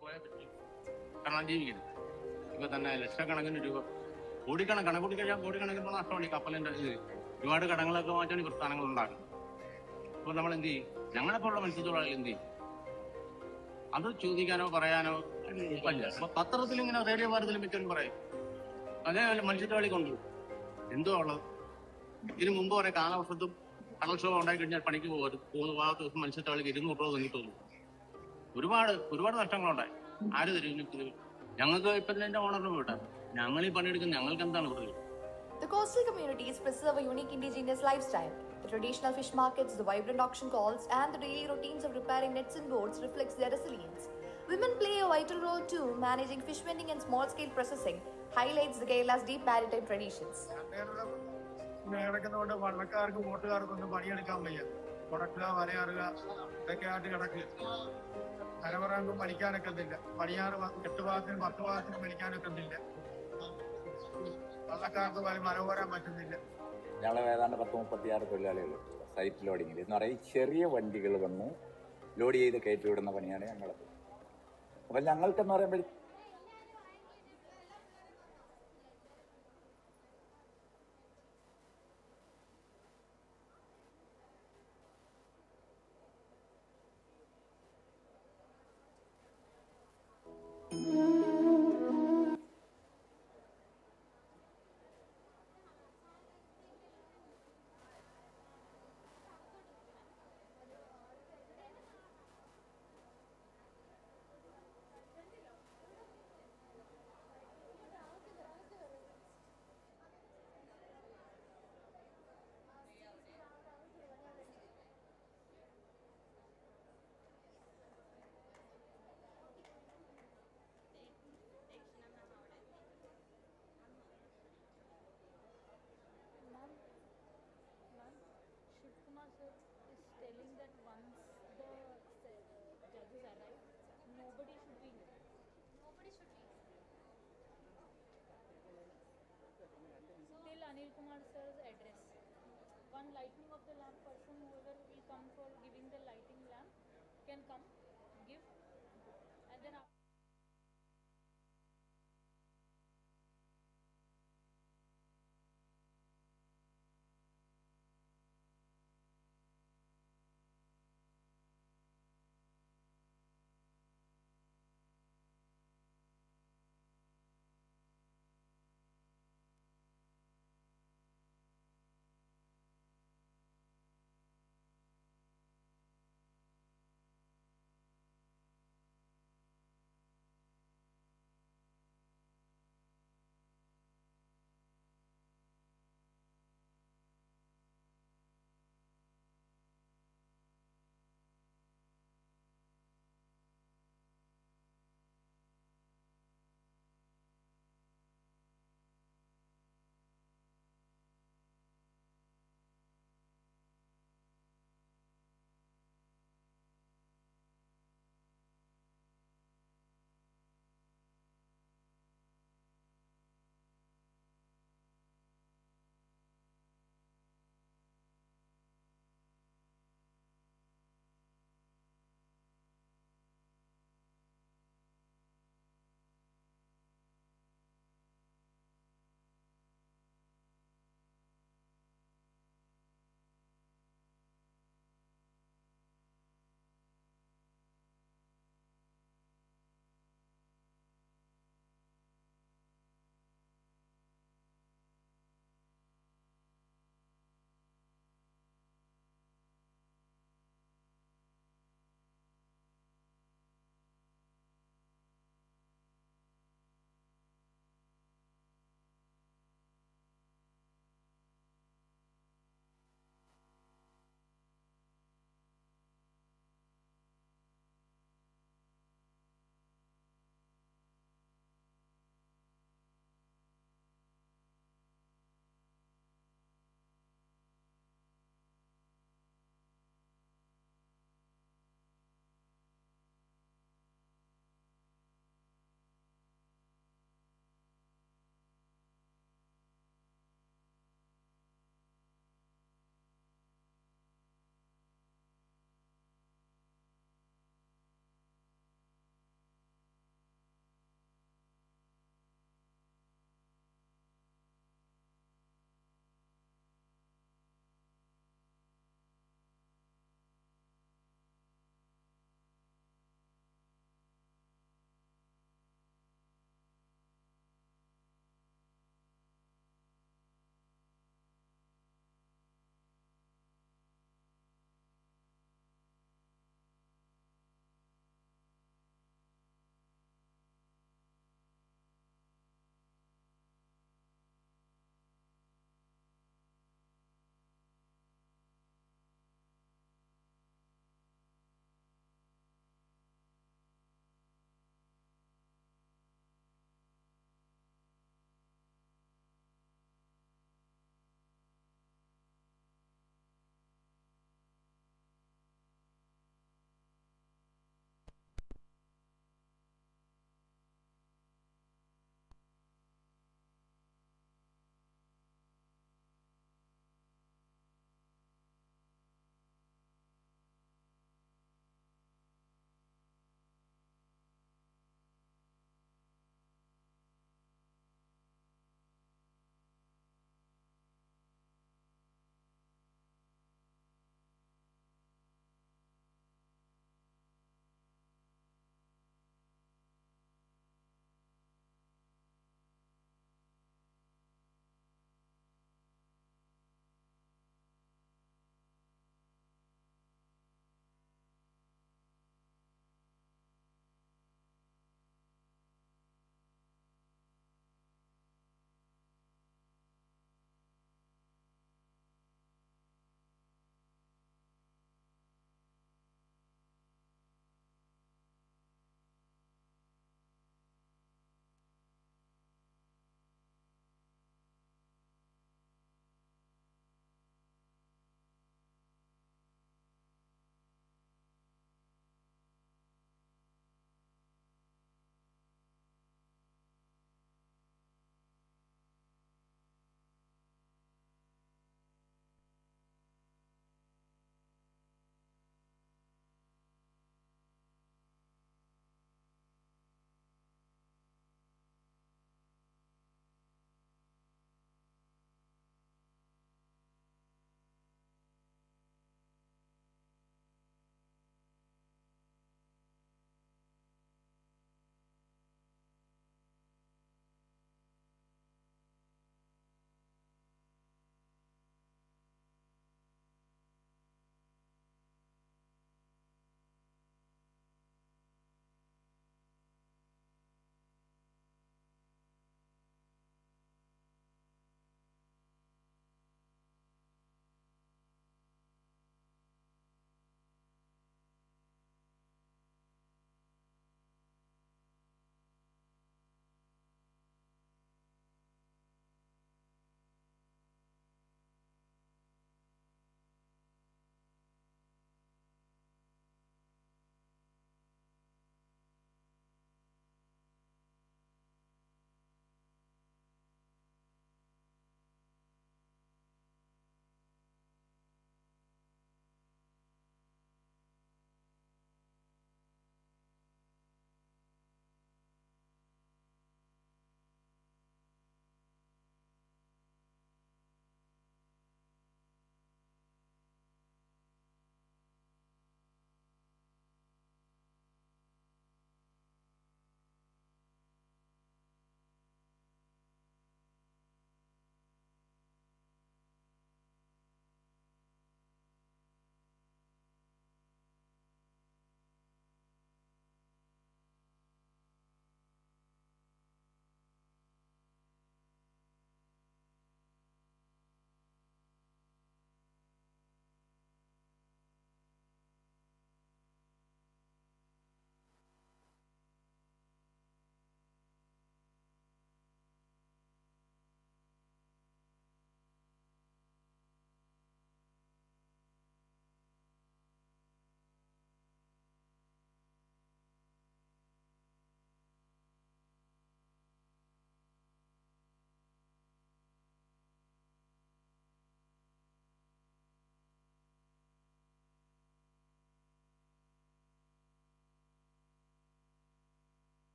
പോയാൽ പറ്റും. കാരണം ജീവിക്കണം. ഇപ്പൊ തന്നെ ലക്ഷക്കണക്കിന് രൂപ, കണക്കൂടി കഴിയാൻ കോടിക്കണക്കിന് നഷ്ടമാണ് ഈ കപ്പലിന്റെ ഇത്. ഒരുപാട് കടങ്ങളൊക്കെ മാറ്റാൻ ഈ പ്രസ്ഥാനങ്ങൾ ഉണ്ടാക്കും. അപ്പൊ നമ്മൾ എന്ത് ചെയ്യും? ഞങ്ങളെപ്പോലുള്ള മത്സ്യത്തൊഴിലാളികൾ എന്ത് ചെയ്യും? അത് ചോദിക്കാനോ പറയാനോ പറ്റില്ല. അപ്പൊ പത്രത്തിൽ ഇങ്ങനെ റേഡിയോ ഭാരതിലും മിക്കവരും പറയും അതേ മത്സ്യത്തൊഴിലാളി കൊണ്ടുപോകും. എന്തോ ഉള്ളത്. ഇതിനു മുമ്പ് കുറെ കാലവർഷത്തും കടൽക്ഷോഭം ഉണ്ടായി കഴിഞ്ഞാൽ പണിക്ക് പോകരുത്. പോകാത്ത ദിവസം മത്സ്യത്തൊഴിലാളിക്ക് 200 രൂപ തന്നിട്ടുള്ളൂ. ഒരുപാട് നഷ്ടങ്ങളുണ്ടായി. ആര് തരും? ഞങ്ങൾക്ക് ഇപ്പം എന്റെ ഓണറിന് പോയിട്ടാ ഞങ്ങൾ ഈ പണിയെടുക്കുന്ന ഞങ്ങൾക്ക് എന്താണ് കൂടുതൽ? The coastal communities preserve a unique indigenous lifestyle. The traditional fish markets, the vibrant auction calls, and the daily routines of repairing nets and boats reflects their resilience. Women play a vital role too, managing fish vending and small-scale processing highlights the Kerala's deep maritime traditions. വള്ളക്കാർക്കും ബോട്ടുകാർക്കൊന്നും പണിയെടുക്കാൻ വയ്യ. കുടക്കുക, വലയാറുക, ഇതൊക്കെയായിട്ട് കിടക്കുക. അരവറാങ്കും പണിക്കാനൊക്കത്തില്ല. 8 ഭാഗത്തിനും 10 ഭാഗത്തിനും പണിക്കാനൊക്കത്തില്ല. വള്ളക്കാർക്ക് മരം വരാൻ പറ്റുന്നില്ല. ഞങ്ങൾ ഏതാണ്ട് 10-36 തൊഴിലാളികൾ സൈറ്റ് ലോഡിങ്ങിൽ എന്ന് പറയും. ചെറിയ വണ്ടികൾ വന്ന് ലോഡ് ചെയ്ത് കയറ്റി വിടുന്ന പണിയാണ് ഞങ്ങളത്. അപ്പം ഞങ്ങൾക്കെന്ന് പറയുമ്പോൾ one lighting of the lamp person, whoever will come for giving the lighting lamp can come, give, and then after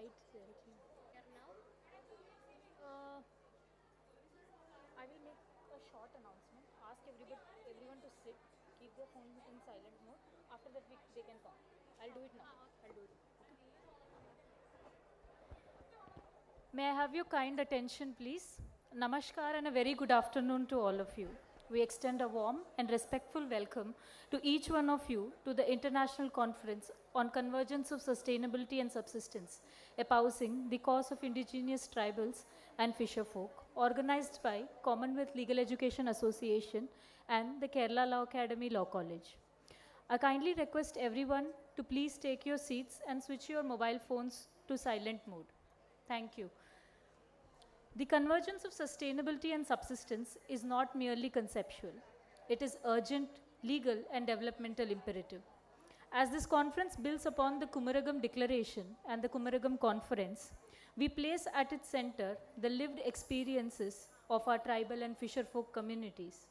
light directly. Here now? I will make a short announcement. Ask everyone to sit, keep their phone in silent mode. After that, they can come. I'll do it now. I'll do it. Okay. May I have your kind attention, please? Namaskar and a very good afternoon to all of you. We extend a warm and respectful welcome to each one of you to the International Conference on Convergence of Sustainability and Subsistence, Espousing the Cause of Indigenous Tribals and Fisherfolk, organized by Commonwealth Legal Education Association and the Kerala Law Academy Law College. I kindly request everyone to please take your seats and switch your mobile phones to silent mode. Thank you. The convergence of sustainability and subsistence is not merely conceptual. It is urgent, legal, and developmental imperative. As this conference builds upon the Kumarakom Declaration and the Kumarakom Conference, we place at its center the lived experiences of our tribal and fisherfolk communities,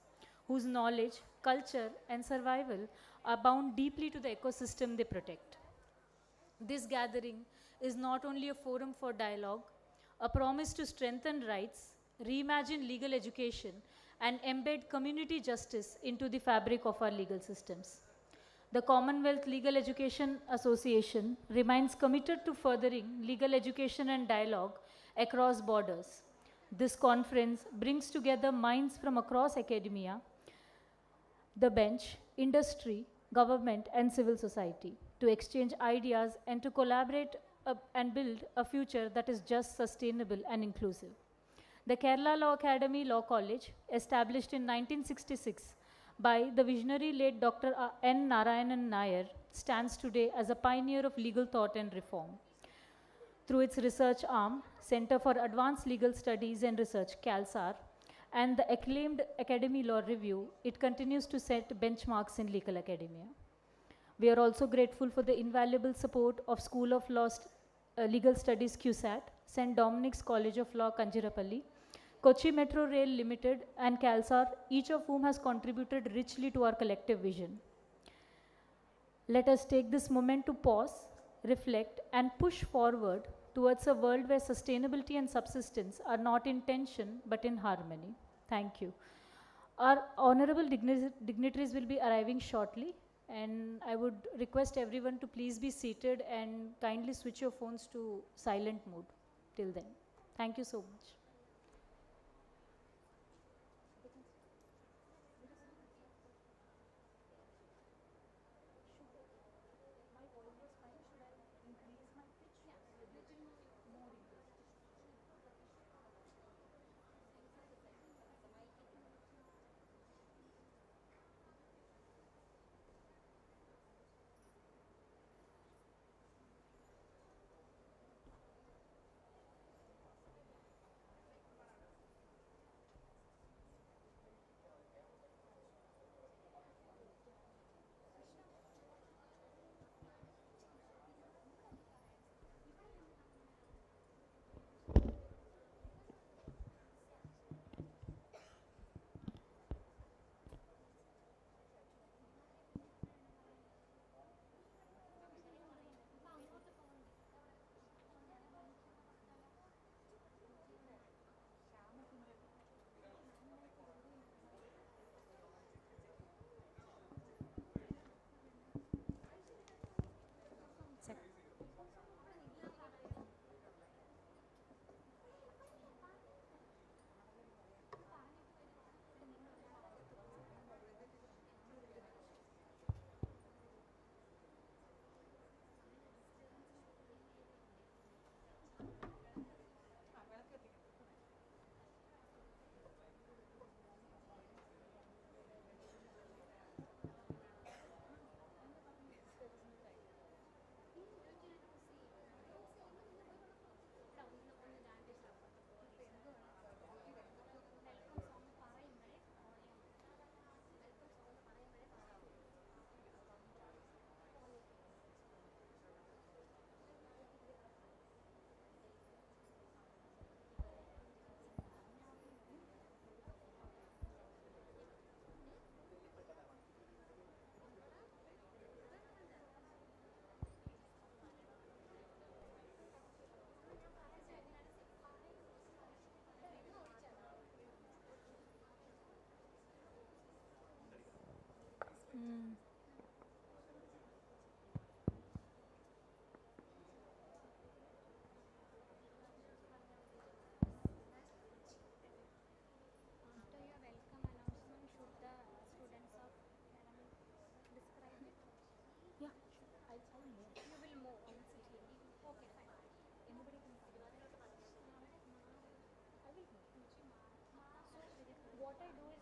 whose knowledge, culture, and survival are bound deeply to the ecosystem they protect. This gathering is not only a forum for dialogue, a promise to strengthen rights, reimagine legal education, and embed community justice into the fabric of our legal systems. The Commonwealth Legal Education Association remains committed to furthering legal education and dialogue across borders. This conference brings together minds from across academia, the bench, industry, government, and civil society to exchange ideas and to collaborate and build a future that is just, sustainable, and inclusive. The Kerala Law Academy Law College, established in 1966 by the visionary late Dr. N. Narayanan Nair, stands today as a pioneer of legal thought and reform. Through its research arm, Center for Advanced Legal Studies and Research, CALSAR, and the acclaimed Academy Law Review, it continues to set benchmarks in legal academia. We are also grateful for the invaluable support of School of Law Legal Studies CUSAT, St. Dominic's College of Law Kanjirapalli, Kochi Metro Rail Limited, and CALSAR, each of whom has contributed richly to our collective vision. Let us take this moment to pause, reflect, and push forward towards a world where sustainability and subsistence are not in tension but in harmony. Thank you. Our honorable dignitaries will be arriving shortly, and I would request everyone to please be seated and kindly switch your phones to silent mode till then. Thank you so much.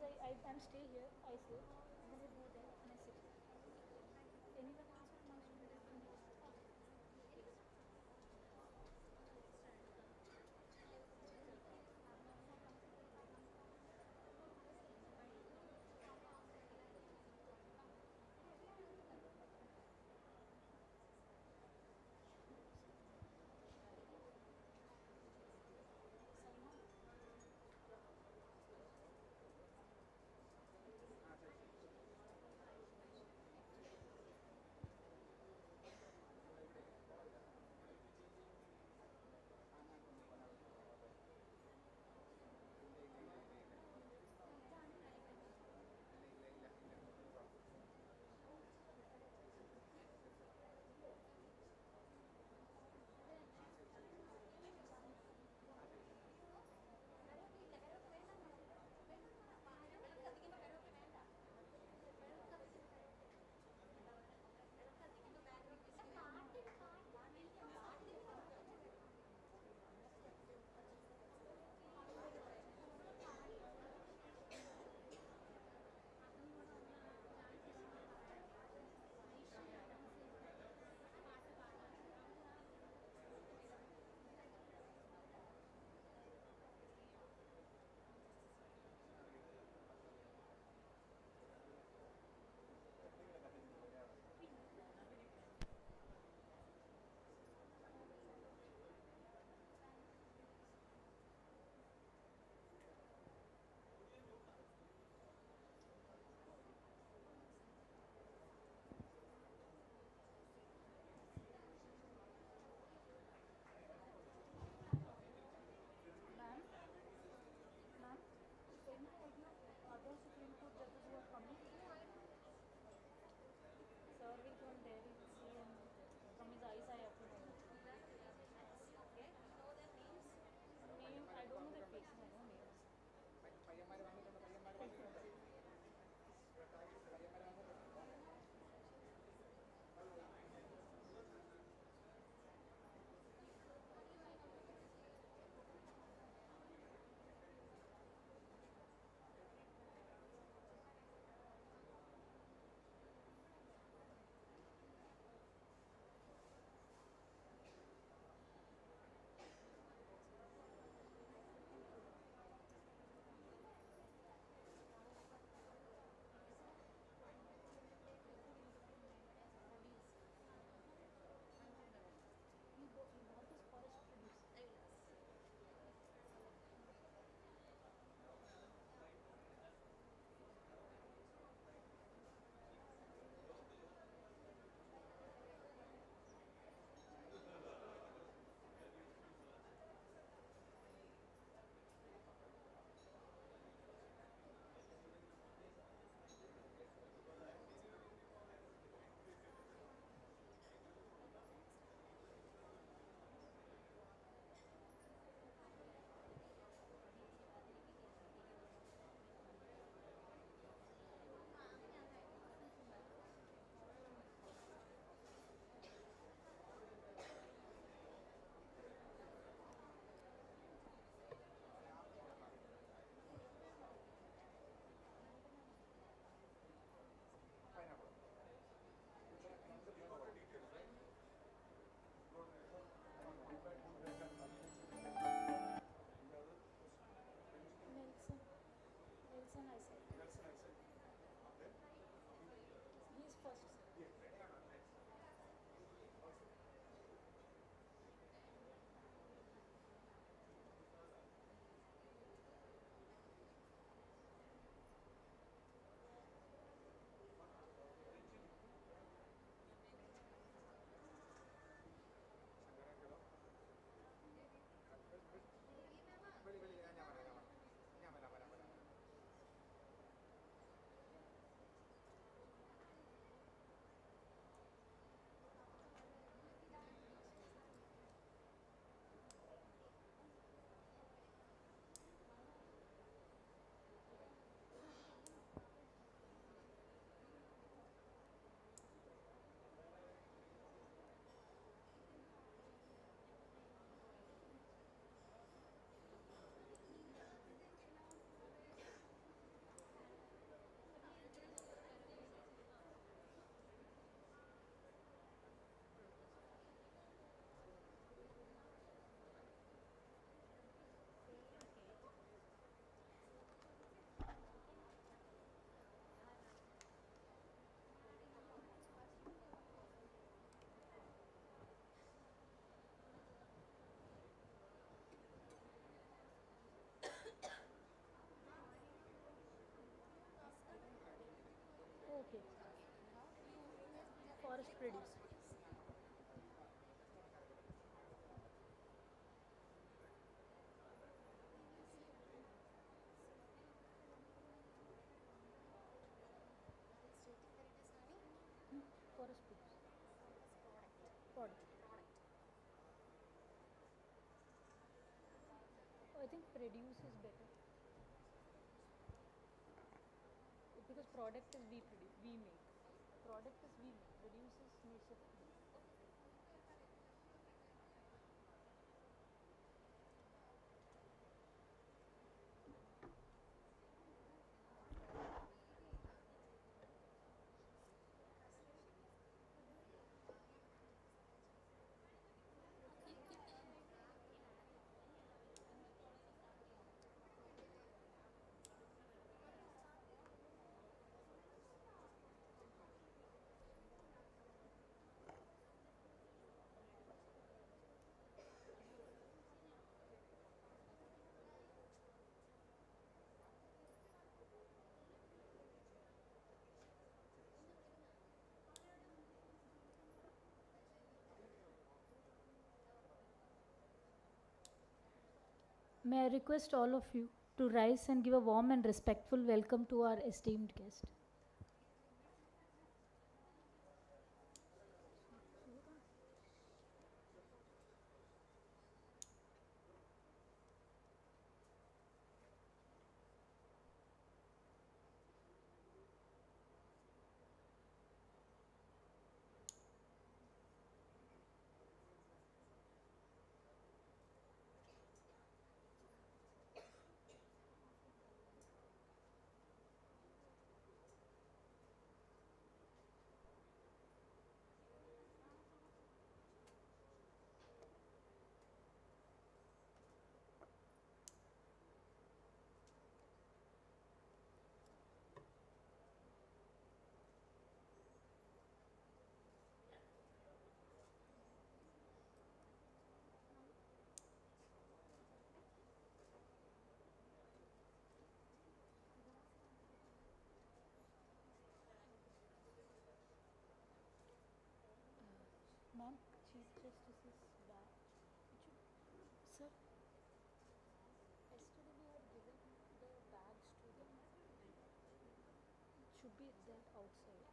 I'm stay here, I sit, and then I go there and I sit. Anyone else who wants to do that? Okay. Forest produce. Forest produce. Product. Oh, I think produce is better. Because product is we produce, we make. Product is we make. Produce is nature. May I request all of you to rise and give a warm and respectful welcome to our esteemed guest. Ma'am, Chief Justice is back. Sir, yesterday we had given the bags to them. It should be there outside.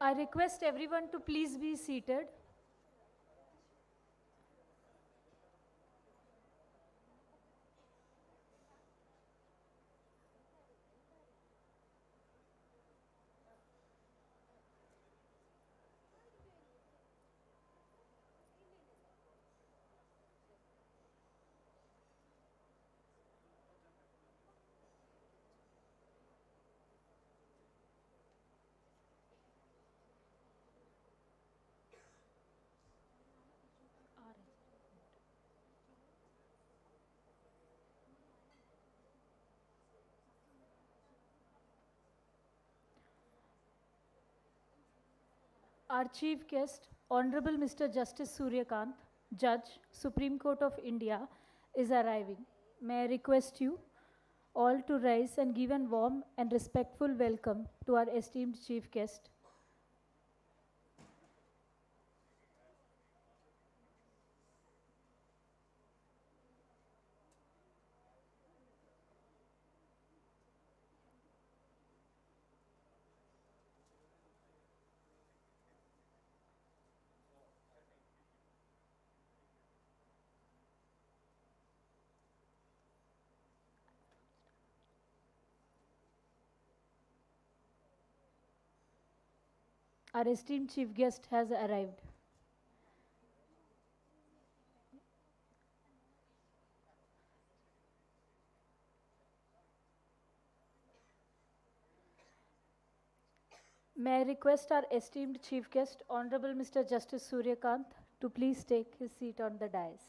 I request everyone to please be seated. Our chief guest, Honorable Mr. Justice Suryakant, Judge, Supreme Court of India, is arriving. May I request you all to rise and give a warm and respectful welcome to our esteemed chief guest. Our esteemed chief guest has arrived. May I request our esteemed chief guest, Honorable Mr. Justice Suryakant, to please take his seat on the dais.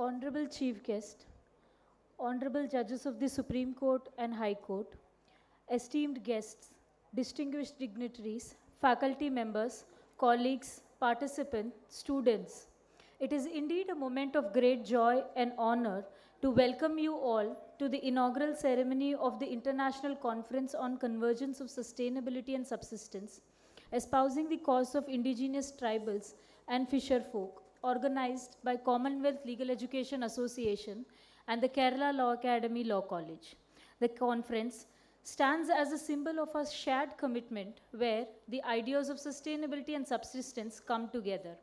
Honorable Chief Guest, Honorable Judges of the Supreme Court and High Court, esteemed guests, distinguished dignitaries, faculty members, colleagues, participants, students, it is indeed a moment of great joy and honor to welcome you all to the inaugural ceremony of the International Conference on Convergence of Sustainability and Subsistence, espousing the cause of indigenous tribals and fisherfolk, organized by Commonwealth Legal Education Association and the Kerala Law Academy Law College. The conference stands as a symbol of a shared commitment where the ideas of sustainability and subsistence come together.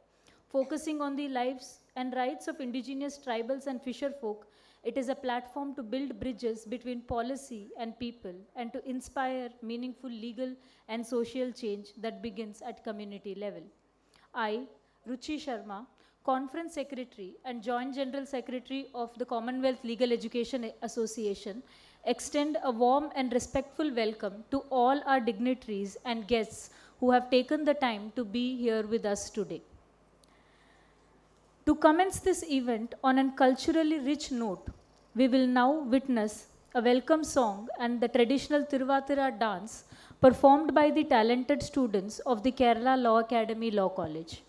Focusing on the lives and rights of indigenous tribals and fisherfolk, it is a platform to build bridges between policy and people and to inspire meaningful legal and social change that begins at community level. I, Ruchi Sharma, Conference Secretary and Joint General Secretary of the Commonwealth Legal Education Association, extend a warm and respectful welcome to all our dignitaries and guests who have taken the time to be here with us today. To commence this event on a culturally rich note, we will now witness a welcome song and the traditional Thiruvatira dance performed by the talented students of the Kerala Law Academy Law College.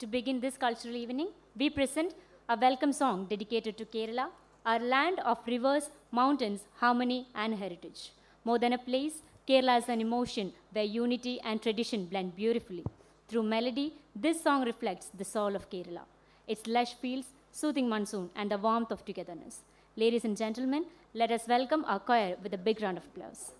To begin this cultural evening, we present a welcome song dedicated to Kerala, our land of rivers, mountains, harmony and heritage. More than a place, Kerala is an emotion where unity and tradition blend beautifully. Through melody, this song reflects the soul of Kerala, its lush fields, soothing monsoon, and the warmth of togetherness. Ladies and gentlemen, let us welcome our choir with a big round of applause.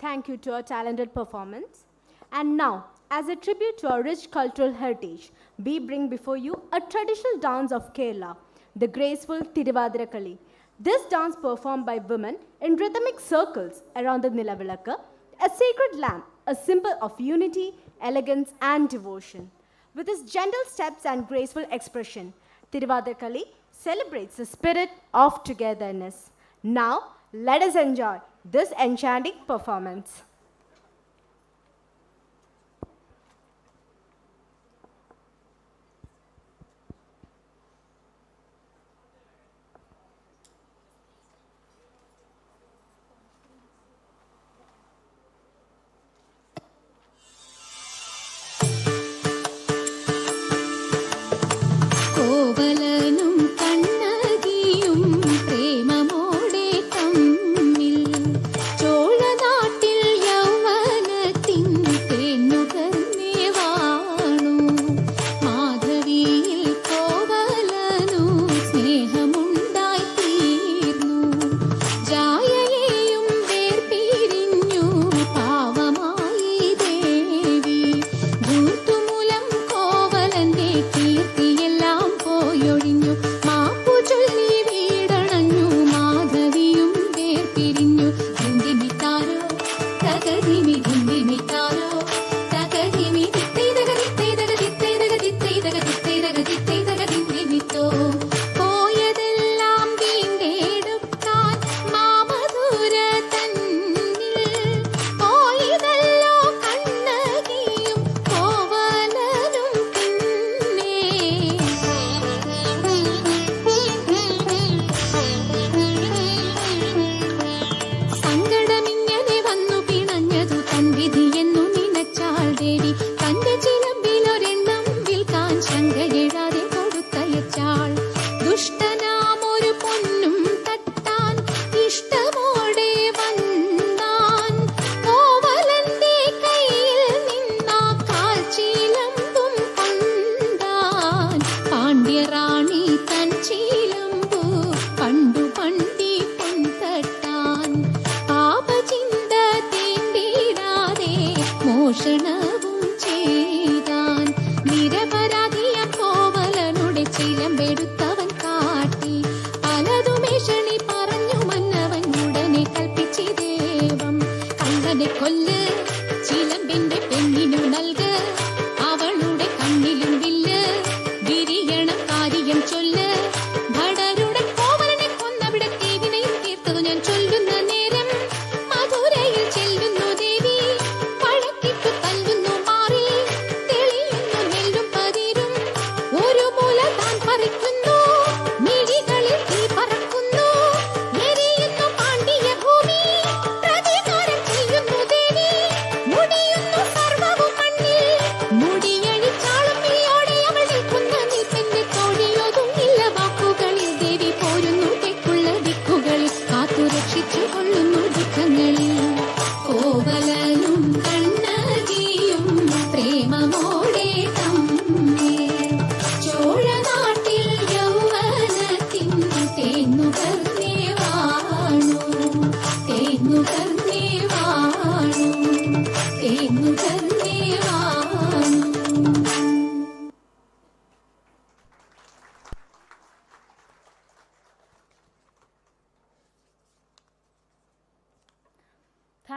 Thank you to our talented performance. And now, as a tribute to our rich cultural heritage, we bring before you a traditional dance of Kerala, the graceful Thiruvananthapuram. This dance performed by women in rhythmic circles around the Nilavilakka, a sacred lamp, a symbol of unity, elegance, and devotion. With its gentle steps and graceful expression, Thiruvananthapuram celebrates the spirit of togetherness. Now, let us enjoy this enchanting performance. കോവലനും കണ്ണകിയും പ്രേമമോടെ തമ്മിൽ ചോഴനാട്ടിൽ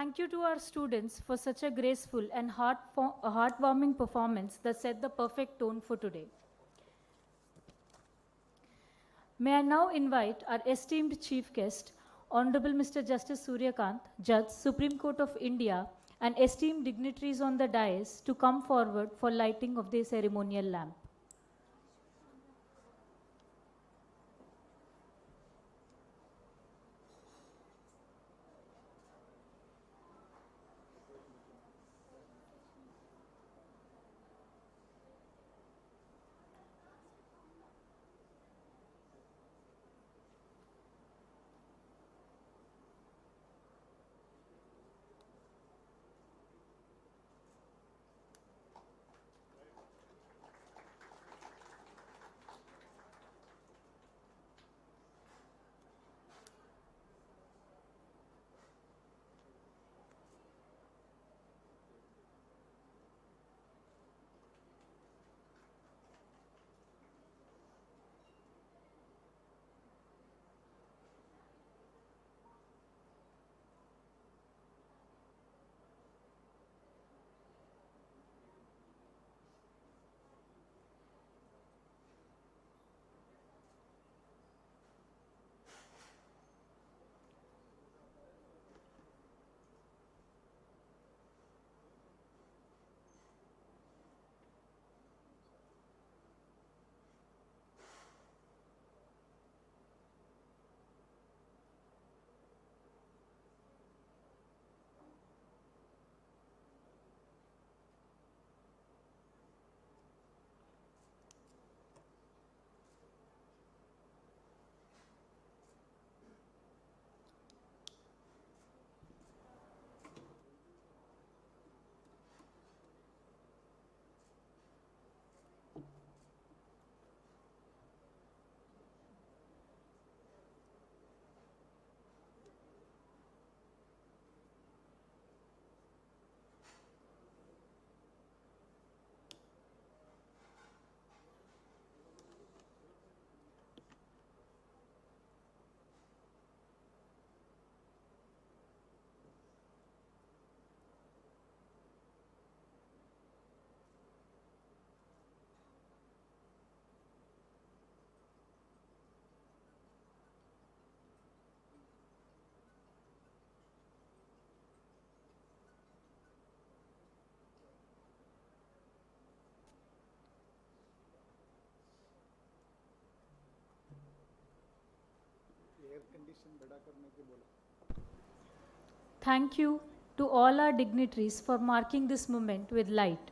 Thank you to our students for such a graceful and heartwarming performance that set the perfect tone for today. May I now invite our esteemed chief guest, Honorable Mr. Justice Suryakant, Judge, Supreme Court of India, and esteemed dignitaries on the dais to come forward for lighting of the ceremonial lamp. Thank you to all our dignitaries for marking this moment with light.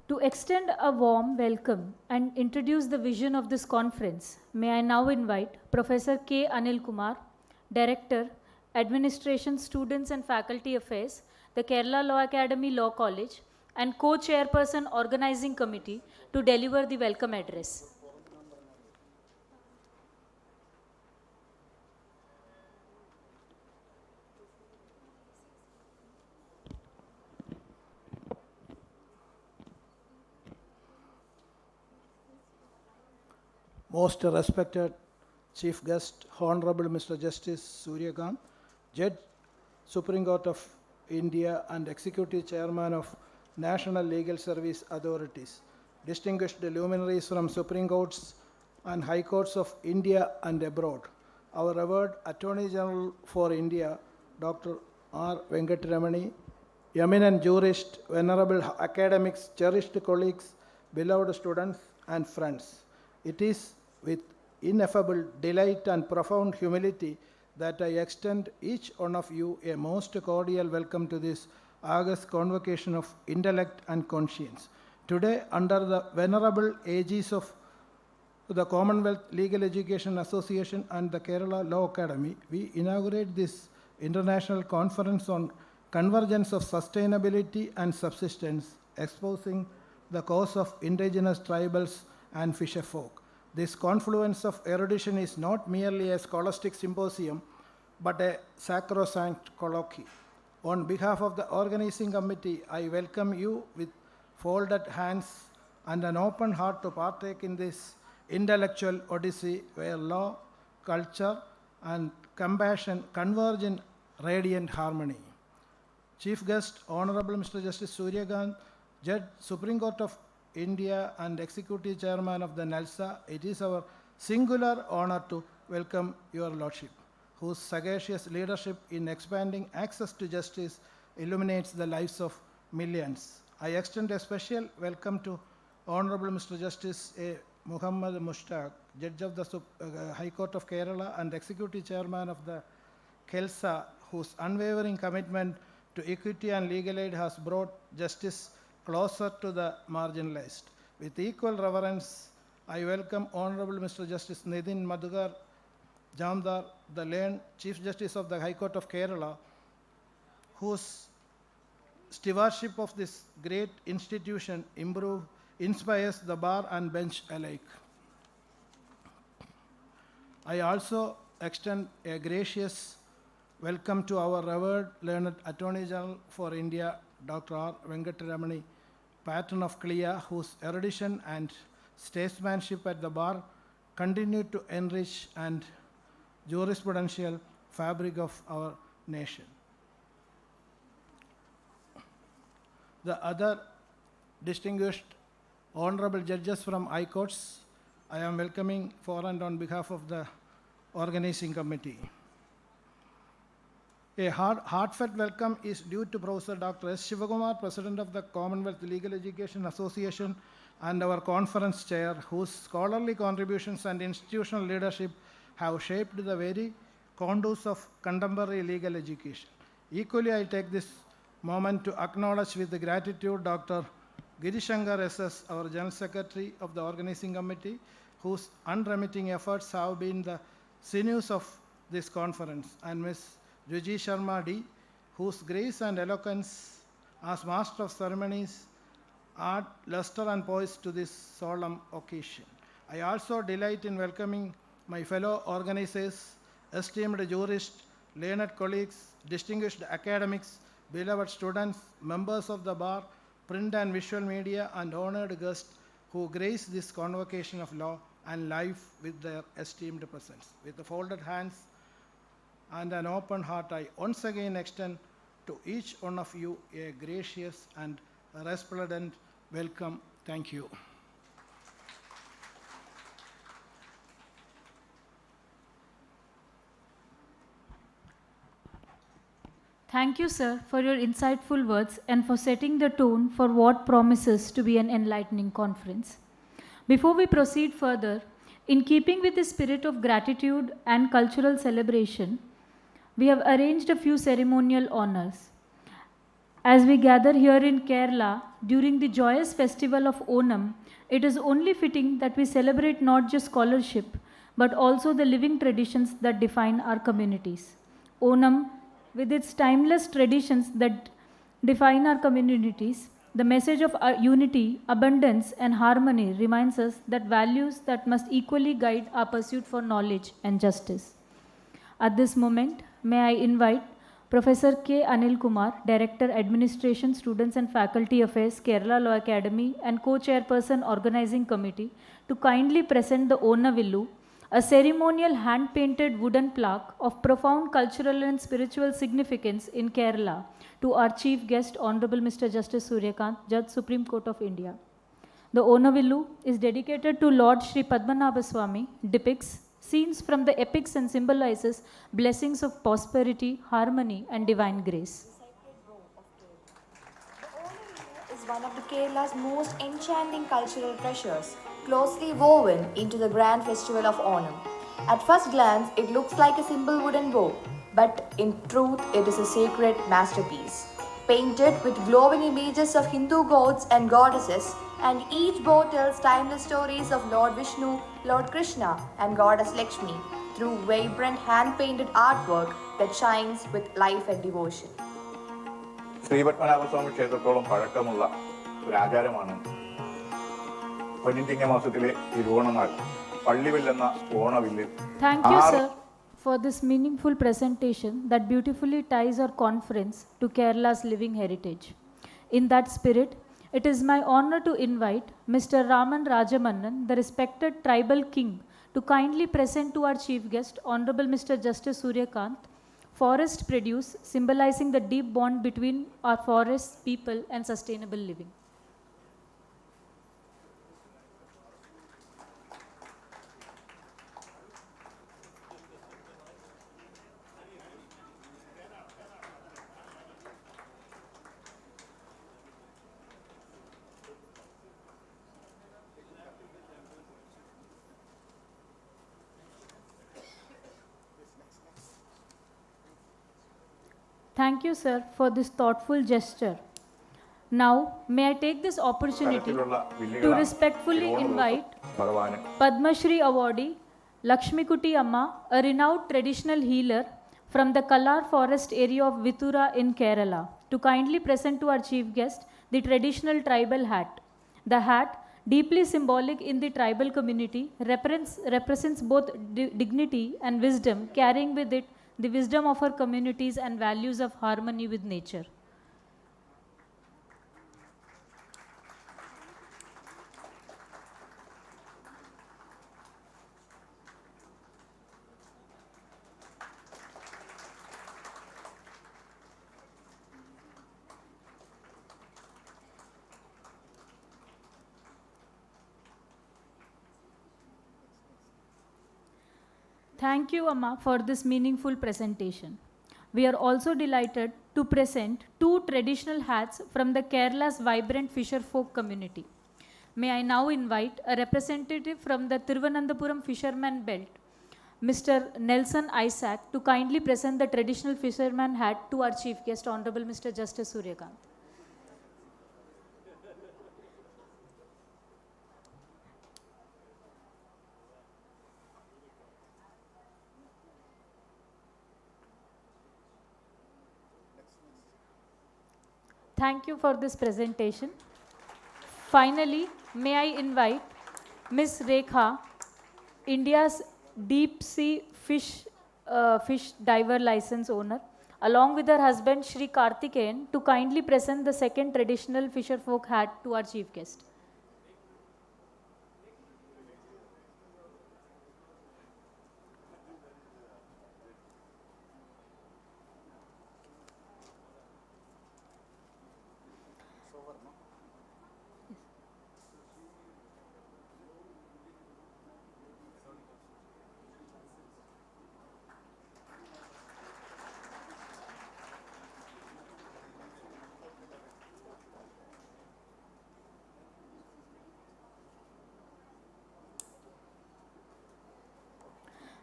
To extend a warm welcome and introduce the vision of this conference, may I now invite Professor K. Anil Kumar, Director, Administration, Students and Faculty Affairs, the Kerala Law Academy Law College, and Co-Chairperson Organizing Committee to deliver the welcome address. Most respected Chief Guest, Honorable Mr. Justice Suryakant, Judge, Supreme Court of India and Executive Chairman of National Legal Service Authorities, distinguished luminaries from Supreme Courts and High Courts of India and abroad, our revered Attorney General for India, Dr. R. Venkataramani, eminent jurist, venerable academics, cherished colleagues, beloved students and friends. It is with ineffable delight and profound humility that I extend each one of you a most cordial welcome to this august convocation of intellect and conscience. Today, under the venerable aegis of the Commonwealth Legal Education Association and the Kerala Law Academy, we inaugurate this international conference on convergence of sustainability and subsistence, espousing the cause of indigenous tribals and fisherfolk. This confluence of erudition is not merely a scholastic symposium, but a sacrosanct colloquy. On behalf of the organizing committee, I welcome you with folded hands and an open heart to partake in this intellectual odyssey where law, culture, and compassion converge in radiant harmony. Chief Guest, Honorable Mr. Justice Suryakant, Judge, Supreme Court of India and Executive Chairman of the NALSA, it is our singular honor to welcome Your Lordship, whose sagacious leadership in expanding access to justice illuminates the lives of millions. I extend a special welcome to Honorable Mr. Justice A. Muhammad Mushtaq, Judge of the High Court of Kerala and Executive Chairman of the CLEA, whose unwavering commitment to equity and legal aid has brought justice closer to the marginalized. With equal reverence, I welcome Honorable Mr. Justice Nidhin Madhukar Jamdar, the learned Chief Justice of the High Court of Kerala, whose stewardship of this great institution inspires the bar and bench alike. I also extend a gracious welcome to our revered learned Attorney General for India, Dr. R. Venkataramani, patron of CLEA, whose erudition and statesmanship at the bar continue to enrich and jurisprudential fabric of our nation. The other distinguished honorable judges from high courts, I am welcoming for and on behalf of the organizing committee. A heartfelt welcome is due to Professor Dr. S. Shivakumar, President of the Commonwealth Legal Education Association and our conference chair, whose scholarly contributions and institutional leadership have shaped the very contours of contemporary legal education. Equally, I take this moment to acknowledge with gratitude Dr. Girishankar S.S., our General Secretary of the Organizing Committee, whose unremitting efforts have been the sinews of this conference, and Ms. Juji Sharma D., whose grace and eloquence as Master of Ceremonies add luster and poise to this solemn occasion. I also delight in welcoming my fellow organizers, esteemed jurists, learned colleagues, distinguished academics, beloved students, members of the bar, print and visual media, and honored guests who grace this convocation of law and life with their esteemed presence. With the folded hands and an open heart, I once again extend to each one of you a gracious and resplendent welcome. Thank you. Thank you, sir, for your insightful words and for setting the tone for what promises to be an enlightening conference. Before we proceed further, in keeping with the spirit of gratitude and cultural celebration, we have arranged a few ceremonial honors. As we gather here in Kerala during the joyous festival of Onam, it is only fitting that we celebrate not just scholarship, but also the living traditions that define our communities. Onam, with its timeless traditions that define our communities, the message of our unity, abundance, and harmony reminds us that values that must equally guide our pursuit for knowledge and justice. At this moment, may I invite Professor K. Anil Kumar, Director, Administration, Students and Faculty Affairs, Kerala Law Academy, and Co-Chairperson, Organizing Committee, to kindly present the Onavillu, a ceremonial hand-painted wooden plaque of profound cultural and spiritual significance in Kerala, to our chief guest, Honorable Mr. Justice Suryakant, Judge, Supreme Court of India. The Onavillu is dedicated to Lord Sri Padmanabha Swami, depicts scenes from the epics and symbolizes blessings of prosperity, harmony, and divine grace. The Onam is one of the Kerala's most enchanting cultural treasures, closely woven into the grand festival of Onam. At first glance, it looks like a simple wooden bow, but in truth, it is a sacred masterpiece. Painted with glowing images of Hindu gods and goddesses, and each bow tells timeless stories of Lord Vishnu, Lord Krishna, and Goddess Lakshmi through vibrant hand-painted artwork that shines with life and devotion. Sree Padmanabhaswamy ക്ഷേത്രത്തോളം പഴക്കമുള്ള ഒരു ആചാരമാണ് പൊന്നിൻ മാസത്തിലെ തിരുവോണനാൾ പള്ളിവില്ലെന്ന ഓണവില്ല്. Thank you, sir, for this meaningful presentation that beautifully ties our conference to Kerala's living heritage. In that spirit, it is my honor to invite Mr. Raman Rajamannan, the respected tribal king, to kindly present to our chief guest, Honorable Mr. Justice Suryakant, forest produce, symbolizing the deep bond between our forests, people, and sustainable living. Thank you, sir, for this thoughtful gesture. Now, may I take this opportunity to respectfully invite Padma Shri awardee Lakshmikutti Amma, a renowned traditional healer from the Kalar forest area of Vithura in Kerala, to kindly present to our chief guest the traditional tribal hat. The hat, deeply symbolic in the tribal community, represents both dignity and wisdom, carrying with it the wisdom of our communities and values of harmony with nature. Thank you, Amma, for this meaningful presentation. We are also delighted to present two traditional hats from the Kerala's vibrant fisherfolk community. May I now invite a representative from the Thiruvananthapuram fisherman belt, Mr. Nelson Isaac, to kindly present the traditional fisherman hat to our chief guest, Honorable Mr. Justice Suryakant. Thank you for this presentation. Finally, may I invite Ms. Rekha, India's deep sea fish diver license owner, along with her husband Shri Karthikeyan, to kindly present the second traditional fisherfolk hat to our chief guest.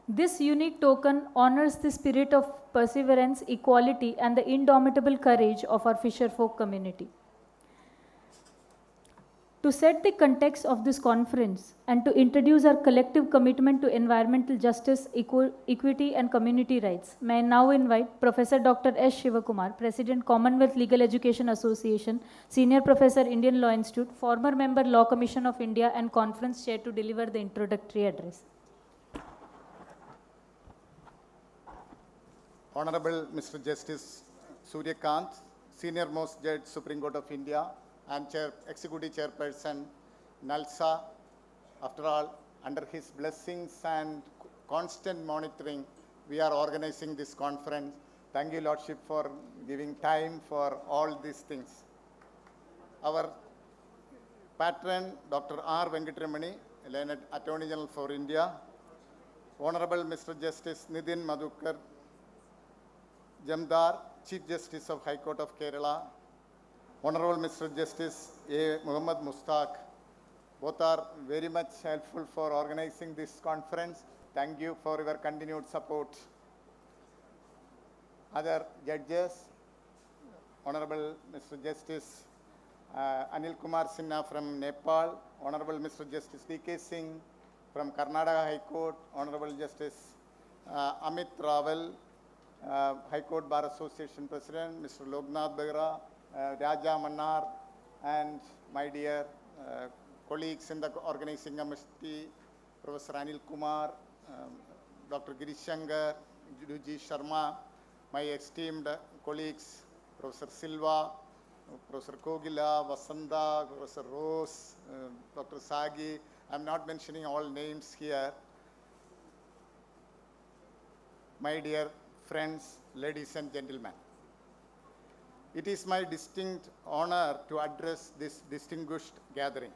This unique token honors the spirit of perseverance, equality, and the indomitable courage of our fisherfolk community. To set the context of this conference and to introduce our collective commitment to environmental justice, equity, and community rights, may I now invite Professor Dr. S. Shivakumar, President, Commonwealth Legal Education Association, Senior Professor, Indian Law Institute, former member, Law Commission of India, and Conference Chair, to deliver the introductory address. Honorable Mr. Justice Suryakant, Senior Most Judge, Supreme Court of India, and Executive Chairperson NALSA. After all, under his blessings and constant monitoring, we are organizing this conference. Thank you, Lordship, for giving time for all these things. Our patron, Dr. R. Venkatramani, Learned Attorney General for India, Honorable Mr. Justice Nidhin Madhukar, Jamdar, Chief Justice of High Court of Kerala, Honorable Mr. Justice A. Muhammad Mustaq, both are very much helpful for organizing this conference. Thank you for your continued support. Other judges, Honorable Mr. Justice Anil Kumar Sinha from Nepal, Honorable Mr. Justice D.K. Singh from Karnataka High Court, Honorable Justice Amit Raval, High Court Bar Association President, Mr. Loknath Begra, Raja Mannar, and my dear colleagues in the organizing committee, Professor Anil Kumar, Dr. Girish Shankar, Juduji Sharma, my esteemed colleagues, Professor Silva, Professor Kogila, Vasanta, Professor Rose, Dr. Sagi. I'm not mentioning all names here. My dear friends, ladies and gentlemen. It is my distinct honor to address this distinguished gathering.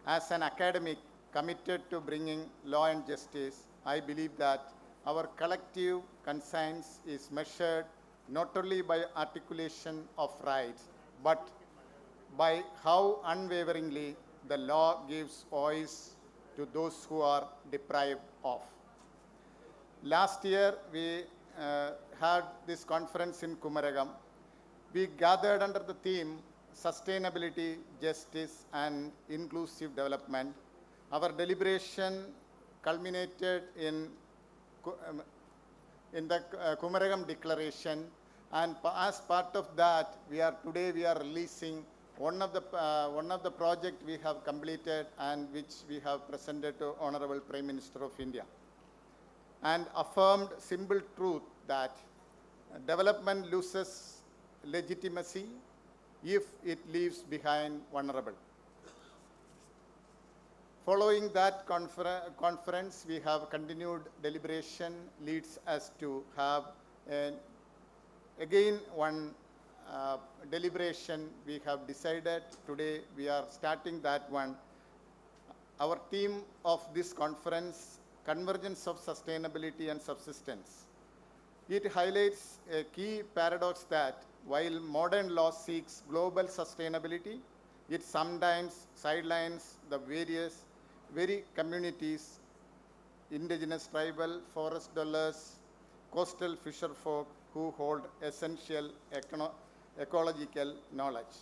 As an academic committed to bringing law and justice, I believe that our collective conscience is measured not only by articulation of rights, but by how unwaveringly the law gives voice to those who are deprived of. Last year, we had this conference in Kumaragam. We gathered under the theme Sustainability, Justice and Inclusive Development. Our deliberation culminated in the Kumaragam Declaration, and as part of that, we are releasing one of the projects we have completed and which we have presented to Honorable Prime Minister of India, and affirmed simple truth that development loses legitimacy if it leaves behind vulnerable. Following that conference, we have continued deliberation, leads us to have again one deliberation we have decided. Today we are starting that one. Our theme of this conference, Convergence of Sustainability and Subsistence. It highlights a key paradox that while modern law seeks global sustainability, it sometimes sidelines the very communities, indigenous tribal, forest dwellers, coastal fisherfolk who hold essential ecological knowledge.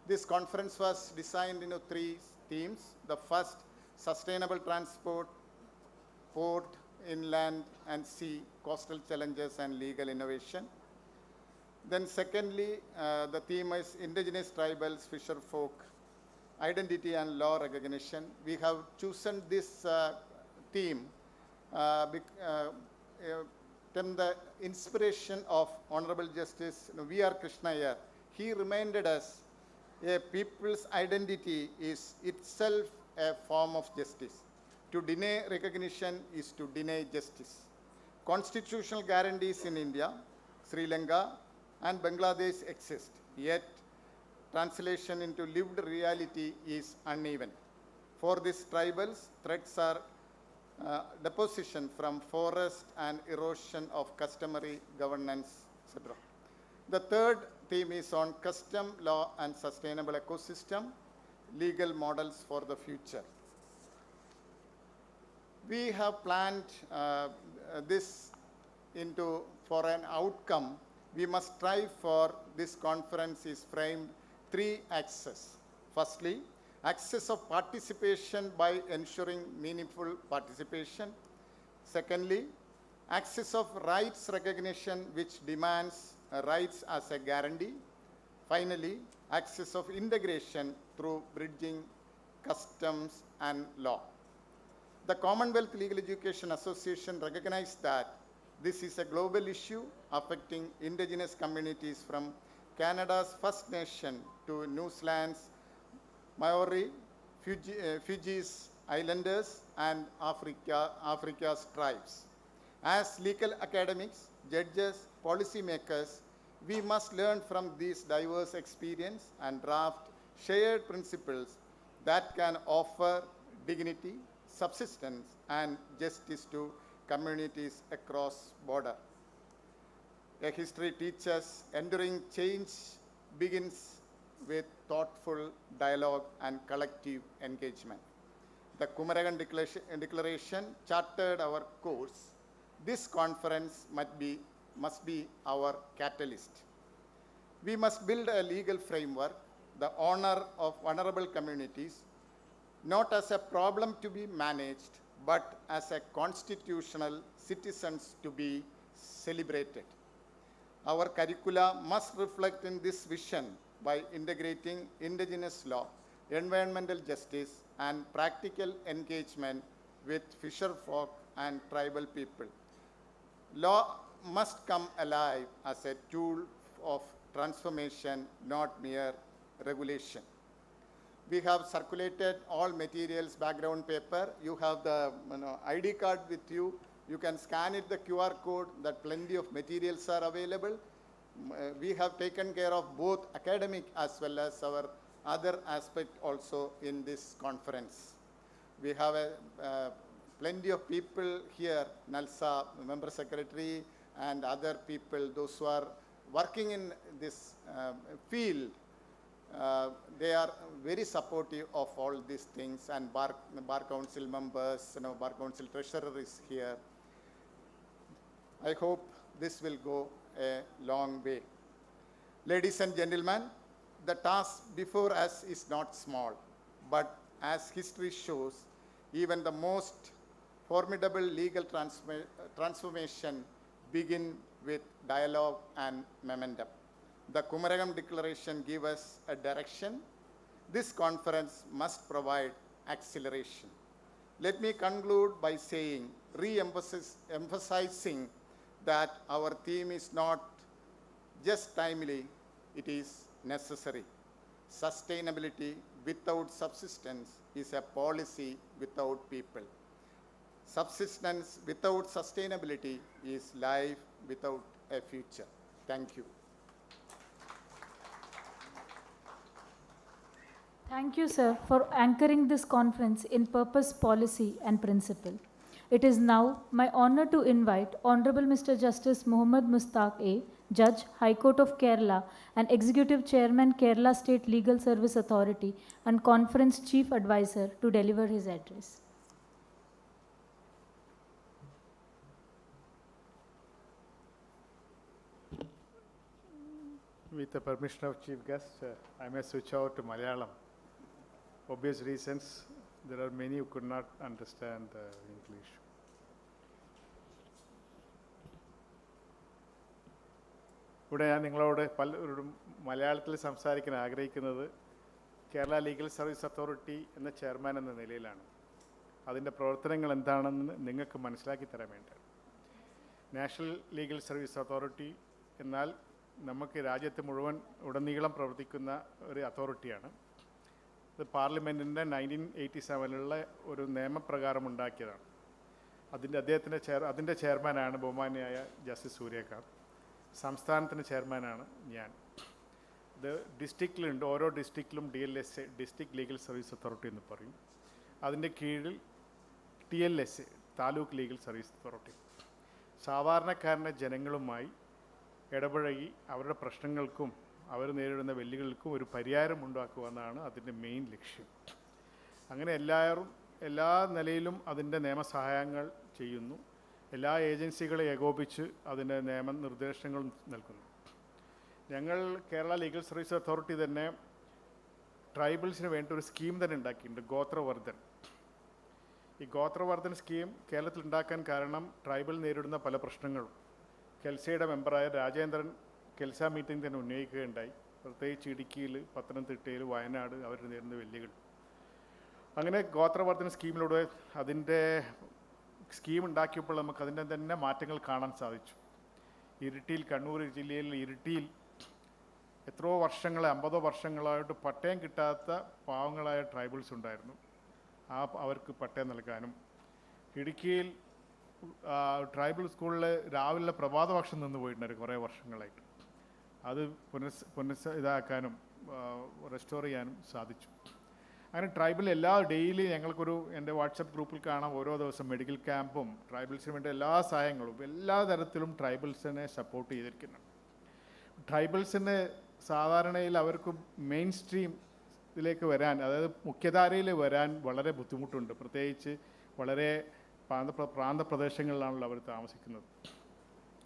This conference was designed in 3 themes. The first, sustainable transport, port, inland and sea, coastal challenges and legal innovation. Then secondly, the theme is indigenous tribals, fisherfolk, identity and law recognition. We have chosen this theme from the inspiration of Honorable Justice V.R. Krishna Iyer. He reminded us a people's identity is itself a form of justice. To deny recognition is to deny justice. Constitutional guarantees in India, Sri Lanka, and Bangladesh exist, yet translation into lived reality is uneven. For these tribals, threats are deposition from forest and erosion of customary governance, etc. The third theme is on custom law and sustainable ecosystem, legal models for the future. We have planned this for an outcome. We must strive for. This conference is framed 3 axes. Firstly, access of participation by ensuring meaningful participation. Secondly, access of rights recognition which demands rights as a guarantee. Finally, access of integration through bridging customs and law. The Commonwealth Legal Education Association recognized that this is a global issue affecting indigenous communities from Canada's First Nation to New Zealand's Maori, Fiji's Islanders, and Africa's tribes. As legal academics, judges, policymakers, we must learn from these diverse experiences and draft shared principles that can offer dignity, subsistence, and justice to communities across border. A history teaches enduring change begins with thoughtful dialogue and collective engagement. The Kumaragam Declaration charted our course. This conference must be our catalyst. We must build a legal framework, the honor of vulnerable communities, not as a problem to be managed, but as a constitutional citizens to be celebrated. Our curricula must reflect in this vision by integrating indigenous law, environmental justice, and practical engagement with fisherfolk and tribal people. Law must come alive as a tool of transformation, not mere regulation. We have circulated all materials, background paper. You have the ID card with you. You can scan it, the QR code, that plenty of materials are available. We have taken care of both academic as well as our other aspect also in this conference. We have plenty of people here, NALSA, Member Secretary, and other people, those who are working in this field. They are very supportive of all these things, and Bar Council members, Bar Council Treasurer is here. I hope this will go a long way. Ladies and gentlemen, the task before us is not small, but as history shows, even the most formidable legal transformation begin with dialogue and momentum. The Kumaragam Declaration gives us a direction. This conference must provide acceleration. Let me conclude by saying, emphasizing that our theme is not just timely, it is necessary. Sustainability without subsistence is a policy without people. Subsistence without sustainability is life without a future. Thank you. Thank you, sir, for anchoring this conference in purpose, policy, and principle. It is now my honor to invite Honorable Mr. Justice Muhammad Mustaq A, Judge, High Court of Kerala, and Executive Chairman, Kerala State Legal Service Authority, and Conference Chief Advisor, to deliver his address. With the permission of Chief Guest, I may switch out to Malayalam. Obvious reasons, there are many who could not understand English. ഇവിടെ ഞാൻ നിങ്ങളോട് മലയാളത്തിൽ സംസാരിക്കാൻ ആഗ്രഹിക്കുന്നത് Kerala legal service authority എന്ന chairman എന്ന നിലയിലാണ്. അതിൻ്റെ പ്രവർത്തനങ്ങൾ എന്താണെന്ന് നിങ്ങൾക്ക് മനസ്സിലാക്കി തരാൻ വേണ്ടിയാണ്. നാഷണൽ ലീഗൽ സർവീസ് അതോറിറ്റി എന്നാൽ നമുക്ക് രാജ്യത്ത് മുഴുവൻ ഉടനീളം പ്രവർത്തിക്കുന്ന ഒരു അതോറിറ്റിയാണ്. ഇത് പാർലമെൻറ്റിൻ്റെ 1987 ഒരു നിയമപ്രകാരം ഉണ്ടാക്കിയതാണ്. അതിൻ്റെ ചെയർമാനാണ് ബഹുമാന്യനായ ജസ്റ്റിസ് സൂര്യകാന്ത്. സംസ്ഥാനത്തിൻ്റെ ചെയർമാനാണ് ഞാൻ. ഇത് ഡിസ്ട്രിക്റ്റിലുണ്ട്, ഓരോ ഡിസ്ട്രിക്റ്റിലും DLSA, district legal service authority എന്ന് പറയും. അതിൻ്റെ കീഴിൽ TLSA, taluk legal service authority. സാധാരണക്കാരൻ്റെ ജനങ്ങളുമായി ഇടപഴകി അവരുടെ പ്രശ്നങ്ങൾക്കും അവർ നേരിടുന്ന വെല്ലുവിളികൾക്കും ഒരു പരിഹാരം ഉണ്ടാക്കുക എന്നതാണ് അതിൻ്റെ മെയിൻ ലക്ഷ്യം. അങ്ങനെ എല്ലാ നിലയിലും അതിൻ്റെ നിയമസഹായങ്ങൾ ചെയ്യുന്നു. എല്ലാ ഏജൻസികളെ ഏകോപിച്ച് അതിൻ്റെ നിയമനിർദ്ദേശങ്ങളും നൽകുന്നു. ഞങ്ങൾ കേരള ലീഗൽ സർവീസ് അതോറിറ്റി തന്നെ ട്രൈബൽസിന് വേണ്ടി ഒരു സ്കീം തന്നെ ഉണ്ടാക്കിയിട്ടുണ്ട്, ഗോത്രവർദ്ധൻ. ഈ ഗോത്രവർദ്ധൻ സ്കീം കേരളത്തിൽ ഉണ്ടാക്കാൻ കാരണം ട്രൈബൽ നേരിടുന്ന പല പ്രശ്നങ്ങളും കെൽസയുടെ മെമ്പറായ രാജേന്ദ്രൻ കെൽസ മീറ്റിംഗ് തന്നെ ഉന്നയിക്കുകയുണ്ടായി. പ്രത്യേകിച്ച് ഇടുക്കിയിൽ, പത്തനംതിട്ടയിൽ, വയനാട് അവർ നേരിടുന്ന വെല്ലുവിളികൾ. അങ്ങനെ ഗോത്രവർദ്ധന സ്കീമിലൂടെ അതിൻ്റെ സ്കീം ഉണ്ടാക്കിയപ്പോൾ നമുക്ക് അതിൻ്റെ തന്നെ മാറ്റങ്ങൾ കാണാൻ സാധിച്ചു. ഇരിട്ടിയിൽ, കണ്ണൂർ ജില്ലയിൽ ഇരിട്ടിയിൽ എത്രയോ വർഷങ്ങളെ 50 വർഷങ്ങളായിട്ട് പട്ടയം കിട്ടാത്ത പാവങ്ങളായ ട്രൈബൽസ് ഉണ്ടായിരുന്നു. അവർക്ക് പട്ടയം നൽകാനും, ഇടുക്കിയിൽ ട്രൈബൽ സ്കൂളിൽ രാവിലെ പ്രഭാത ഭക്ഷണം നിന്ന് പോയിട്ടുണ്ടായിരുന്നു കുറേ വർഷങ്ങളായിട്ട്. അത് ഇതാക്കാനും റെസ്റ്റോർ ചെയ്യാനും സാധിച്ചു. അങ്ങനെ ട്രൈബൽ ഡെയിലി എൻ്റെ വാട്സപ്പ് ഗ്രൂപ്പിൽ കാണാം, ഓരോ ദിവസം മെഡിക്കൽ ക്യാമ്പും ട്രൈബൽസിന് വേണ്ട എല്ലാ സഹായങ്ങളും എല്ലാ തരത്തിലും ട്രൈബൽസിനെ സപ്പോർട്ട് ചെയ്തിരിക്കുന്നുണ്ട്. ട്രൈബൽസിന് സാധാരണയിൽ അവർക്ക് മെയിൻ സ്ട്രീം ഇതിലേക്ക് വരാൻ, അതായത് മുഖ്യധാരയിൽ വരാൻ വളരെ ബുദ്ധിമുട്ടുണ്ട്. പ്രത്യേകിച്ച് വളരെ പ്രാന്തപ്രദേശങ്ങളിലാണല്ലോ അവർ താമസിക്കുന്നത്.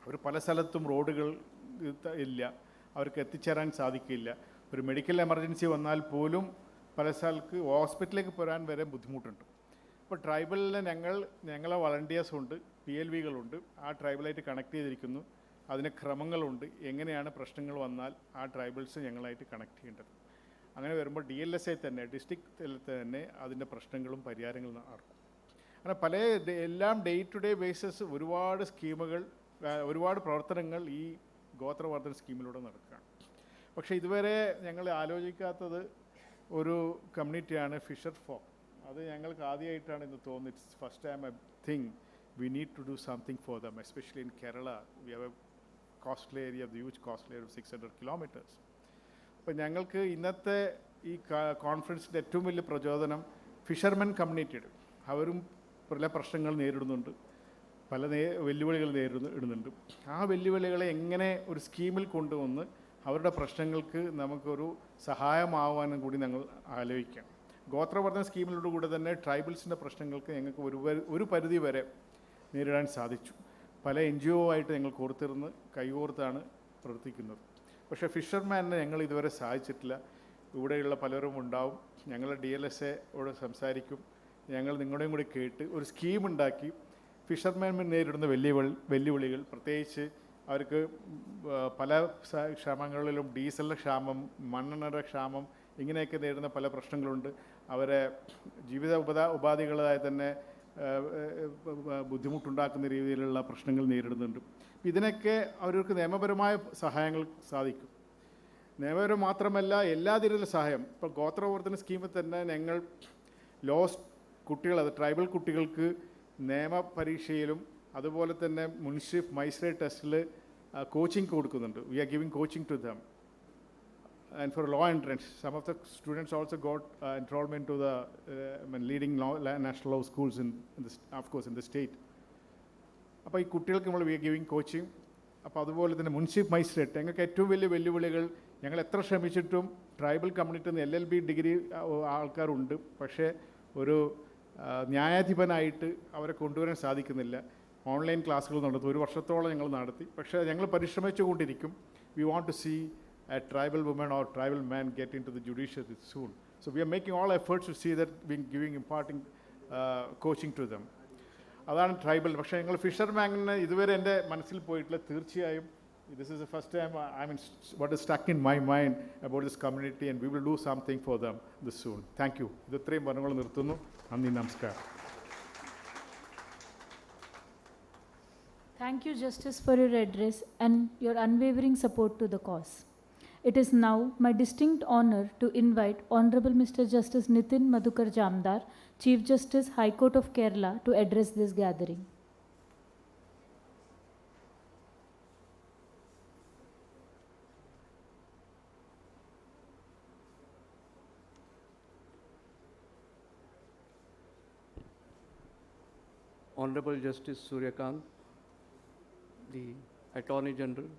അവർ പല സ്ഥലത്തും റോഡുകൾ ഇല്ല, അവർക്ക് എത്തിച്ചേരാൻ സാധിക്കില്ല. ഒരു മെഡിക്കൽ എമർജൻസി വന്നാൽ പോലും പല സ്ഥലത്ത് ഹോസ്പിറ്റലിലേക്ക് പോരാൻ വരെ ബുദ്ധിമുട്ടുണ്ട്. അപ്പോൾ ട്രൈബലിൽ ഞങ്ങളെ വളണ്ടിയേഴ്സുണ്ട്, PLVകളുണ്ട്, ആ ട്രൈബലായിട്ട് കണക്ട് ചെയ്തിരിക്കുന്നു. അതിന് ക്രമങ്ങളുണ്ട്, എങ്ങനെയാണ് പ്രശ്നങ്ങൾ വന്നാൽ ആ ട്രൈബൽസ് ഞങ്ങളായിട്ട് കണക്ട് ചെയ്യേണ്ടത്. അങ്ങനെ വരുമ്പോൾ DLSA തന്നെ, ഡിസ്ട്രിക്ട് തലത്തിൽ തന്നെ അതിൻ്റെ പ്രശ്നങ്ങളും പരിഹാരങ്ങളും നടക്കും. അങ്ങനെ എല്ലാം ഡേ ടു ഡേ ബേസിസ് ഒരുപാട് സ്കീമുകൾ, ഒരുപാട് പ്രവർത്തനങ്ങൾ ഈ ഗോത്രവർദ്ധന സ്കീമിലൂടെ നടക്കുകയാണ്. പക്ഷേ ഇതുവരെ ഞങ്ങൾ ആലോചിക്കാത്തത് ഒരു കമ്മ്യൂണിറ്റിയാണ് ഫിഷർ ഫോക്ക്. അത് ഞങ്ങൾക്ക് ആദ്യമായിട്ടാണ് ഇന്ന് തോന്നുന്നത്. It's first time I think we need to do something for them, especially in Kerala. We have a coastal area, the huge coastal area of 600 kilometers. അപ്പോൾ ഞങ്ങൾക്ക് ഇന്നത്തെ ഈ കോൺഫറൻസിൻ്റെ ഏറ്റവും വലിയ പ്രചോദനം ഫിഷർമെൻ കമ്മ്യൂണിറ്റിയുടെ അവരും പല പ്രശ്നങ്ങൾ നേരിടുന്നുണ്ട്, പല വെല്ലുവിളികൾ നേരിടുന്നുണ്ട്. ആ വെല്ലുവിളികളെ എങ്ങനെ ഒരു സ്കീമിൽ കൊണ്ടുവന്ന് അവരുടെ പ്രശ്നങ്ങൾക്ക് നമുക്കൊരു സഹായമാവാനും കൂടി ഞങ്ങൾ ആലോചിക്കാം. ഗോത്രവർദ്ധന സ്കീമിനോടുകൂടി തന്നെ ട്രൈബൽസിൻ്റെ പ്രശ്നങ്ങൾക്ക് ഞങ്ങൾക്ക് ഒരു പരിധി വരെ നേരിടാൻ സാധിച്ചു. പല NGO ആയിട്ട് ഞങ്ങൾ കോർത്തിരുന്ന് കൈകോർത്താണ് പ്രവർത്തിക്കുന്നത്. പക്ഷേ ഫിഷർമാനെ ഞങ്ങൾ ഇതുവരെ സാധിച്ചിട്ടില്ല. ഇവിടെയുള്ള പലരും ഉണ്ടാവും. ഞങ്ങൾ DLSAയോട് സംസാരിക്കും. ഞങ്ങൾ നിങ്ങളുടെയും കൂടി കേട്ട് ഒരു സ്കീമുണ്ടാക്കി ഫിഷർമാൻ നേരിടുന്ന വെല്ലുവിളികൾ, പ്രത്യേകിച്ച് അവർക്ക് പല ക്ഷാമങ്ങളിലും ഡീസലിൻ്റെ ക്ഷാമം, മണ്ണെണ്ണയുടെ ക്ഷാമം, ഇങ്ങനെയൊക്കെ നേരിടുന്ന പല പ്രശ്നങ്ങളുണ്ട്. അവരെ ജീവിത ഉപാധികളായ തന്നെ ബുദ്ധിമുട്ടുണ്ടാക്കുന്ന രീതിയിലുള്ള പ്രശ്നങ്ങൾ നേരിടുന്നുണ്ട്. ഇതിനൊക്കെ അവർക്ക് നിയമപരമായ സഹായങ്ങൾ സാധിക്കും. നിയമപരം മാത്രമല്ല, എല്ലാ തരത്തിലുള്ള സഹായം. ഇപ്പോൾ ഗോത്രവർദ്ധന സ്കീമിൽ തന്നെ ഞങ്ങൾ കുട്ടികൾ, അത് ട്രൈബൽ കുട്ടികൾക്ക് നിയമ പരീക്ഷയിലും അതുപോലെ തന്നെ മജിസ്ട്രേറ്റ് ടെസ്റ്റിൽ കോച്ചിങ് കൊടുക്കുന്നുണ്ട്. We are giving coaching to them. And for law entrance, some of the students also got enrollment to the leading national law schools of course in the state. അപ്പോൾ ഈ കുട്ടികൾക്ക് നമ്മൾ വി ആർ ഗിവിങ് കോച്ചിങ്. അപ്പോൾ അതുപോലെ തന്നെ magistrate ഞങ്ങൾക്ക് ഏറ്റവും വലിയ വെല്ലുവിളികൾ, ഞങ്ങൾ എത്ര ശ്രമിച്ചിട്ടും ട്രൈബൽ കമ്മ്യൂണിറ്റിയിൽ നിന്ന് LLB ഡിഗ്രി ആൾക്കാരുണ്ട്, പക്ഷേ ഒരു ന്യായാധിപനായിട്ട് അവരെ കൊണ്ടുവരാൻ സാധിക്കുന്നില്ല. ഓൺലൈൻ ക്ലാസ്സുകൾ നടത്തും, 1 വർഷത്തോളം ഞങ്ങൾ നടത്തി. പക്ഷേ ഞങ്ങൾ പരിശ്രമിച്ചുകൊണ്ടിരിക്കും. We want to see a tribal woman or tribal man get into the judiciary soon. So we are making all efforts to see that we imparting coaching to them. അതാണ് ട്രൈബൽ. പക്ഷേ ഞങ്ങൾ ഫിഷർമാനിന് ഇതുവരെ എൻ്റെ മനസ്സിൽ പോയിട്ടില്ല. തീർച്ചയായും this is the first time what is stuck in my mind about this community, and we will do something for them this soon. Thank you. ഇത് ഇത്രയും പറഞ്ഞുകൊണ്ട് നിർത്തുന്നു. നന്ദി, നമസ്കാരം. Thank you, Justice, for your address and your unwavering support to the cause. It is now my distinct honor to invite Honorable Mr. Justice Nitin Madhukar Jamdar, Chief Justice, High Court of Kerala, to address this gathering. Honorable Justice Suryakant, the Attorney General,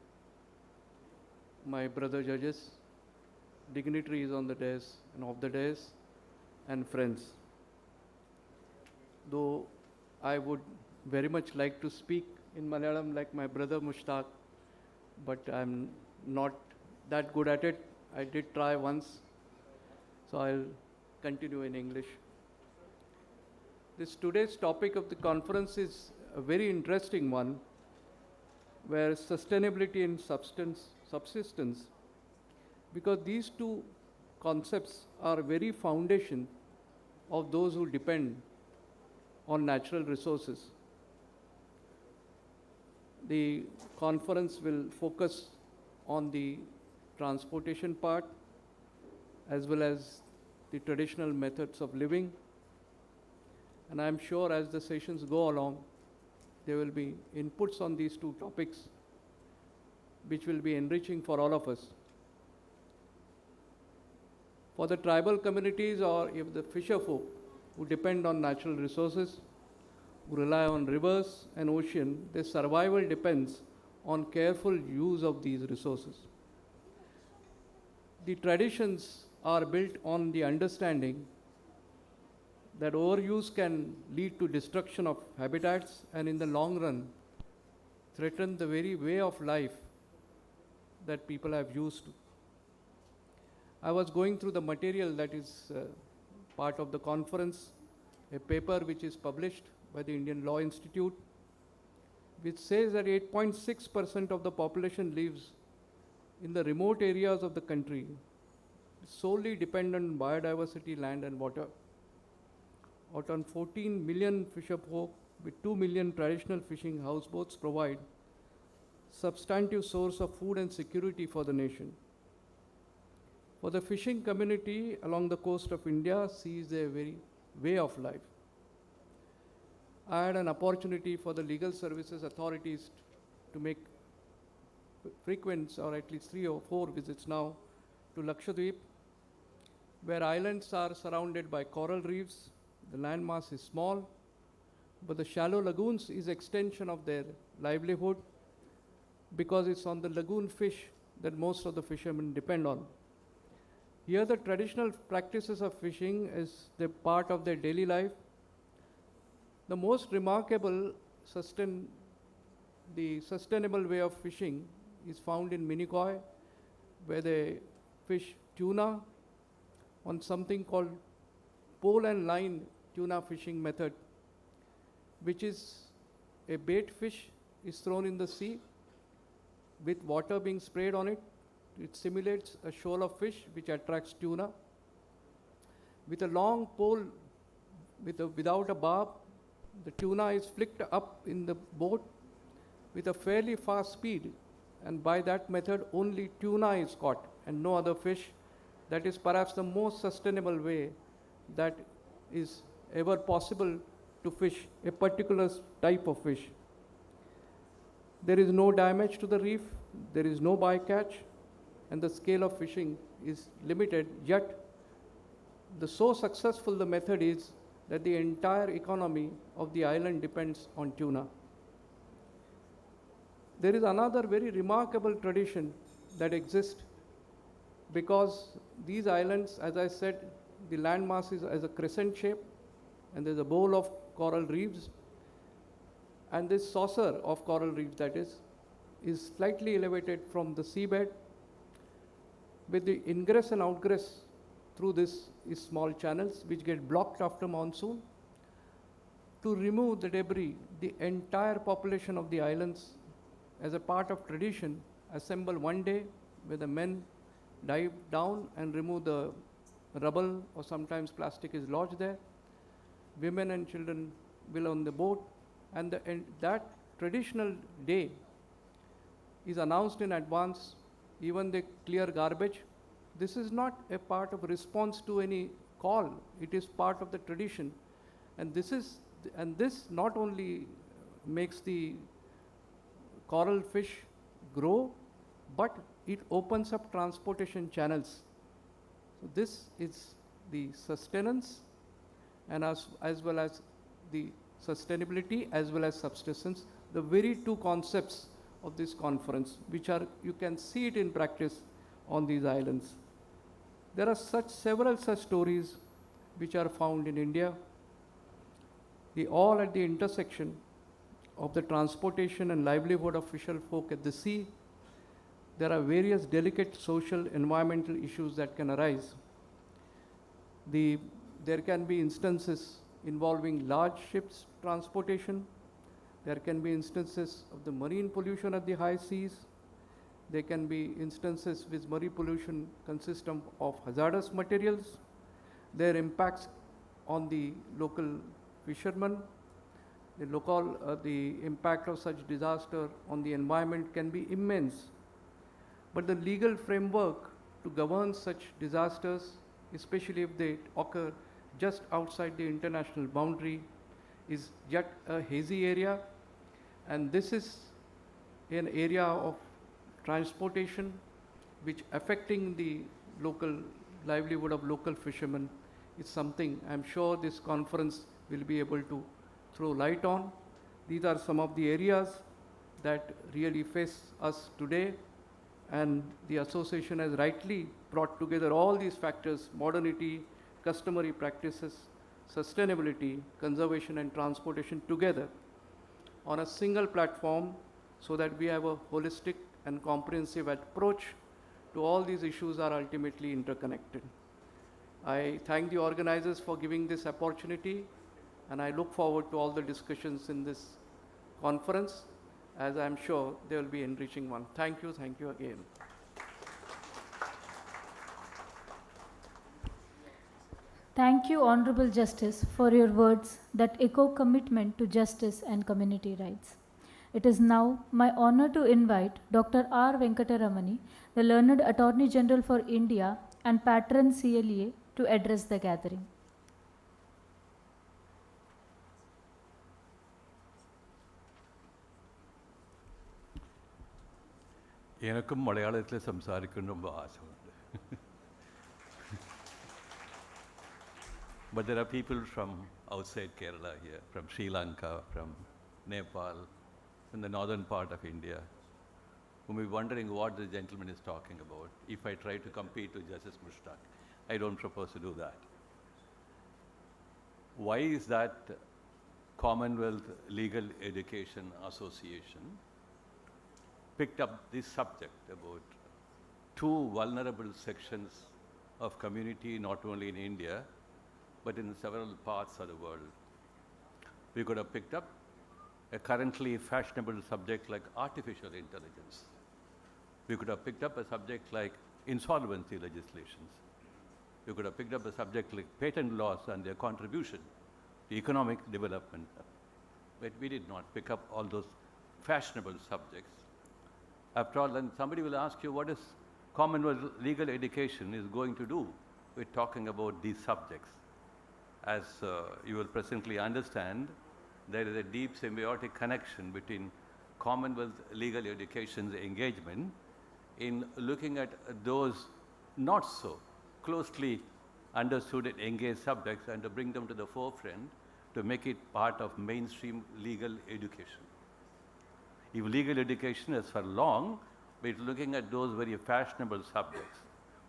my brother judges, dignitaries on the dais and off the dais, and friends. Though I would very much like to speak in Malayalam like my brother Mushtaq, but I'm not that good at it. I did try once, so I'll continue in English. Today's topic of the conference is a very interesting one, where sustainability and subsistence, because these two concepts are very foundation of those who depend on natural resources. The conference will focus on the transportation part as well as the traditional methods of living, and I'm sure as the sessions go along, there will be inputs on these two topics which will be enriching for all of us. For the tribal communities or if the fisherfolk who depend on natural resources, who rely on rivers and ocean, their survival depends on careful use of these resources. The traditions are built on the understanding that overuse can lead to destruction of habitats and in the long run threaten the very way of life that people have used to. I was going through the material that is part of the conference, a paper which is published by the Indian Law Institute, which says that 8.6% of the population lives in the remote areas of the country, solely dependent on biodiversity, land and water. Out on 14 million fisherfolk with 2 million traditional fishing houseboats provide substantive source of food and security for the nation. For the fishing community along the coast of India sees their very way of life. I had an opportunity for the legal services authorities to make frequent, or at least 3 or 4 visits now, to Lakshadweep, where islands are surrounded by coral reefs. The landmass is small, but the shallow lagoons is extension of their livelihood, because it's on the lagoon fish that most of the fishermen depend on. Here the traditional practices of fishing is the part of their daily life. The most remarkable sustainable way of fishing is found in Minicoy, where they fish tuna on something called pole and line tuna fishing method, which is a bait fish is thrown in the sea with water being sprayed on it. It simulates a shoal of fish which attracts tuna. With a long pole without a barb, the tuna is flicked up in the boat with a fairly fast speed, and by that method only tuna is caught and no other fish. That is perhaps the most sustainable way that is ever possible to fish a particular type of fish. There is no damage to the reef, there is no bycatch, and the scale of fishing is limited, yet so successful the method is that the entire economy of the island depends on tuna. There is another very remarkable tradition that exists, because these islands, as I said, the landmass is as a crescent shape, and there's a bowl of coral reefs, and this saucer of coral reefs, that is slightly elevated from the seabed, with the ingress and outgress through this is small channels which get blocked after monsoon. To remove the debris, the entire population of the islands, as a part of tradition, assemble one day where the men dive down and remove the rubble, or sometimes plastic is lodged there. Women and children will on the boat, and that traditional day is announced in advance. Even they clear garbage. This is not a part of response to any call. It is part of the tradition, and this not only makes the coral fish grow, but it opens up transportation channels. So this is the sustenance, and as well as the sustainability as well as subsistence, the very two concepts of this conference, which are, you can see it in practice on these islands. There are several such stories which are found in India, all at the intersection of the transportation and livelihood of fisher folk at the sea. There are various delicate social, environmental issues that can arise. There can be instances involving large ships transportation. There can be instances of the marine pollution at the high seas. There can be instances which marine pollution consists of hazardous materials. Their impacts on the local fishermen. The impact of such disaster on the environment can be immense. But the legal framework to govern such disasters, especially if they occur just outside the international boundary, is yet a hazy area. And this is an area of transportation which affecting the local livelihood of local fishermen. Is something I'm sure this conference will be able to throw light on. These are some of the areas that really face us today, and the association has rightly brought together all these factors: modernity, customary practices, sustainability, conservation and transportation together on a single platform, so that we have a holistic and comprehensive approach to all these issues are ultimately interconnected. I thank the organizers for giving this opportunity, and I look forward to all the discussions in this conference, as I'm sure they will be enriching one. Thank you again. Thank you, Honorable Justice, for your words that echo commitment to justice and community rights. It is now my honor to invite Dr. R. Venkataramani, the Learned Attorney General for India and Patron CLEA, to address the gathering. എനിക്കും മലയാളത്തിൽ സംസാരിക്കുന്ന ആശമുണ്ട്. But there are people from outside Kerala here, from Sri Lanka, from Nepal, from the northern part of India, who may be wondering what the gentleman is talking about if I try to compete with Justice Mushtaq. I don't propose to do that. Why is that Commonwealth Legal Education Association picked up this subject about two vulnerable sections of community, not only in India, but in several parts of the world? We could have picked up a currently fashionable subject like artificial intelligence. We could have picked up a subject like insolvency legislations. We could have picked up a subject like patent laws and their contribution to economic development. But we did not pick up all those fashionable subjects. After all, then somebody will ask you, what is Commonwealth legal education is going to do with talking about these subjects? As you will presently understand, there is a deep symbiotic connection between Commonwealth legal education's engagement in looking at those not so closely understood and engaged subjects and to bring them to the forefront to make it part of mainstream legal education. If legal education is for long, we're looking at those very fashionable subjects,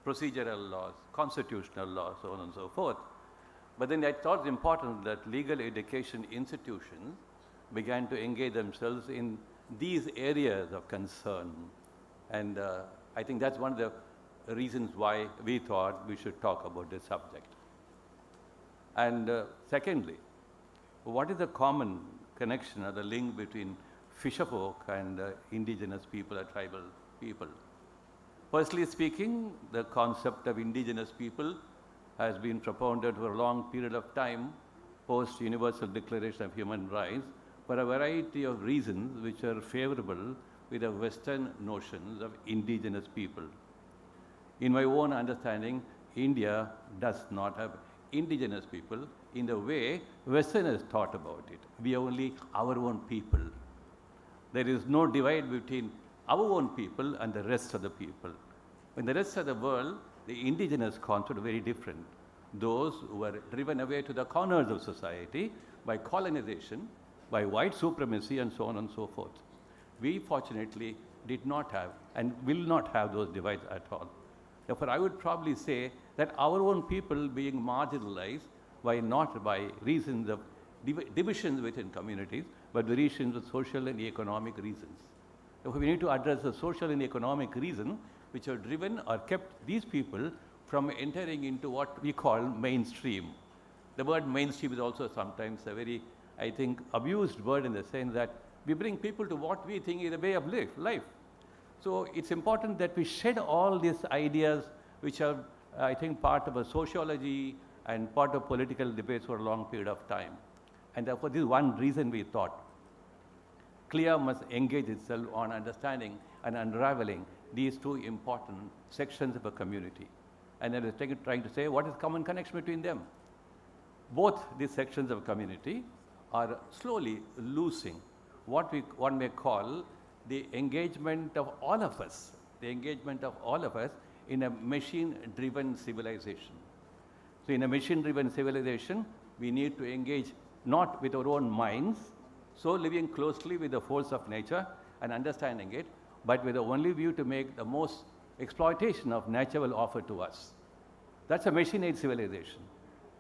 procedural laws, constitutional laws, so on and so forth. But then I thought it important that legal education institutions began to engage themselves in these areas of concern. And I think that's one of the reasons why we thought we should talk about this subject. And secondly, what is the common connection or the link between fisherfolk and indigenous people or tribal people? Personally speaking, the concept of indigenous people has been propounded for a long period of time post Universal Declaration of Human Rights for a variety of reasons which are favorable with the Western notions of indigenous people. In my own understanding, India does not have indigenous people in the way Westerners thought about it. We are only our own people. There is no divide between our own people and the rest of the people. In the rest of the world, the indigenous concept is very different. Those who were driven away to the corners of society by colonization, by white supremacy, and so on and so forth. We fortunately did not have and will not have those divides at all. Therefore, I would probably say that our own people being marginalized not by reasons of divisions within communities, but the reasons of social and economic reasons. Therefore, we need to address the social and economic reasons which have driven or kept these people from entering into what we call mainstream. The word mainstream is also sometimes a very, I think, abused word in the sense that we bring people to what we think is a way of life. So it's important that we shed all these ideas which are, I think, part of a sociology and part of political debates for a long period of time. And therefore, this is one reason we thought CLEA must engage itself on understanding and unraveling these two important sections of a community. And then it's trying to say what is common connection between them. Both these sections of a community are slowly losing what one may call the engagement of all of us, in a machine-driven civilization. So in a machine-driven civilization, we need to engage not with our own minds, so living closely with the force of nature and understanding it, but with the only view to make the most exploitation of nature will offer to us. That's a machine-age civilization.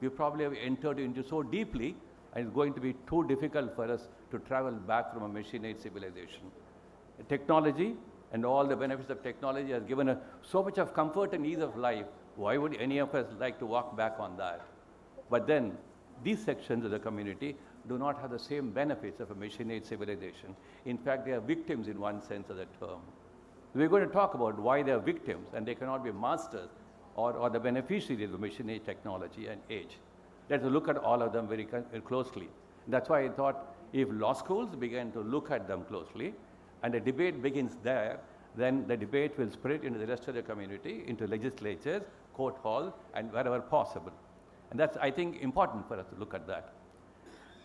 We probably have entered into so deeply, and it's going to be too difficult for us to travel back from a machine-age civilization. Technology and all the benefits of technology has given us so much of comfort and ease of life. Why would any of us like to walk back on that? But then, these sections of the community do not have the same benefits of a machine-age civilization. In fact, they are victims in one sense of the term. We're going to talk about why they are victims and they cannot be masters or the beneficiaries of machine-age technology and age. Let's look at all of them very closely. That's why I thought if law schools began to look at them closely and the debate begins there, then the debate will spread into the rest of the community, into legislatures, court halls, and wherever possible. And that's, I think, important for us to look at that.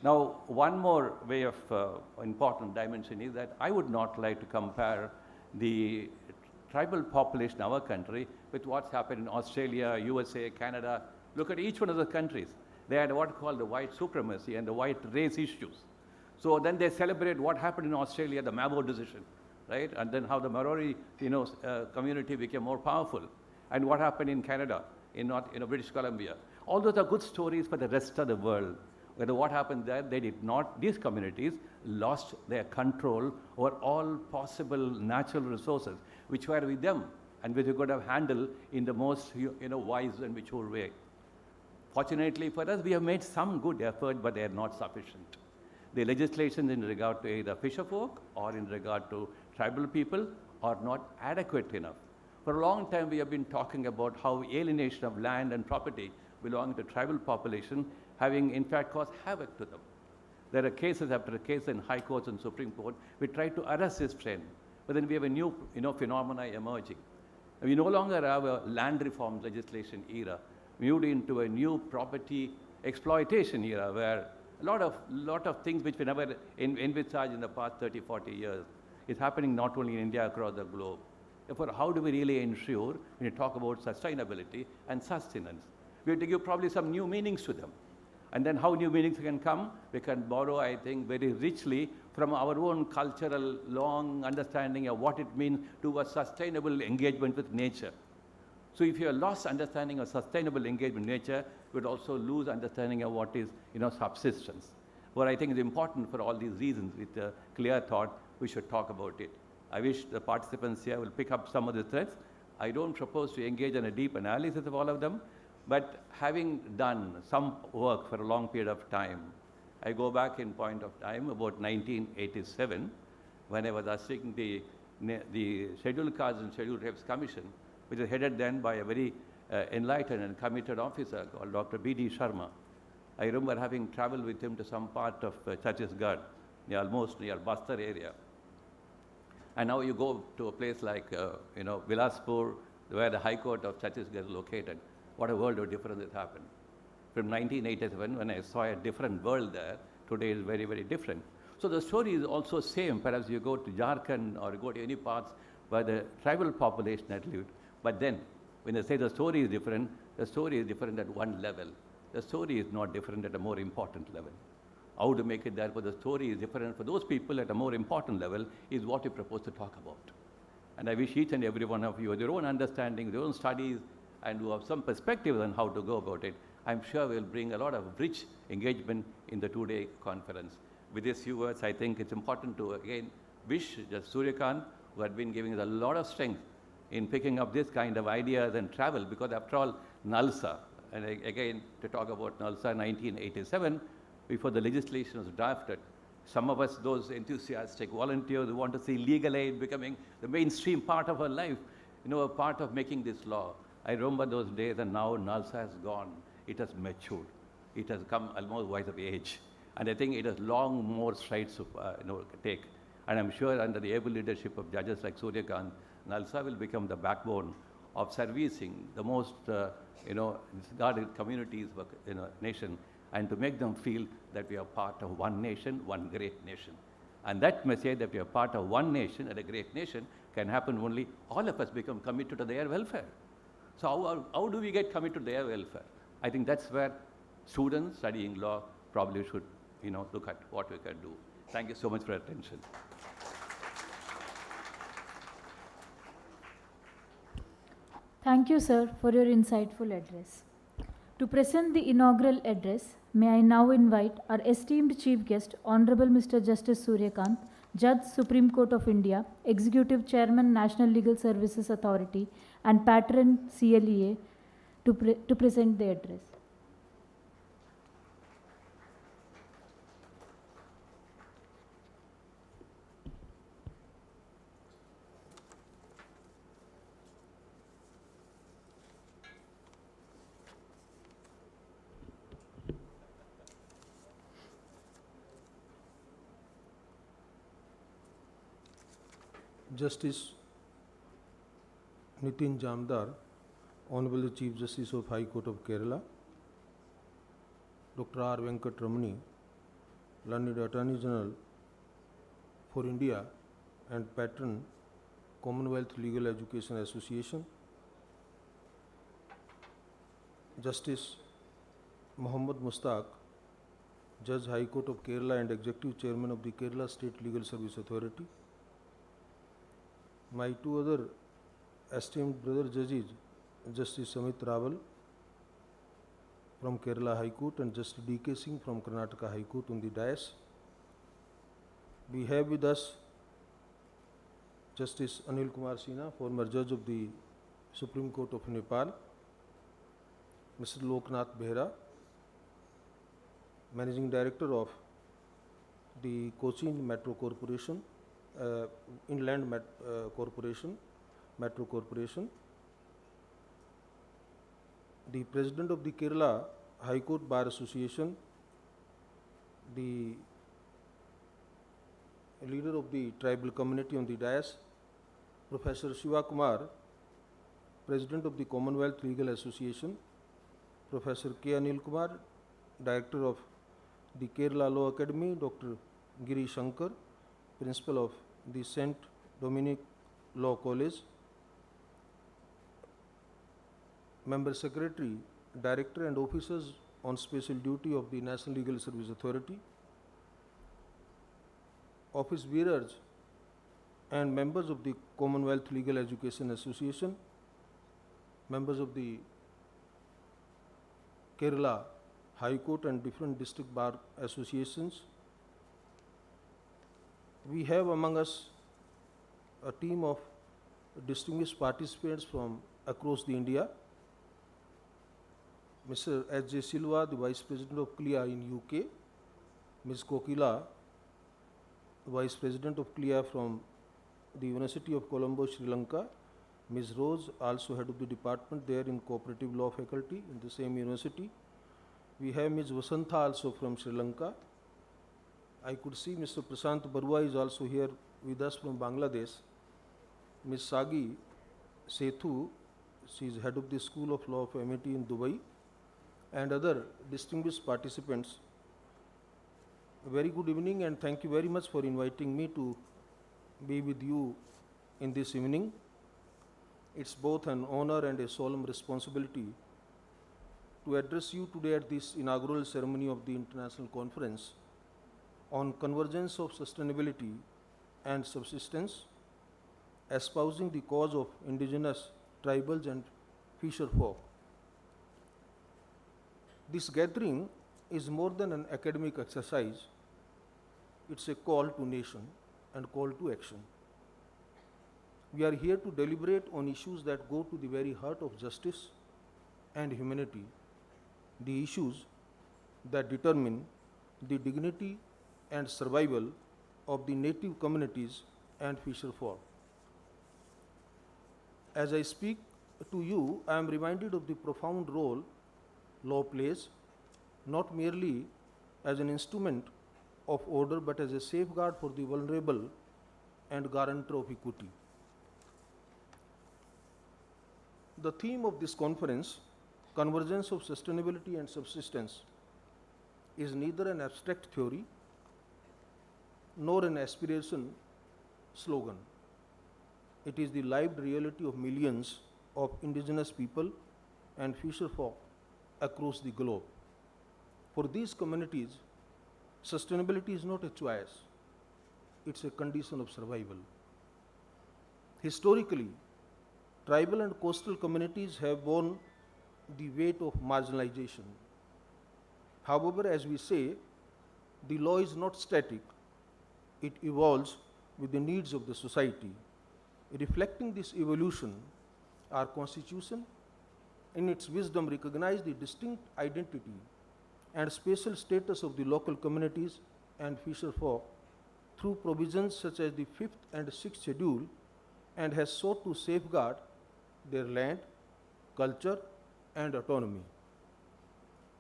Now, one more way of important dimension is that I would not like to compare the tribal population in our country with what's happened in Australia, USA, Canada. Look at each one of the countries. They had what called the white supremacy and the white race issues. So then they celebrate what happened in Australia, the Mabo decision, right? And then how the Maori, community became more powerful. And what happened in Canada, in British Columbia. All those are good stories for the rest of the world. Whether what happened there, they did not, these communities lost their control over all possible natural resources, which were with them and which they could have handled in the most, wise and mature way. Fortunately for us, we have made some good effort, but they are not sufficient. The legislation in regard to either fisherfolk or in regard to tribal people are not adequate enough. For a long time, we have been talking about how alienation of land and property belonging to tribal population having in fact caused havoc to them. There are cases after cases in High Courts and Supreme Court. We try to arrest this trend, but then we have a new phenomena emerging. We no longer have a land reform legislation era. We moved into a new property exploitation era where a lot of things which we never envisaged in the past 30, 40 years is happening not only in India, across the globe. Therefore, how do we really ensure when you talk about sustainability and sustenance? We have to give probably some new meanings to them. And then how new meanings can come? We can borrow, I think, very richly from our own cultural long understanding of what it means to a sustainable engagement with nature. So if you have lost understanding of sustainable engagement with nature, you would also lose understanding of what is, subsistence. What I think is important for all these reasons, with a clear thought, we should talk about it. I wish the participants here will pick up some of the threads. I don't propose to engage in a deep analysis of all of them, but having done some work for a long period of time, I go back in point of time about 1987, when I was assisting the Scheduled Castes and Scheduled Tribes Commission, which was headed then by a very enlightened and committed officer called Dr. B.D. Sharma. I remember having traveled with him to some part of Chhattisgarh, almost near Bastar area. And now you go to a place like, Bilaspur, where the High Court of Chhattisgarh is located. What a world of difference has happened. From 1987, when I saw a different world there, today is very, very different. So the story is also same. Perhaps you go to Jharkhand or go to any parts where the tribal population had lived. But then, when they say the story is different at one level. The story is not different at a more important level. How to make it that for the story is different for those people at a more important level is what we propose to talk about. And I wish each and every one of you, with your own understanding, their own studies, and who have some perspective on how to go about it, I'm sure we'll bring a lot of rich engagement in the two-day conference. With these few words, I think it's important to again wish Justice Suryakant, who had been giving us a lot of strength in picking up this kind of ideas and travel, because after all, NALSA, and again, to talk about NALSA 1987, before the legislation was drafted, some of us, those enthusiastic volunteers who want to see legal aid becoming the mainstream part of our life, a part of making this law. I remember those days, and now NALSA has gone. It has matured. It has come almost wise of age. And I think it has long more strides to take. And I'm sure under the able leadership of judges like Suryakant, NALSA will become the backbone of servicing the most discarded communities of nation, and to make them feel that we are part of one nation, one great nation. And that message that we are part of one nation and a great nation can happen only all of us become committed to their welfare. So how do we get committed to their welfare? I think that's where students studying law probably should look at what we can do. Thank you so much for your attention. Thank you, sir, for your insightful address. To present the inaugural address, may I now invite our esteemed chief guest, Honorable Mr. Justice Suryakant, Judge, Supreme Court of India, Executive Chairman, National Legal Services Authority, and Patron, CLEA, to present the address. Justice Nitin Jamdar, Honorable Chief Justice of High Court of Kerala, Dr. R. Venkat Ramani, Learned Attorney General for India and Patron, Commonwealth Legal Education Association, Justice Muhammad Mustaq, Judge High Court of Kerala and Executive Chairman of the Kerala State Legal Service Authority, my two other esteemed brother judges, Justice Samit Rawal from Kerala High Court and Justice D.K. Singh from Karnataka High Court on the dais. We have with us Justice Anil Kumar Sinha, former judge of the Supreme Court of Nepal, Mr. Loknath Behra, Managing Director of the Cochin Metro Corporation, Inland Corporation, Metro Corporation, the President of the Kerala High Court Bar Association, the leader of the tribal community on the dais, Professor Shiva Kumar, President of the Commonwealth Legal Association, Professor K. Anil Kumar, Director of the Kerala Law Academy, Dr. Giri Shankar, Principal of the St. Dominic Law College, Member Secretary, Director and officers on special duty of the National Legal Service Authority, office bearers and members of the Commonwealth Legal Education Association, members of the Kerala High Court and different district bar associations. We have among us a team of distinguished participants from across the India. Mr. H.J. Silva, the Vice President of CLEA in UK, Ms. Kokila, Vice President of CLEA from the University of Colombo, Sri Lanka, Ms. Rose, also head of the department there in Cooperative Law faculty in the same university. We have Ms. Vasantha also from Sri Lanka. I could see Mr. Prasant Barua is also here with us from Bangladesh. Ms. Sagi Sethu, she is head of the School of Law of MIT in Dubai, and other distinguished participants. A very good evening and thank you very much for inviting me to be with you in this evening. It's both an honor and a solemn responsibility to address you today at this inaugural ceremony of the International Conference on Convergence of Sustainability and Subsistence, espousing the cause of indigenous, tribals and fisher folk. This gathering is more than an academic exercise. It's a call to nation and call to action. We are here to deliberate on issues that go to the very heart of justice and humanity, the issues that determine the dignity and survival of the native communities and fisher folk. As I speak to you, I am reminded of the profound role law plays, not merely as an instrument of order but as a safeguard for the vulnerable and guarantor of equity. The theme of this conference, Convergence of Sustainability and Subsistence, is neither an abstract theory nor an aspiration slogan. It is the lived reality of millions of indigenous people and fisher folk across the globe. For these communities, sustainability is not a choice, it's a condition of survival. Historically, tribal and coastal communities have borne the weight of marginalization. However, as we say, the law is not static, it evolves with the needs of the society. Reflecting this evolution, our Constitution, in its wisdom, recognizes the distinct identity and spatial status of the local communities and fisher folk through provisions such as the 5th and 6th schedule, and has sought to safeguard their land, culture and autonomy.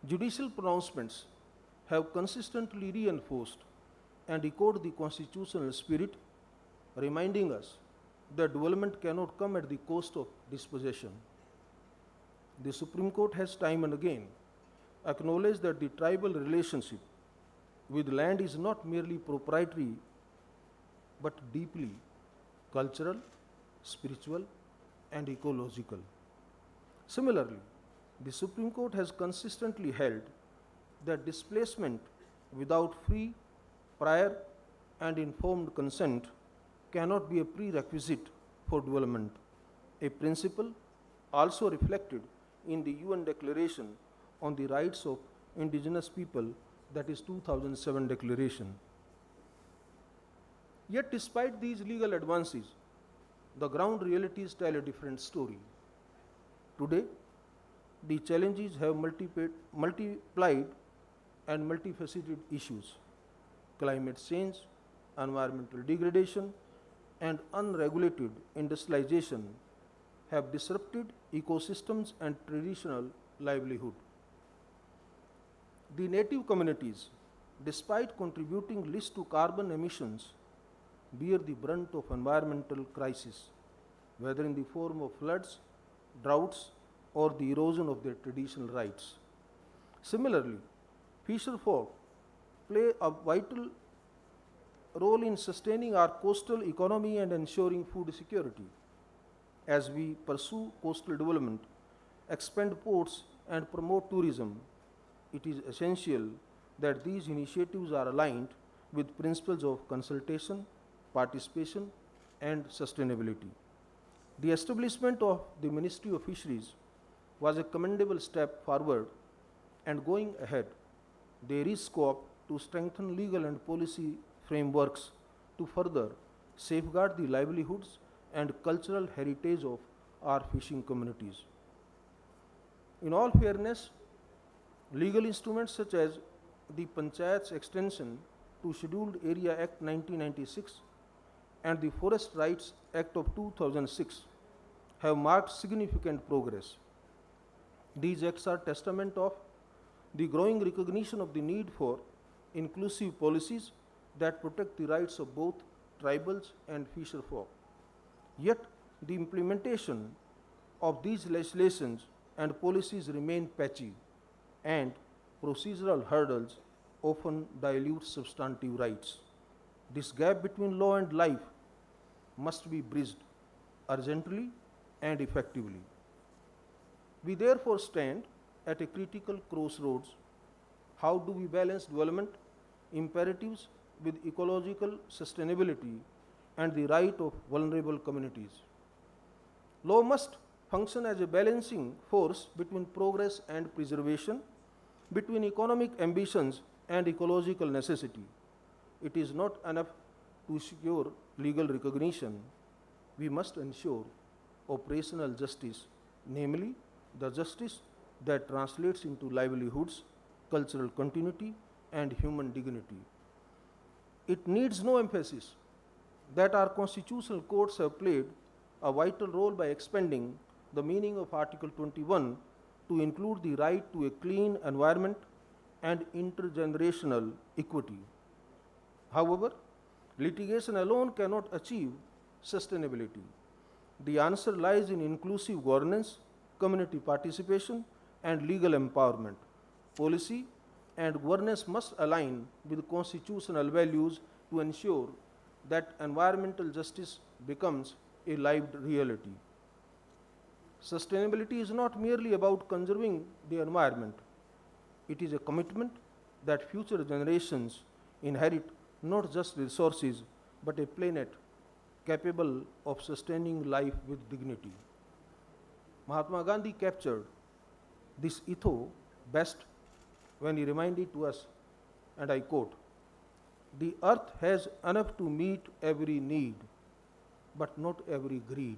Judicial pronouncements have consistently reinforced and echoed the constitutional spirit, reminding us that development cannot come at the cost of dispossession. The Supreme Court has time and again acknowledged that the tribal relationship with land is not merely proprietary but deeply cultural, spiritual, and ecological. Similarly, the Supreme Court has consistently held that displacement without free, prior, and informed consent cannot be a prerequisite for development, a principle also reflected in the UN Declaration on the Rights of Indigenous People, that is 2007 declaration. Yet despite these legal advances, the ground realities tell a different story. Today, the challenges have multiplied and multifaceted issues. Climate change, environmental degradation, and unregulated industrialization have disrupted ecosystems and traditional livelihood. The native communities, despite contributing least to carbon emissions, bear the brunt of environmental crisis, whether in the form of floods, droughts, or the erosion of their traditional rights. Similarly, fisherfolk play a vital role in sustaining our coastal economy and ensuring food security. As we pursue coastal development, expand ports, and promote tourism, it is essential that these initiatives are aligned with principles of consultation, participation, and sustainability. The establishment of the Ministry of Fisheries was a commendable step forward, and going ahead, there is scope to strengthen legal and policy frameworks to further safeguard the livelihoods and cultural heritage of our fishing communities. In all fairness, legal instruments such as the Panchayat's extension to Scheduled Area Act 1996 and the Forest Rights Act of 2006 have marked significant progress. These acts are testament of the growing recognition of the need for inclusive policies that protect the rights of both tribals and fisherfolk. Yet, the implementation of these legislations and policies remain patchy, and procedural hurdles often dilute substantive rights. This gap between law and life must be bridged urgently and effectively. We therefore stand at a critical crossroads. How do we balance development imperatives with ecological sustainability and the right of vulnerable communities? Law must function as a balancing force between progress and preservation, between economic ambitions and ecological necessity. It is not enough to secure legal recognition. We must ensure operational justice, namely the justice that translates into livelihoods, cultural continuity, and human dignity. It needs no emphasis that our constitutional courts have played a vital role by expanding the meaning of Article 21 to include the right to a clean environment and intergenerational equity. However, litigation alone cannot achieve sustainability. The answer lies in inclusive governance, community participation, and legal empowerment. Policy and governance must align with constitutional values to ensure that environmental justice becomes a lived reality. Sustainability is not merely about conserving the environment. It is a commitment that future generations inherit not just resources, but a planet capable of sustaining life with dignity. Mahatma Gandhi captured this ethos best when he reminded to us, and I quote, "The earth has enough to meet every need, but not every greed."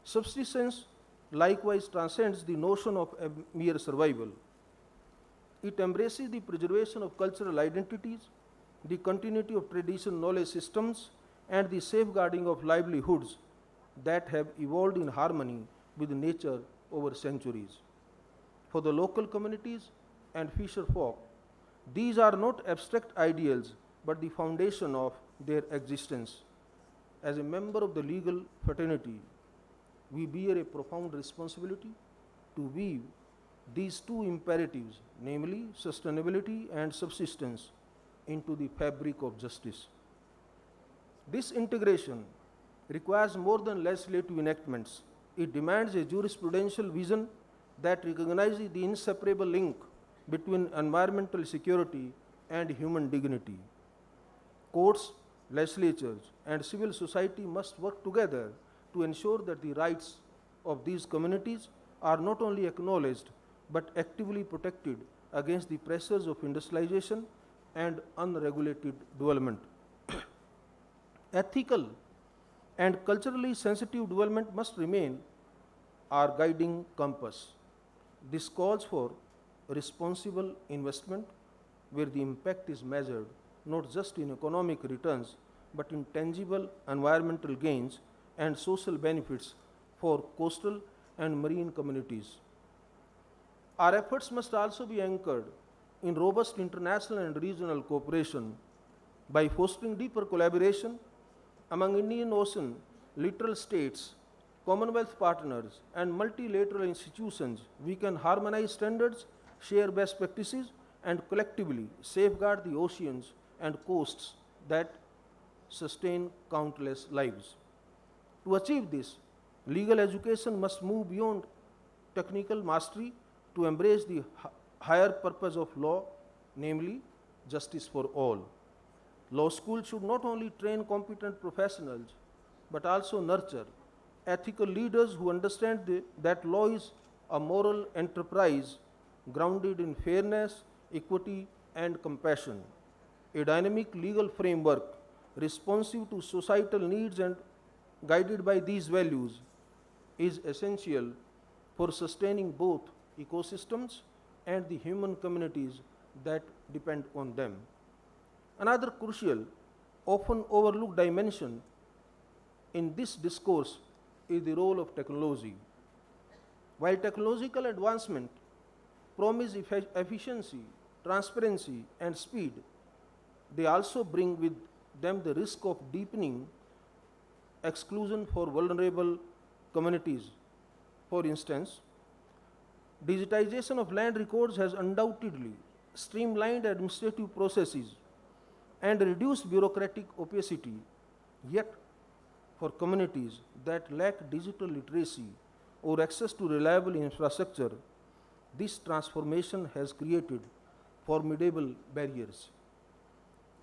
Subsistence likewise transcends the notion of mere survival. It embraces the preservation of cultural identities, the continuity of traditional knowledge systems, and the safeguarding of livelihoods that have evolved in harmony with nature over centuries. For the local communities and fisher folk, these are not abstract ideals but the foundation of their existence. As a member of the legal fraternity, we bear a profound responsibility to weave these two imperatives, namely sustainability and subsistence, into the fabric of justice. This integration requires more than legislative enactments. It demands a jurisprudential vision that recognizes the inseparable link between environmental security and human dignity. Courts, legislatures, and civil society must work together to ensure that the rights of these communities are not only acknowledged but actively protected against the pressures of industrialization and unregulated development. Ethical and culturally sensitive development must remain our guiding compass. This calls for responsible investment where the impact is measured not just in economic returns but in tangible environmental gains and social benefits for coastal and marine communities. Our efforts must also be anchored in robust international and regional cooperation by fostering deeper collaboration among Indian Ocean littoral states, Commonwealth partners, and multilateral institutions. We can harmonize standards, share best practices, and collectively safeguard the oceans and coasts that sustain countless lives. To achieve this, legal education must move beyond technical mastery to embrace the higher purpose of law, namely justice for all. Law schools should not only train competent professionals, but also nurture ethical leaders who understand that law is a moral enterprise grounded in fairness, equity, and compassion. A dynamic legal framework responsive to societal needs and guided by these values is essential for sustaining both ecosystems and the human communities that depend on them. Another crucial, often overlooked dimension in this discourse is the role of technology. While technological advancement promise efficiency, transparency, and speed, they also bring with them the risk of deepening exclusion for vulnerable communities. For instance, digitization of land records has undoubtedly streamlined administrative processes and reduced bureaucratic opacity. Yet, for communities that lack digital literacy or access to reliable infrastructure, this transformation has created formidable barriers.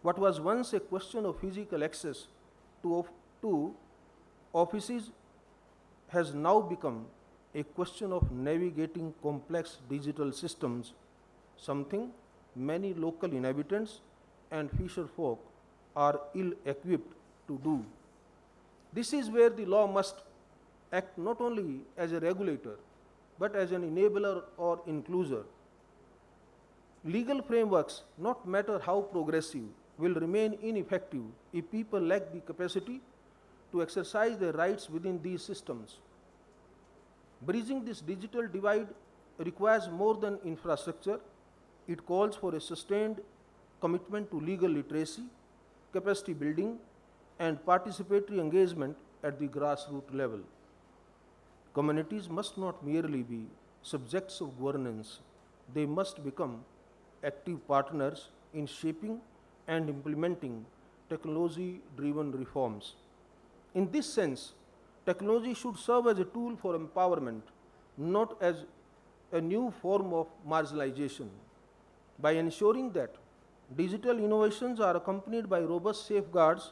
What was once a question of physical access to offices has now become a question of navigating complex digital systems, something many local inhabitants and fisherfolk are ill-equipped to do. This is where the law must act not only as a regulator, but as an enabler or incluser. Legal frameworks, no matter how progressive, will remain ineffective if people lack the capacity to exercise their rights within these systems. Bridging this digital divide requires more than infrastructure. It calls for a sustained commitment to legal literacy, capacity building, and participatory engagement at the grassroots level. Communities must not merely be subjects of governance, they must become active partners in shaping and implementing technology-driven reforms. In this sense, technology should serve as a tool for empowerment, not as a new form of marginalization. By ensuring that digital innovations are accompanied by robust safeguards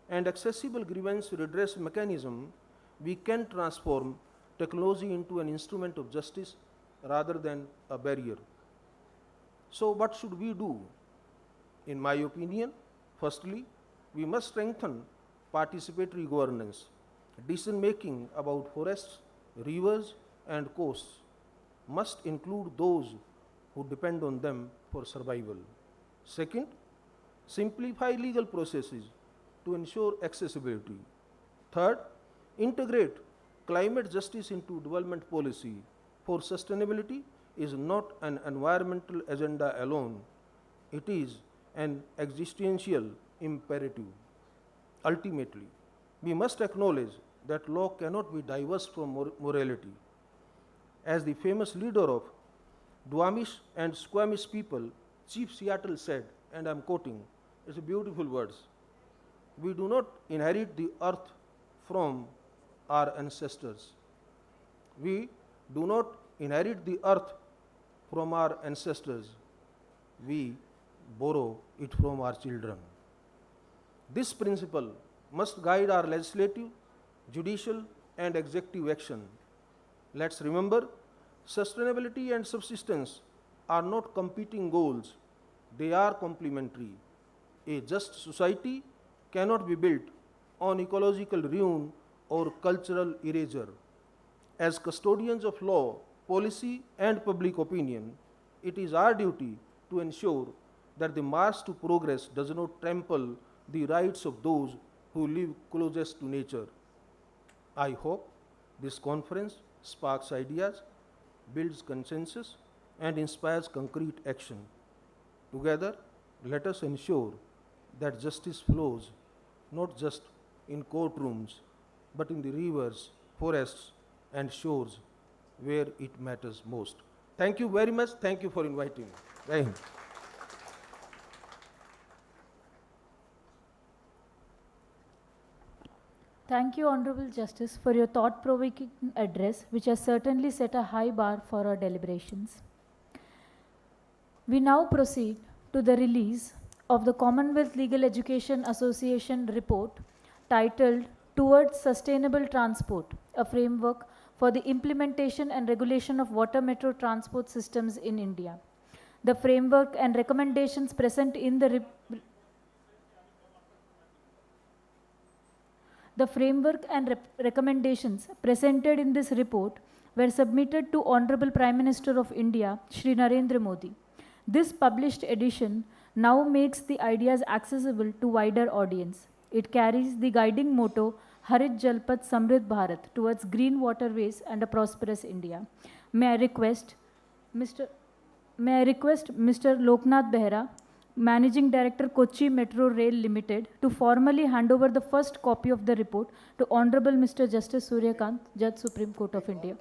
and accessible grievance redress mechanism, we can transform technology into an instrument of justice rather than a barrier. So what should we do? In my opinion, firstly, we must strengthen participatory governance. Decision-making about forests, rivers, and coasts must include those who depend on them for survival. Second, simplify legal processes to ensure accessibility. Third, integrate climate justice into development policy, for sustainability is not an environmental agenda alone, it is an existential imperative. Ultimately, we must acknowledge that law cannot be diverse from morality. As the famous leader of Duwamish and Squamish people, Chief Seattle said, and I'm quoting, it's beautiful words, "We do not inherit the earth from our ancestors. We do not inherit the earth from our ancestors. We borrow it from our children. This principle must guide our legislative, judicial, and executive action. Let's remember, sustainability and subsistence are not competing goals, they are complementary. A just society cannot be built on ecological ruin or cultural erasure. As custodians of law, policy, and public opinion, it is our duty to ensure that the march to progress does not trample the rights of those who live closest to nature. I hope this conference sparks ideas, builds consensus, and inspires concrete action. Together, let us ensure that justice flows not just in courtrooms, but in the rivers, forests, and shores where it matters most. Thank you very much. Thank you for inviting me. Jai Hind. Thank you, Honorable Justice, for your thought-provoking address, which has certainly set a high bar for our deliberations. We now proceed to the release of the Commonwealth Legal Education Association report titled Towards Sustainable Transport, a Framework for the Implementation and Regulation of Water Metro Transport Systems in India. The framework and recommendations present in the recommendations presented in this report were submitted to Honorable Prime Minister of India, Shri Narendra Modi. This published edition now makes the ideas accessible to wider audience. It carries the guiding motto, Harit Jalpat Samrid Bharat, towards green waterways and a prosperous India. May I request Mr. Loknath Behra, Managing Director, Kochi Metro Rail Limited, to formally hand over the first copy of the report to Honorable Mr. Justice Suryakant, Judge, Supreme Court of India.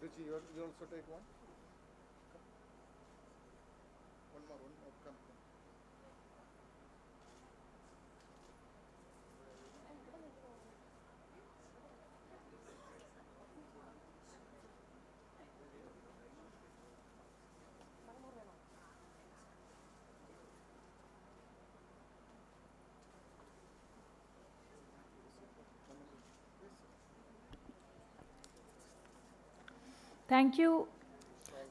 Richie, you also take one? One more, come. Thank you,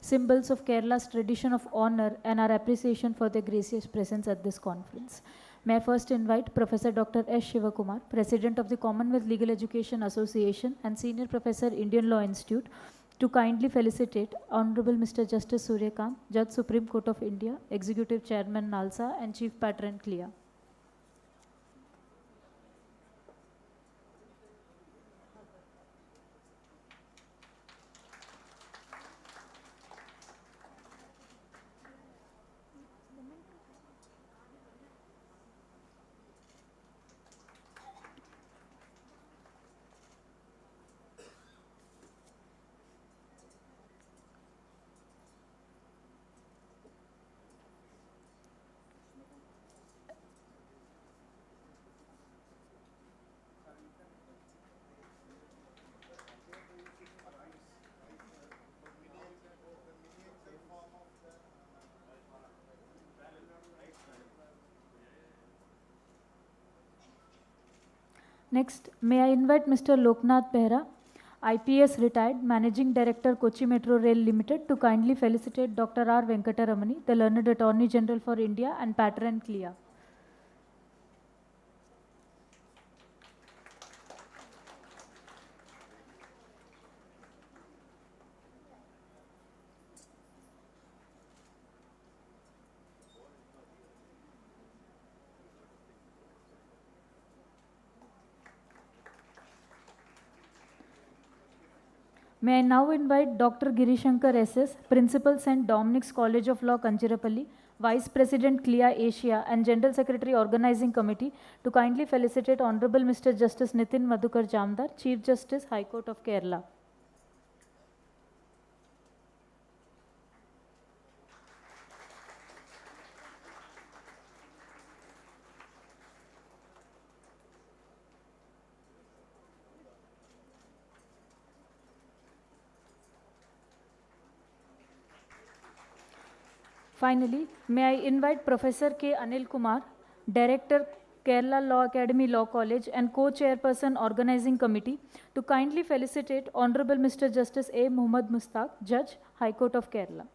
symbols of Kerala's tradition of honor and our appreciation for their gracious presence at this conference. May I first invite Professor Dr. S. Shivakumar, President of the Commonwealth Legal Education Association and Senior Professor, Indian Law Institute, to kindly felicitate Honorable Mr. Justice Suryakant, Judge, Supreme Court of India, Executive Chairman, NALSA, and Chief Patron, CLEA. Next, may I invite Mr. Loknath Behra, IPS retired, Managing Director, Kochi Metro Rail Limited, to kindly felicitate Dr. R. Venkataramani, the Learned Attorney General for India and Patron, CLEA. May I now invite Dr. Girishankar SS, Principal St. Dominic's College of Law, Kanchirapalli, Vice President CLEA Asia and General Secretary Organizing Committee to kindly felicitate Honorable Mr. Justice Nitin Madhukar Jamdar, Chief Justice, High Court of Kerala. Finally, may I invite Professor K. Anil Kumar, Director, Kerala Law Academy Law College and Co-Chairperson Organizing Committee to kindly felicitate Honorable Mr. Justice A. Muhammad Mustaq, Judge, High Court of Kerala.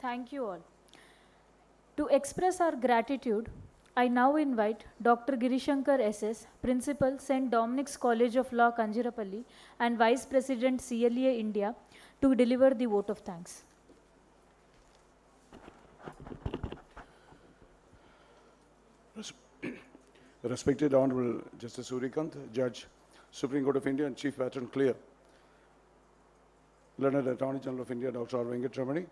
Thank you all. To express our gratitude, I now invite Dr. Girishankar SS, Principal, St. Dominic's College of Law, Kanchirapalli, and Vice President, CLEA India, to deliver the vote of thanks. Respected Honorable Justice Suryakant, Judge, Supreme Court of India and Chief Patron CLEA, Learned Attorney General of India, Dr. R. Venkatramani,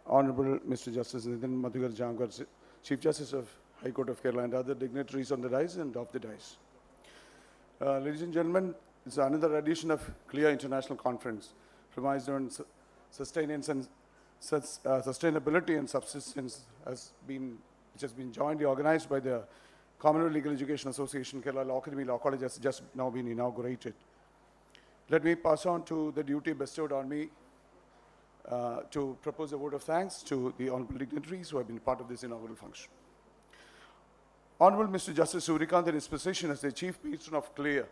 Honorable Mr. Justice Nitin Madhukar Jamdar, Chief Justice of High Court of Kerala, and other dignitaries on the dais and off the dais. Ladies and gentlemen, it's another edition of CLEA International Conference, premised on sustenance and sustainability and subsistence, which has been jointly organized by the Commonwealth Legal Education Association, Kerala Law Academy Law College, has just now been inaugurated. Let me pass on to the duty bestowed on me to propose a vote of thanks to the honorable dignitaries who have been part of this inaugural function. Honorable Mr. Justice Suryakant, in his position as the Chief Patron of CLEA,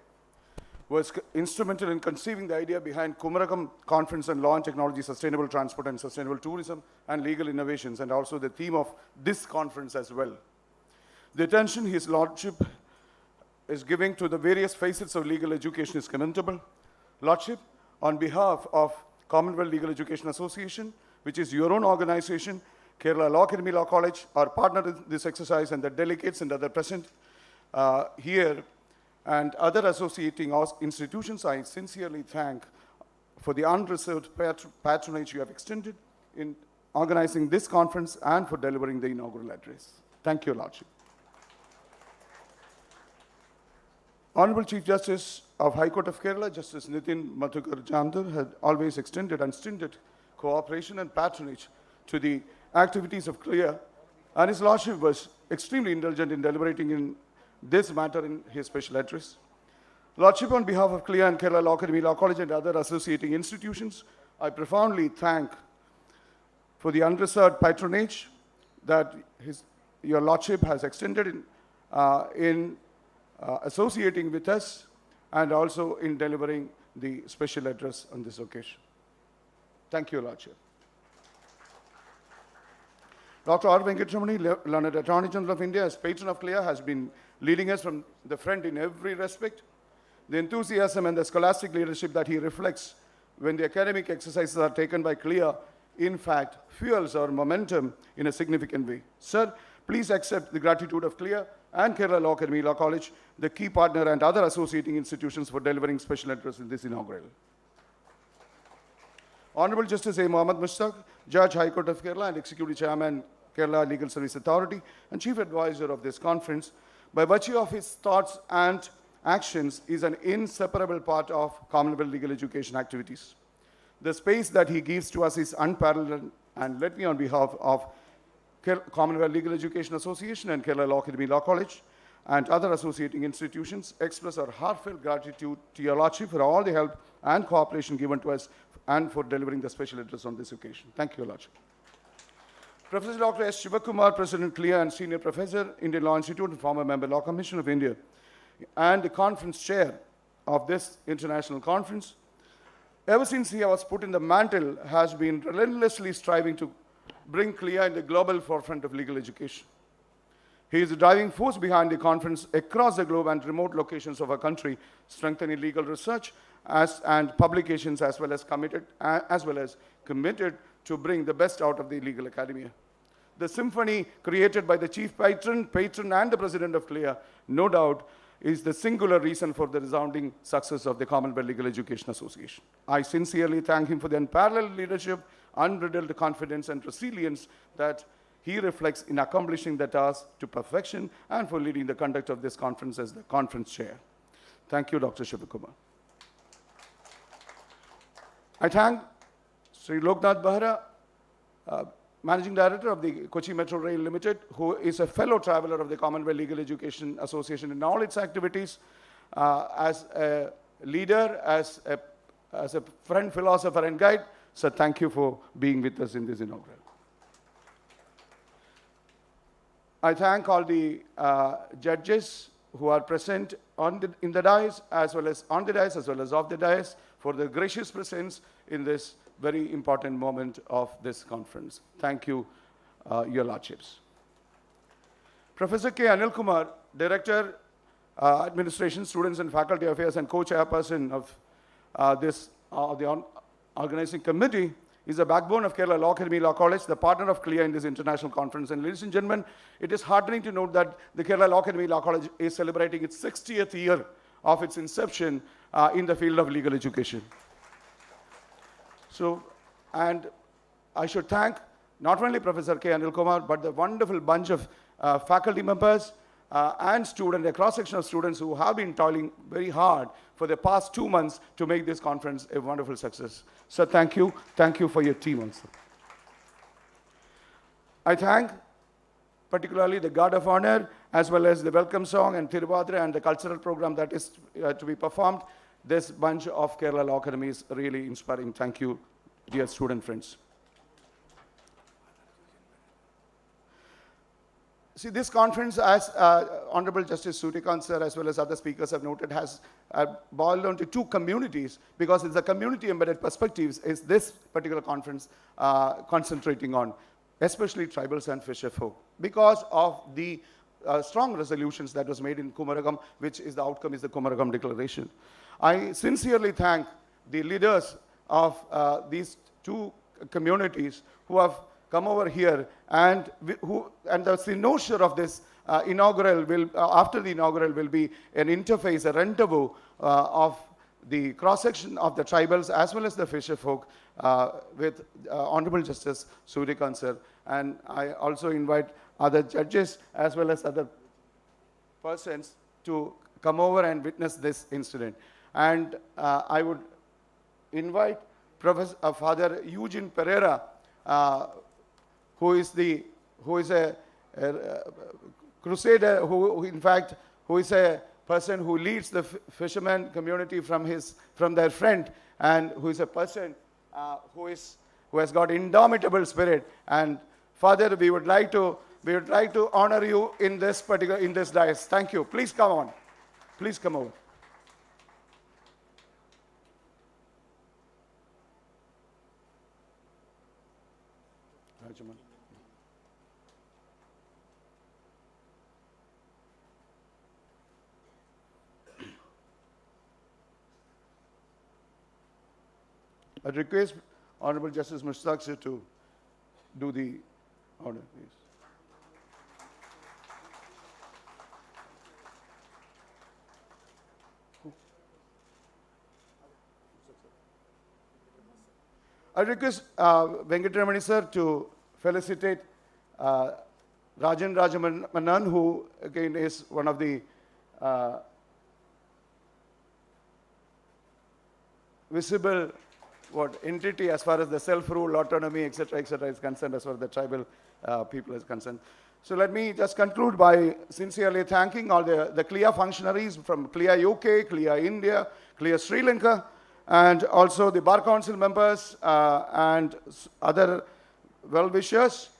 was instrumental in conceiving the idea behind Kumaragam Conference on Law and Technology, Sustainable Transport and Sustainable Tourism and Legal Innovations, and also the theme of this conference as well. The attention His Lordship is giving to the various facets of legal education is commendable. Lordship, on behalf of Commonwealth Legal Education Association, which is your own organization, Kerala Law Academy Law College, our partner in this exercise, and the delegates and other present here, and other associating institutions, I sincerely thank for the unreserved patronage you have extended in organizing this conference and for delivering the inaugural address. Thank you, Lordship. Honorable Chief Justice of High Court of Kerala, Justice Nitin Madhukar Jamdar, had always extended unstinted cooperation and patronage to the activities of CLEA, and His Lordship was extremely indulgent in deliberating in this matter in his special address. Lordship, on behalf of CLEA and Kerala Law Academy Law College and other associating institutions, I profoundly thank for the unreserved patronage that your Lordship has extended in associating with us and also in delivering the special address on this occasion. Thank you, Lordship. Dr. R. Venkatramani, Learned Attorney General of India, as patron of CLEA, has been leading us from the front in every respect. The enthusiasm and the scholastic leadership that he reflects when the academic exercises are taken by CLEA, in fact, fuels our momentum in a significant way. Sir, please accept the gratitude of CLEA and Kerala Law Academy Law College, the key partner and other associating institutions for delivering special address in this inaugural. Honorable Justice A. Muhammad Mustaq, Judge, High Court of Kerala and Executive Chairman, Kerala Legal Service Authority and Chief Advisor of this conference, by virtue of his thoughts and actions, is an inseparable part of Commonwealth legal education activities. The space that he gives to us is unparalleled, and let me, on behalf of Commonwealth Legal Education Association and Kerala Law Academy Law College and other associating institutions, express our heartfelt gratitude to your Lordship for all the help and cooperation given to us and for delivering the special address on this occasion. Thank you, Lordship. Professor Dr. S. Shivakumar, President CLEA and Senior Professor, Indian Law Institute and former member, Law Commission of India, and the conference chair of this international conference, ever since he was put in the mantle, has been relentlessly striving to bring CLEA in the global forefront of legal education. He is the driving force behind the conference across the globe and remote locations of our country, strengthening legal research and publications, as well as committed to bring the best out of the legal academia. The symphony created by the chief patron, and the president of CLEA, no doubt, is the singular reason for the resounding success of the Commonwealth Legal Education Association. I sincerely thank him for the unparalleled leadership, unbridled confidence, and resilience that he reflects in accomplishing the task to perfection, and for leading the conduct of this conference as the conference chair. Thank you, Dr. Shivakumar. I thank Sri Loknath Behra, Managing Director of the Kochi Metro Rail Limited, who is a fellow traveler of the Commonwealth Legal Education Association in all its activities, as a leader, as a friend, philosopher, and guide. So thank you for being with us in this inaugural. I thank all the judges who are present in the dais, as well as on the dais, as well as off the dais, for their gracious presence in this very important moment of this conference. Thank you, Your Lordships. Professor K. Anil Kumar, Director, Administration, Students and Faculty Affairs, and co-chairperson of the organizing committee, is the backbone of Kerala Law Academy Law College, the partner of CLEA in this international conference. And ladies and gentlemen, it is heartening to note that the Kerala Law Academy Law College is celebrating its 60th year of its inception in the field of legal education. So, and I should thank not only Professor K. Anil Kumar, but the wonderful bunch of faculty members and students, a cross-section of students who have been toiling very hard for the past 2 months to make this conference a wonderful success. So thank you for your team also. I thank particularly the Guard of Honor, as well as the welcome song and Thiruvadra and the cultural program that is to be performed. This bunch of Kerala Law Academy is really inspiring. Thank you, dear student friends. See, this conference, as Honorable Justice Suryakant sir, as well as other speakers have noted, has boiled down to two communities, because it's the community-embedded perspectives is this particular conference concentrating on, especially tribals and fisherfolk, because of the strong resolutions that was made in Kumaragam, which is the outcome is the Kumaragam Declaration. I sincerely thank the leaders of these two communities who have come over here, and the cynosure of this inaugural will, after the inaugural, will be an interface, a rendezvous of the cross-section of the tribals as well as the fisherfolk with Honorable Justice Suryakant sir. And I also invite other judges as well as other persons to come over and witness this incident. And I would invite Father Eugene Pereira, who is a crusader, who is a person who leads the fisherman community from their friend, and who is a person who has got indomitable spirit. And Father, we would like to honor you in this dais. Thank you. Please come on. Please come over. Rajaman. I request Honorable Justice Mushtaq sir to do the honor, please. I request Venkatramani sir to felicitate Rajan Rajamanan, who again is one of the visible entity as far as the self-rule, autonomy, etc., is concerned, as far as the tribal people is concerned. So let me just conclude by sincerely thanking all the CLEA functionaries from CLEA UK, CLEA India, CLEA Sri Lanka, and also the Bar Council members and other well-wishers,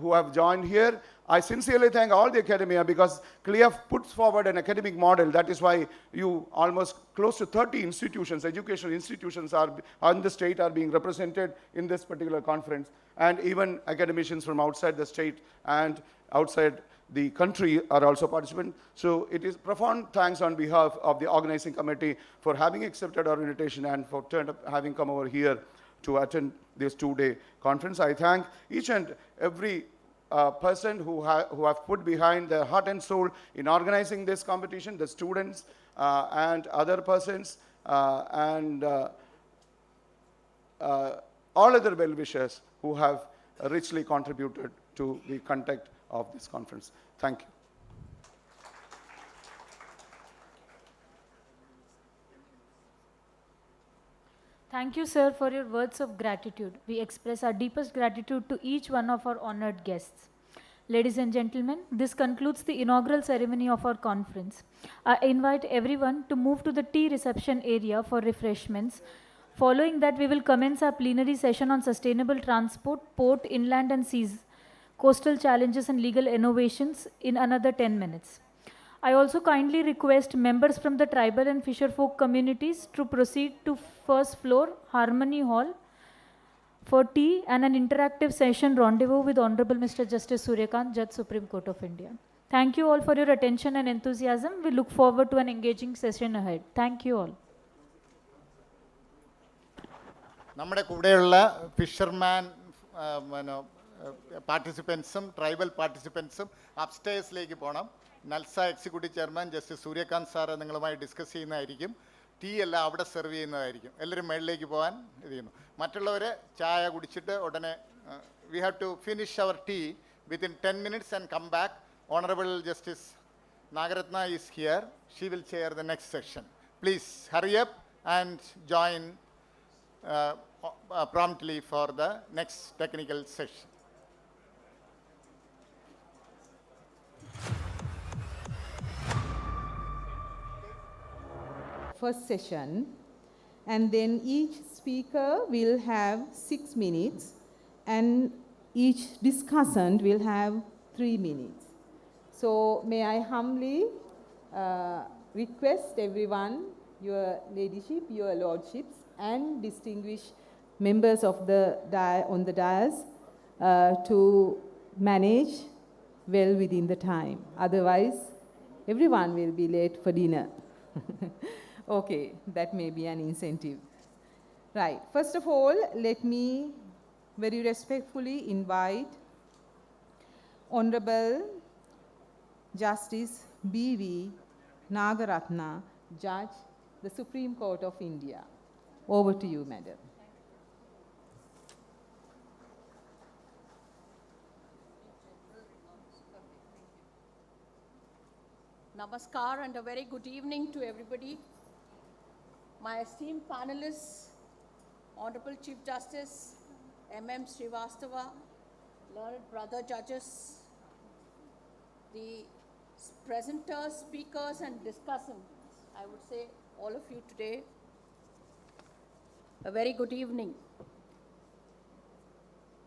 who have joined here. I sincerely thank all the academia because CLEA puts forward an academic model. That is why you almost close to 30 institutions, educational institutions are on the state are being represented in this particular conference, and even academicians from outside the state and outside the country are also participants. So it is profound thanks on behalf of the organizing committee for having accepted our invitation and for having come over here to attend this two-day conference. I thank each and every person who have put behind their heart and soul in organizing this competition, the students and other persons and all other well-wishers who have richly contributed to the conduct of this conference. Thank you. Thank you, sir, for your words of gratitude. We express our deepest gratitude to each one of our honored guests. Ladies and gentlemen, this concludes the inaugural ceremony of our conference. I invite everyone to move to the tea reception area for refreshments. Following that, we will commence our plenary session on sustainable transport, port, inland and seas, coastal challenges and legal innovations in another 10 minutes. I also kindly request members from the tribal and fisherfolk communities to proceed to first floor, Harmony Hall, for tea and an interactive session rendezvous with Honorable Mr. Justice Suryakant, Judge, Supreme Court of India. Thank you all for your attention and enthusiasm. We look forward to an engaging session ahead. Thank you all. നമ്മുടെ കൂടെയുള്ള fisherman പാർട്ടിസിപ്പൻസും tribal പാർട്ടിസിപ്പൻസും അപ്സ്റ്റേഴ്സിലേക്ക് പോകണം. NALSA executive chairman justice Surya Kant sir നിങ്ങളുമായി discuss ചെയ്യുന്നതായിരിക്കും. Tea എല്ലാം അവിടെ serve ചെയ്യുന്നതായിരിക്കും. എല്ലാവരും മേളിലേക്ക് പോകാൻ ഇത് ചെയ്യുന്നു. മറ്റുള്ളവർ ചായ കുടിച്ചിട്ട് ഉടനെ we have to finish our tea within 10 minutes and come back. Honorable Justice Nagaratna is here. She will chair the next section. Please hurry up and join promptly for the next technical session. First session, and then each speaker will have 6 minutes and each discussant will have 3 minutes. So may I humbly request everyone, your ladyship, your lordships and distinguished members of the on the dais to manage well within the time. Otherwise, everyone will be late for dinner. Okay, that may be an incentive. Right. First of all, let me very respectfully invite Honorable Justice B.V. Nagaratna, Judge, the Supreme Court of India. Over to you, Madam. Namaskar and a very good evening to everybody. My esteemed panelists, Honorable Chief Justice M.M. Srivastava, learned brother judges, the presenters, speakers and discussants, I would say all of you today, a very good evening.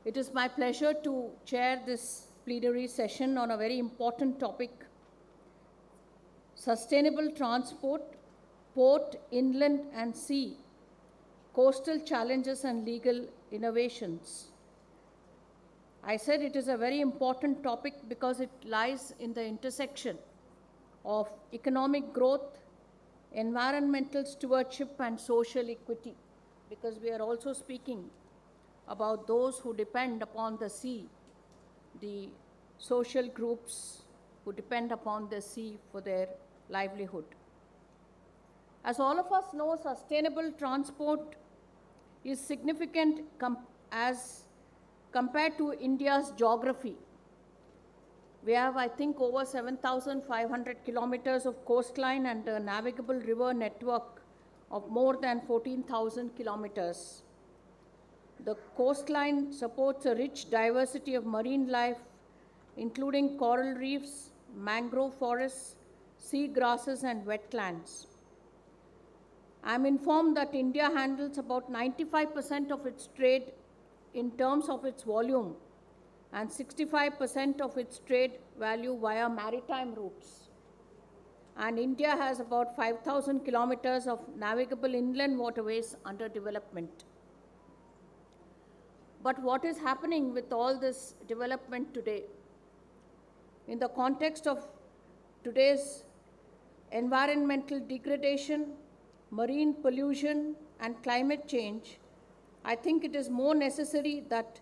It is my pleasure to chair this plenary session on a very important topic: sustainable transport, port, inland and sea, coastal challenges and legal innovations. I said it is a very important topic because it lies in the intersection of economic growth, environmental stewardship and social equity, because we are also speaking about those who depend upon the sea, the social groups who depend upon the sea for their livelihood. As all of us know, sustainable transport is significant as compared to India's geography. We have, I think, over 7,500 kilometers of coastline and a navigable river network of more than 14,000 kilometers. The coastline supports a rich diversity of marine life, including coral reefs, mangrove forests, sea grasses and wetlands. I am informed that India handles about 95% of its trade in terms of its volume and 65% of its trade value via maritime routes. And India has about 5,000 kilometers of navigable inland waterways under development. But what is happening with all this development today? In the context of today's environmental degradation, marine pollution, and climate change, I think it is more necessary that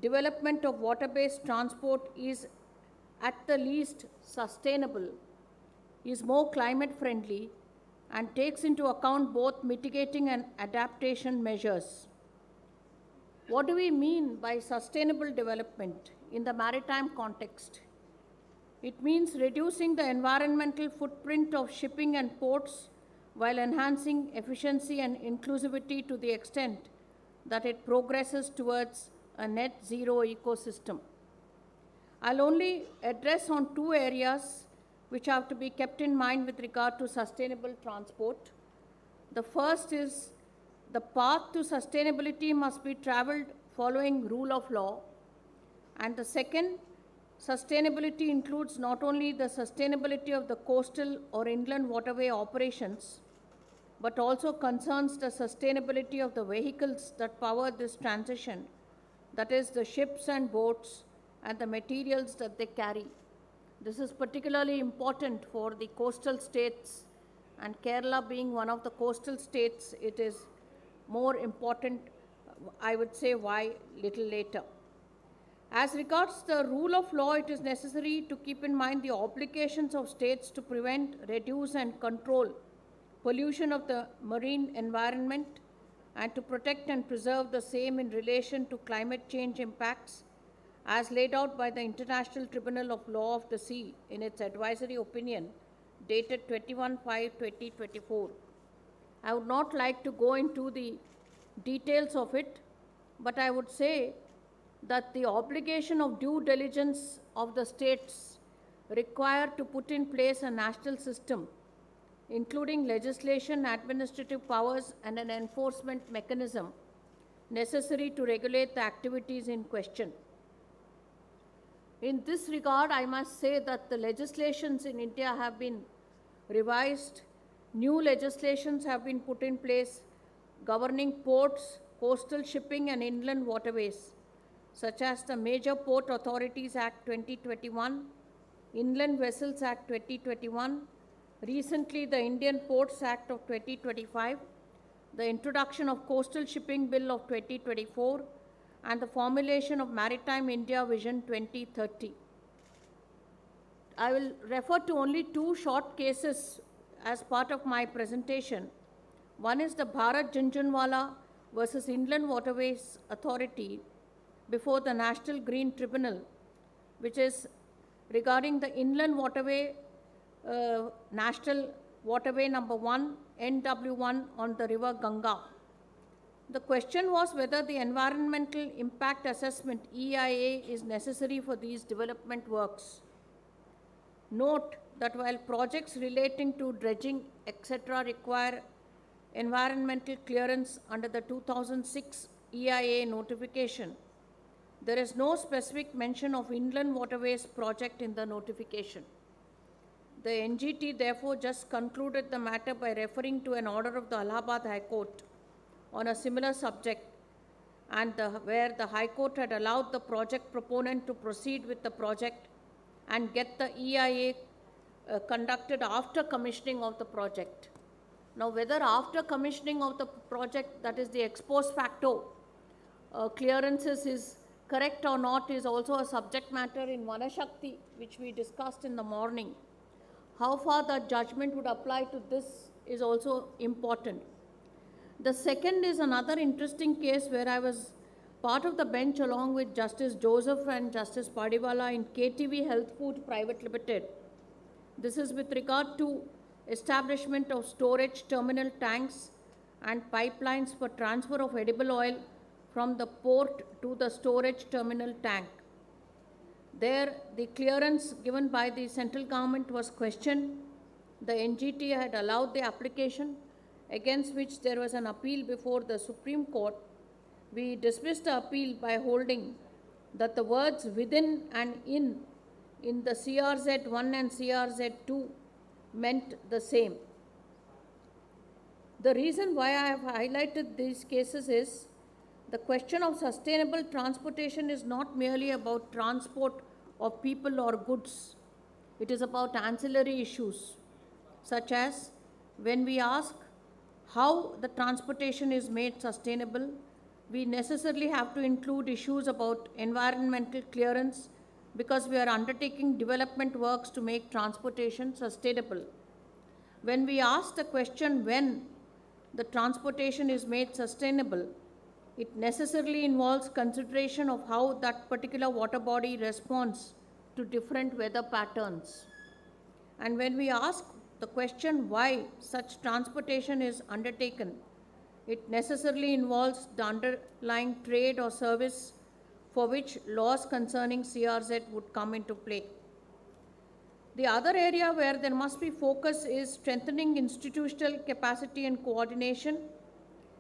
development of water-based transport is at the least sustainable, is more climate friendly, and takes into account both mitigating and adaptation measures. What do we mean by sustainable development in the maritime context? It means reducing the environmental footprint of shipping and ports while enhancing efficiency and inclusivity to the extent that it progresses towards a net zero ecosystem. I'll only address on two areas which have to be kept in mind with regard to sustainable transport. The first is the path to sustainability must be traveled following rule of law. And the second, sustainability includes not only the sustainability of the coastal or inland waterway operations, but also concerns the sustainability of the vehicles that power this transition, that is the ships and boats and the materials that they carry. This is particularly important for the coastal states, and Kerala being one of the coastal states, it is more important. I would say why little later. As regards the rule of law, it is necessary to keep in mind the obligations of states to prevent, reduce, and control pollution of the marine environment and to protect and preserve the same in relation to climate change impacts as laid out by the International Tribunal of Law of the Sea in its advisory opinion dated 21/5/2024. I would not like to go into the details of it, but I would say that the obligation of due diligence of the states required to put in place a national system, including legislation, administrative powers, and an enforcement mechanism necessary to regulate the activities in question. In this regard, I must say that the legislations in India have been revised. New legislations have been put in place governing ports, coastal shipping, and inland waterways, such as the Major Port Authorities Act 2021, Inland Vessels Act 2021, recently the Indian Ports Act of 2025, the introduction of Coastal Shipping Bill of 2024, and the formulation of Maritime India Vision 2030. I will refer to only two short cases as part of my presentation. One is the Bharat Jhunjhunwala versus Inland Waterways Authority before the National Green Tribunal, which is regarding the inland waterway, National Waterway number 1, NW1 on the river Ganga. The question was whether the Environmental Impact Assessment, EIA, is necessary for these development works. Note that while projects relating to dredging, etc. require environmental clearance under the 2006 EIA notification, there is no specific mention of inland waterways project in the notification. The NGT therefore just concluded the matter by referring to an order of the Allahabad High Court on a similar subject, and where the High Court had allowed the project proponent to proceed with the project and get the EIA conducted after commissioning of the project. Now, whether after commissioning of the project, that is the ex post facto clearances is correct or not, is also a subject matter in Vanashakti, which we discussed in the morning. How far the judgment would apply to this is also important. The second is another interesting case where I was part of the bench along with Justice Joseph and Justice Padiwala in KTV Health Food Private Limited. This is with regard to establishment of storage terminal tanks and pipelines for transfer of edible oil from the port to the storage terminal tank. There, the clearance given by the central government was questioned. The NGT had allowed the application, against which there was an appeal before the Supreme Court. We dismissed the appeal by holding that the words within and in the CRZ 1 and CRZ 2 meant the same. The reason why I have highlighted these cases is the question of sustainable transportation is not merely about transport of people or goods. It is about ancillary issues, such as when we ask how the transportation is made sustainable, we necessarily have to include issues about environmental clearance because we are undertaking development works to make transportation sustainable. When we ask the question when the transportation is made sustainable, it necessarily involves consideration of how that particular water body responds to different weather patterns. And when we ask the question why such transportation is undertaken, it necessarily involves the underlying trade or service for which laws concerning CRZ would come into play. The other area where there must be focus is strengthening institutional capacity and coordination.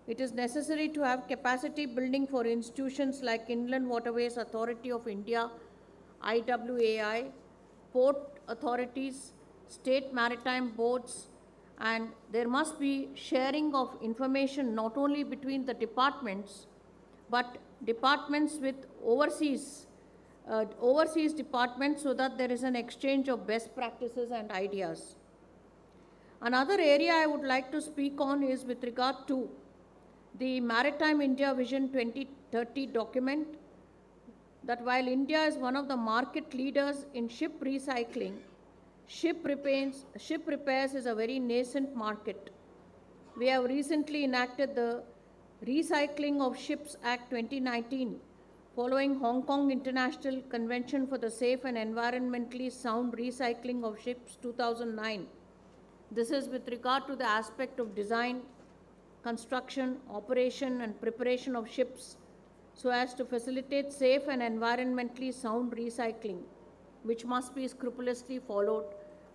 It is necessary to have capacity building for institutions like Inland Waterways Authority of India, IWAI, port authorities, state maritime boards, and there must be sharing of information not only between the departments, but departments with overseas departments so that there is an exchange of best practices and ideas. Another area I would like to speak on is with regard to the Maritime India Vision 2030 document, that while India is one of the market leaders in ship recycling, ship repairs is a very nascent market. We have recently enacted the Recycling of Ships Act 2019, following Hong Kong International Convention for the Safe and Environmentally Sound Recycling of Ships 2009. This is with regard to the aspect of design, construction, operation and preparation of ships so as to facilitate safe and environmentally sound recycling, which must be scrupulously followed,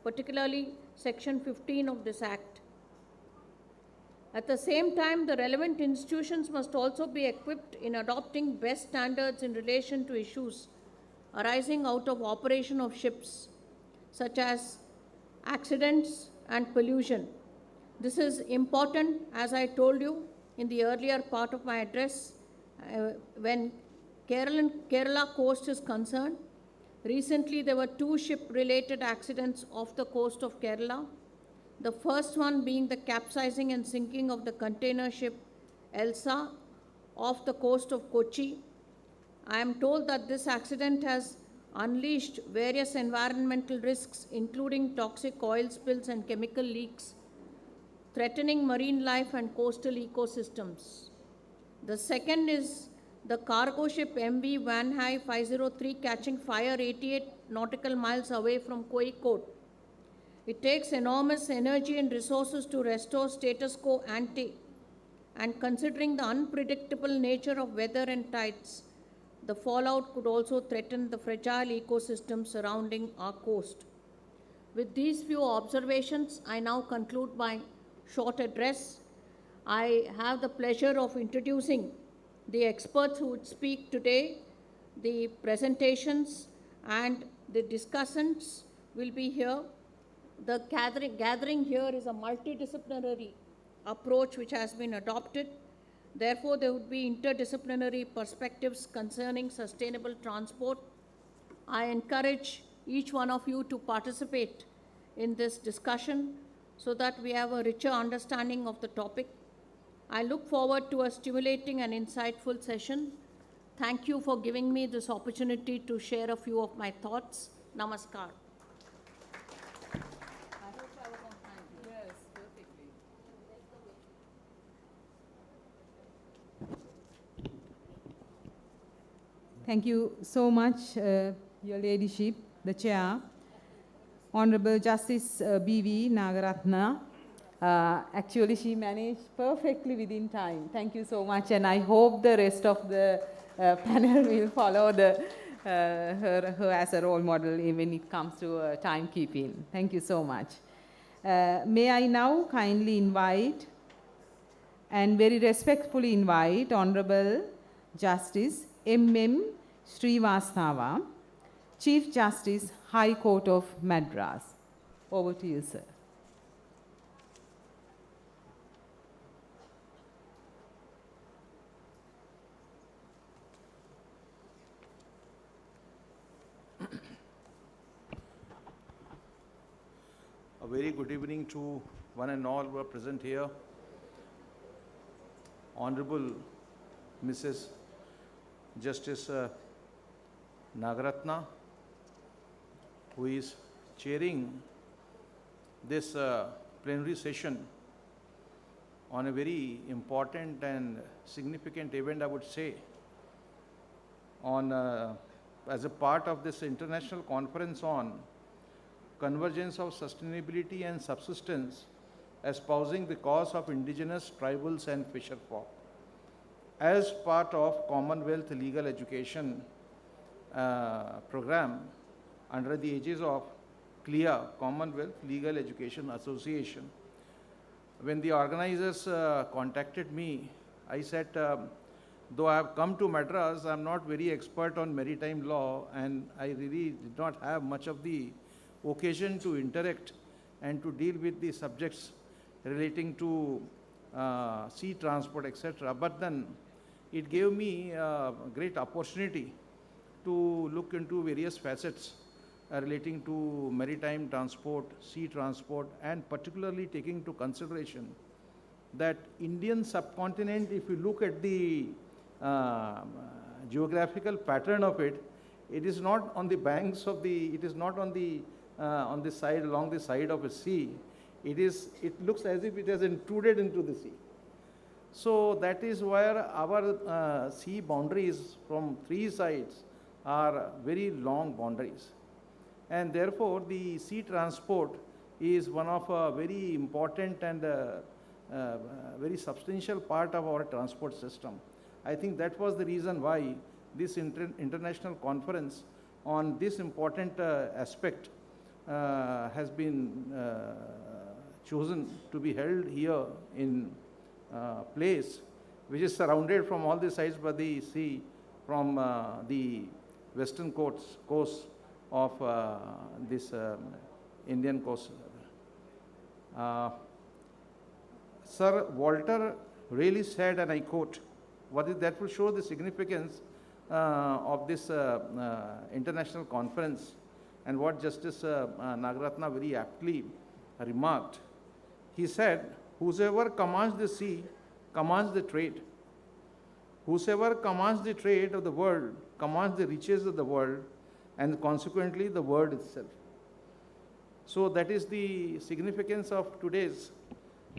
particularly Section 15 of this Act. At the same time, the relevant institutions must also be equipped in adopting best standards in relation to issues arising out of operation of ships, such as accidents and pollution. This is important, as I told you in the earlier part of my address, when Kerala coast is concerned. Recently, there were 2 ship-related accidents off the coast of Kerala. The first one being the capsizing and sinking of the container ship Elsa off the coast of Kochi. I am told that this accident has unleashed various environmental risks, including toxic oil spills and chemical leaks, threatening marine life and coastal ecosystems. The second is the cargo ship MV Vanhai 503 catching fire 88 nautical miles away from Kozhikode. It takes enormous energy and resources to restore status quo ante, and considering the unpredictable nature of weather and tides, the fallout could also threaten the fragile ecosystem surrounding our coast. With these few observations, I now conclude my short address. I have the pleasure of introducing the experts who would speak today. The presentations and the discussants will be here. The gathering here is a multidisciplinary approach which has been adopted. Therefore, there would be interdisciplinary perspectives concerning sustainable transport. I encourage each one of you to participate in this discussion so that we have a richer understanding of the topic. I look forward to a stimulating and insightful session. Thank you for giving me this opportunity to share a few of my thoughts. Namaskar. Thank you so much, Your Ladyship, the Chair, Honorable Justice B.V. Nagaratna. Actually, she managed perfectly within time. Thank you so much, and I hope the rest of the panel will follow her as a role model when it comes to timekeeping. Thank you so much. May I now kindly invite and very respectfully invite Honorable Justice M.M. Srivastava, Chief Justice, High Court of Madras. Over to you, sir. A very good evening to one and all who are present here. Honorable Mrs. Justice Nagaratna, who is chairing this plenary session on a very important and significant event, I would say, on as a part of this international conference on convergence of sustainability and subsistence, espousing the cause of indigenous tribals and fisherfolk. As part of Commonwealth legal education program under the aegis of CLEA, Commonwealth Legal Education Association. When the organizers contacted me, I said, though I have come to Madras, I am not very expert on maritime law, and I really did not have much of the occasion to interact and to deal with the subjects relating to sea transport, etc. But then it gave me a great opportunity to look into various facets relating to maritime transport, sea transport, and particularly taking into consideration that Indian subcontinent, if you look at the geographical pattern of it, it is not on the banks of the, it is not on the side, along the side of a sea. It looks as if it has intruded into the sea. So that is where our sea boundaries from three sides are very long boundaries. And therefore, the sea transport is one of a very important and very substantial part of our transport system. I think that was the reason why this international conference on this important aspect has been chosen to be held here in place, which is surrounded from all the sides by the sea from the western coast of this Indian coast. Sir Walter really said, and I quote, that will show the significance of this international conference, and what Justice Nagaratna very aptly remarked. He said, whosoever commands the sea commands the trade. Whosoever commands the trade of the world commands the riches of the world, and consequently the world itself. So that is the significance of today's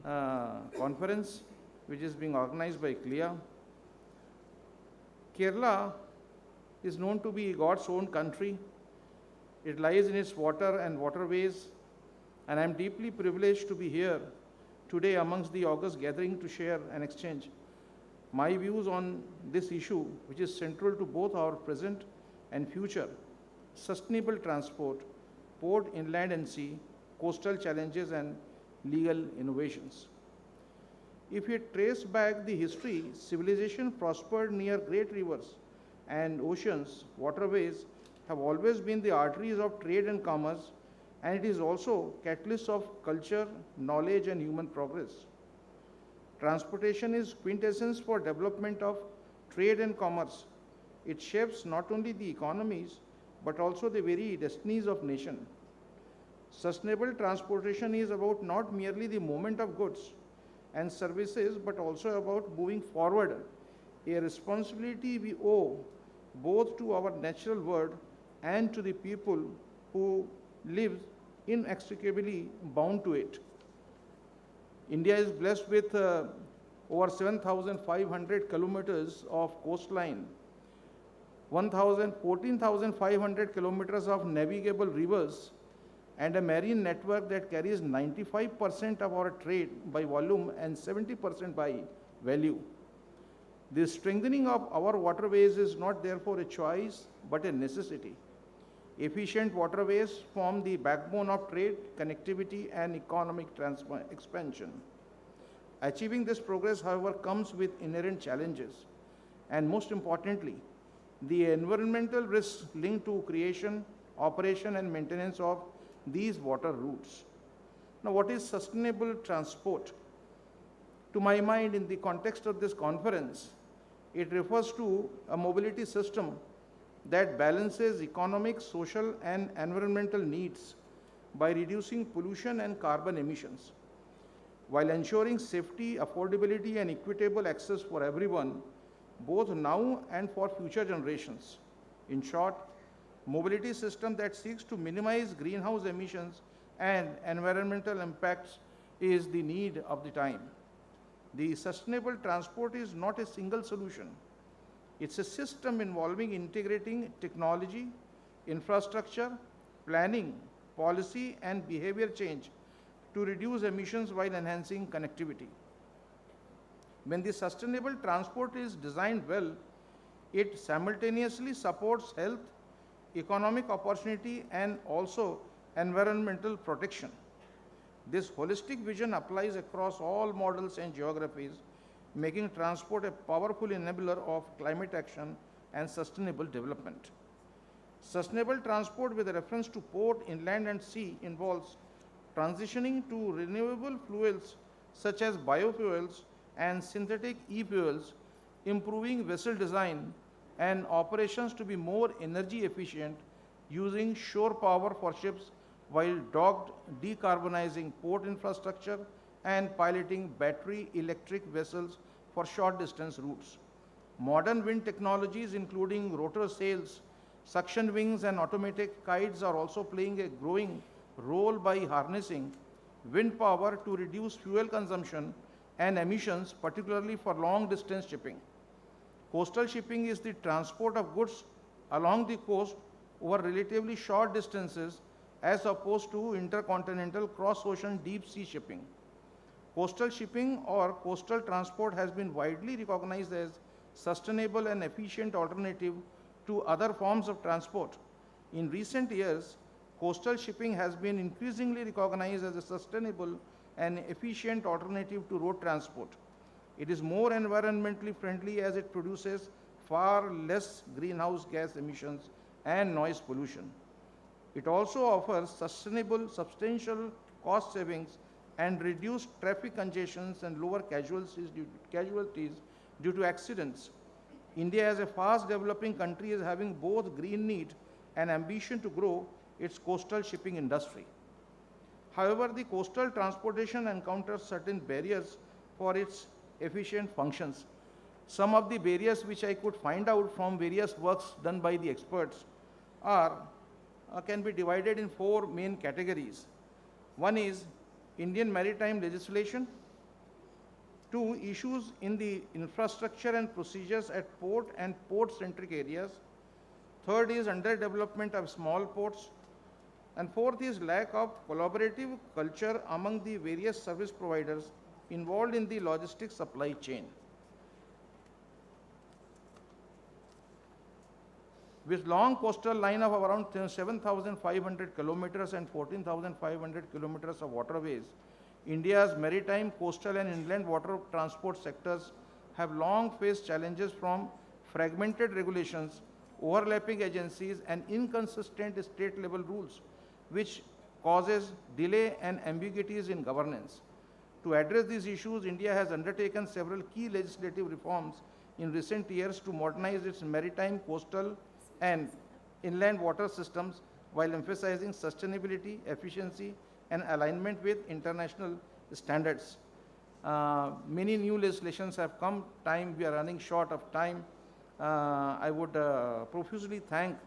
conference, which is being organized by CLEA. Kerala is known to be God's own country. It lies in its water and waterways, and I am deeply privileged to be here today amongst the august gathering to share and exchange my views on this issue, which is central to both our present and future: sustainable transport, port, inland and sea, coastal challenges, and legal innovations. If we trace back the history, civilization prospered near great rivers and oceans. Waterways have always been the arteries of trade and commerce, and it is also catalyst of culture, knowledge, and human progress. Transportation is quintessence for development of trade and commerce. It shapes not only the economies, but also the very destinies of nation. Sustainable transportation is about not merely the movement of goods and services, but also about moving forward, a responsibility we owe both to our natural world and to the people who live inextricably bound to it. India is blessed with over 7,500 kilometers of coastline, 14,500 kilometers of navigable rivers, and a marine network that carries 95% of our trade by volume and 70% by value. The strengthening of our waterways is not therefore a choice, but a necessity. Efficient waterways form the backbone of trade, connectivity, and economic expansion. Achieving this progress, however, comes with inherent challenges. And most importantly, the environmental risks linked to creation, operation and maintenance of these water routes. Now, what is sustainable transport? To my mind, in the context of this conference, it refers to a mobility system that balances economic, social and environmental needs by reducing pollution and carbon emissions, while ensuring safety, affordability and equitable access for everyone, both now and for future generations. In short, mobility system that seeks to minimize greenhouse emissions and environmental impacts is the need of the time. The sustainable transport is not a single solution. It's a system involving integrating technology, infrastructure, planning, policy and behavior change to reduce emissions while enhancing connectivity. When the sustainable transport is designed well, it simultaneously supports health, economic opportunity and also environmental protection. This holistic vision applies across all models and geographies, making transport a powerful enabler of climate action and sustainable development. Sustainable transport with reference to port, inland and sea involves transitioning to renewable fuels such as biofuels and synthetic e-fuels, improving vessel design and operations to be more energy efficient, using shore power for ships while docked, decarbonizing port infrastructure and piloting battery electric vessels for short distance routes. Modern wind technologies including rotor sails, suction wings and automatic kites are also playing a growing role by harnessing wind power to reduce fuel consumption and emissions, particularly for long distance shipping. Coastal shipping is the transport of goods along the coast over relatively short distances as opposed to intercontinental cross-ocean deep sea shipping. Coastal shipping or coastal transport has been widely recognized as sustainable and efficient alternative to other forms of transport. In recent years, coastal shipping has been increasingly recognized as a sustainable and efficient alternative to road transport. It is more environmentally friendly as it produces far less greenhouse gas emissions and noise pollution. It also offers sustainable, substantial cost savings and reduced traffic congestions and lower casualties due to accidents. India, as a fast developing country, is having both green need and ambition to grow its coastal shipping industry. However, the coastal transportation encounters certain barriers for its efficient functions. Some of the barriers which I could find out from various works done by the experts can be divided in 4 main categories. One is Indian maritime legislation. 2, issues in the infrastructure and procedures at port and port-centric areas. 3rd is underdevelopment of small ports. And 4th is lack of collaborative culture among the various service providers involved in the logistics supply chain. With long coastal line of around 7,500 kilometers and 14,500 kilometers of waterways, India's maritime, coastal and inland water transport sectors have long faced challenges from fragmented regulations, overlapping agencies and inconsistent state level rules, which causes delay and ambiguities in governance. To address these issues, India has undertaken several key legislative reforms in recent years to modernize its maritime, coastal and inland water systems while emphasizing sustainability, efficiency and alignment with international standards. Many new legislations have come. We are running short of time. I would profusely thank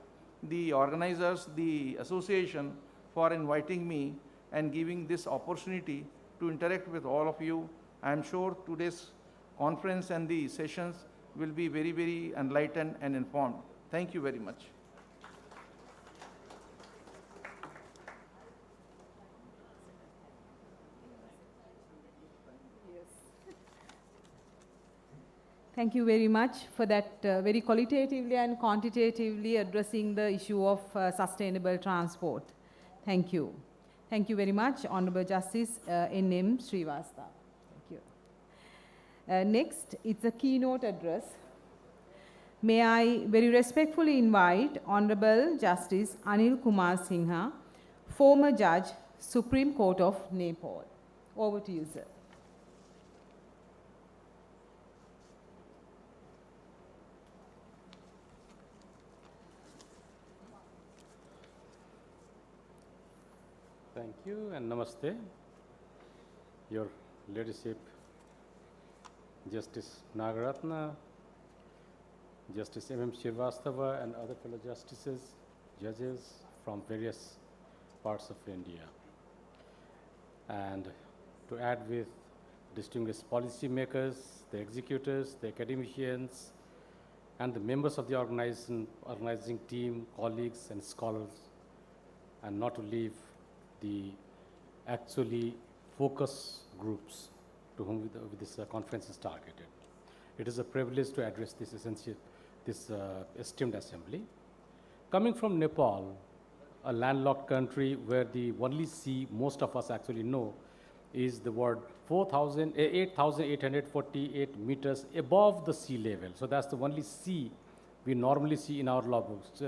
the organizers, the association, for inviting me and giving this opportunity to interact with all of you. I am sure today's conference and the sessions will be very, very enlightened and informed. Thank you very much. Thank you very much for that very qualitatively and quantitatively addressing the issue of sustainable transport. Thank you. Thank you very much, Honorable Justice N.M. Srivastava. Thank you. Next, it's a keynote address May I very respectfully invite Honorable Justice Anil Kumar Singha, former Judge, Supreme Court of Nepal. Over to you, sir. Thank you and namaste. Your Ladyship, Justice Nagaratna, Justice M.M. Srivastava and other fellow justices, judges from various parts of India. And to add with distinguished policymakers, the executors, the academicians, and the members of the organizing team, colleagues and scholars, and not to leave the actually focus groups to whom this conference is targeted. It is a privilege to address this esteemed assembly. Coming from Nepal, a landlocked country where the only sea most of us actually know is the word 8,848 meters above the sea level. So that's the only sea we normally see in our law books,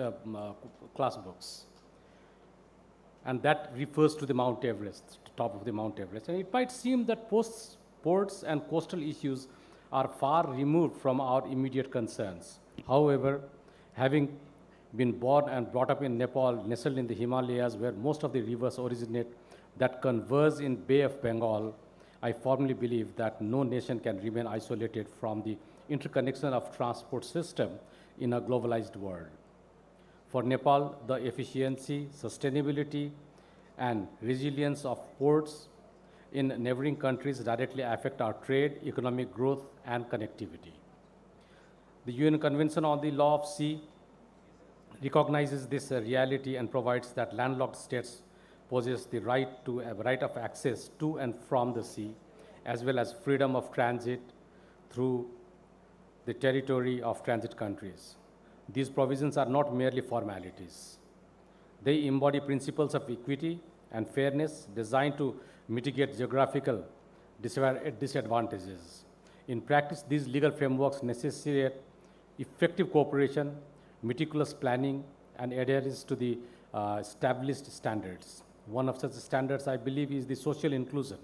class books. And that refers to the Mount Everest, top of the Mount Everest. And it might seem that ports and coastal issues are far removed from our immediate concerns. However, having been born and brought up in Nepal, nestled in the Himalayas, where most of the rivers originate that converge in Bay of Bengal, I firmly believe that no nation can remain isolated from the interconnection of transport system in a globalized world. For Nepal, the efficiency, sustainability, and resilience of ports in neighboring countries directly affect our trade, economic growth, and connectivity. The UN Convention on the Law of Sea recognizes this reality and provides that landlocked states possess the right of access to and from the sea, as well as freedom of transit through the territory of transit countries. These provisions are not merely formalities. They embody principles of equity and fairness designed to mitigate geographical disadvantages. In practice, these legal frameworks necessitate effective cooperation, meticulous planning, and adherence to the established standards. One of such standards, I believe, is the social inclusion,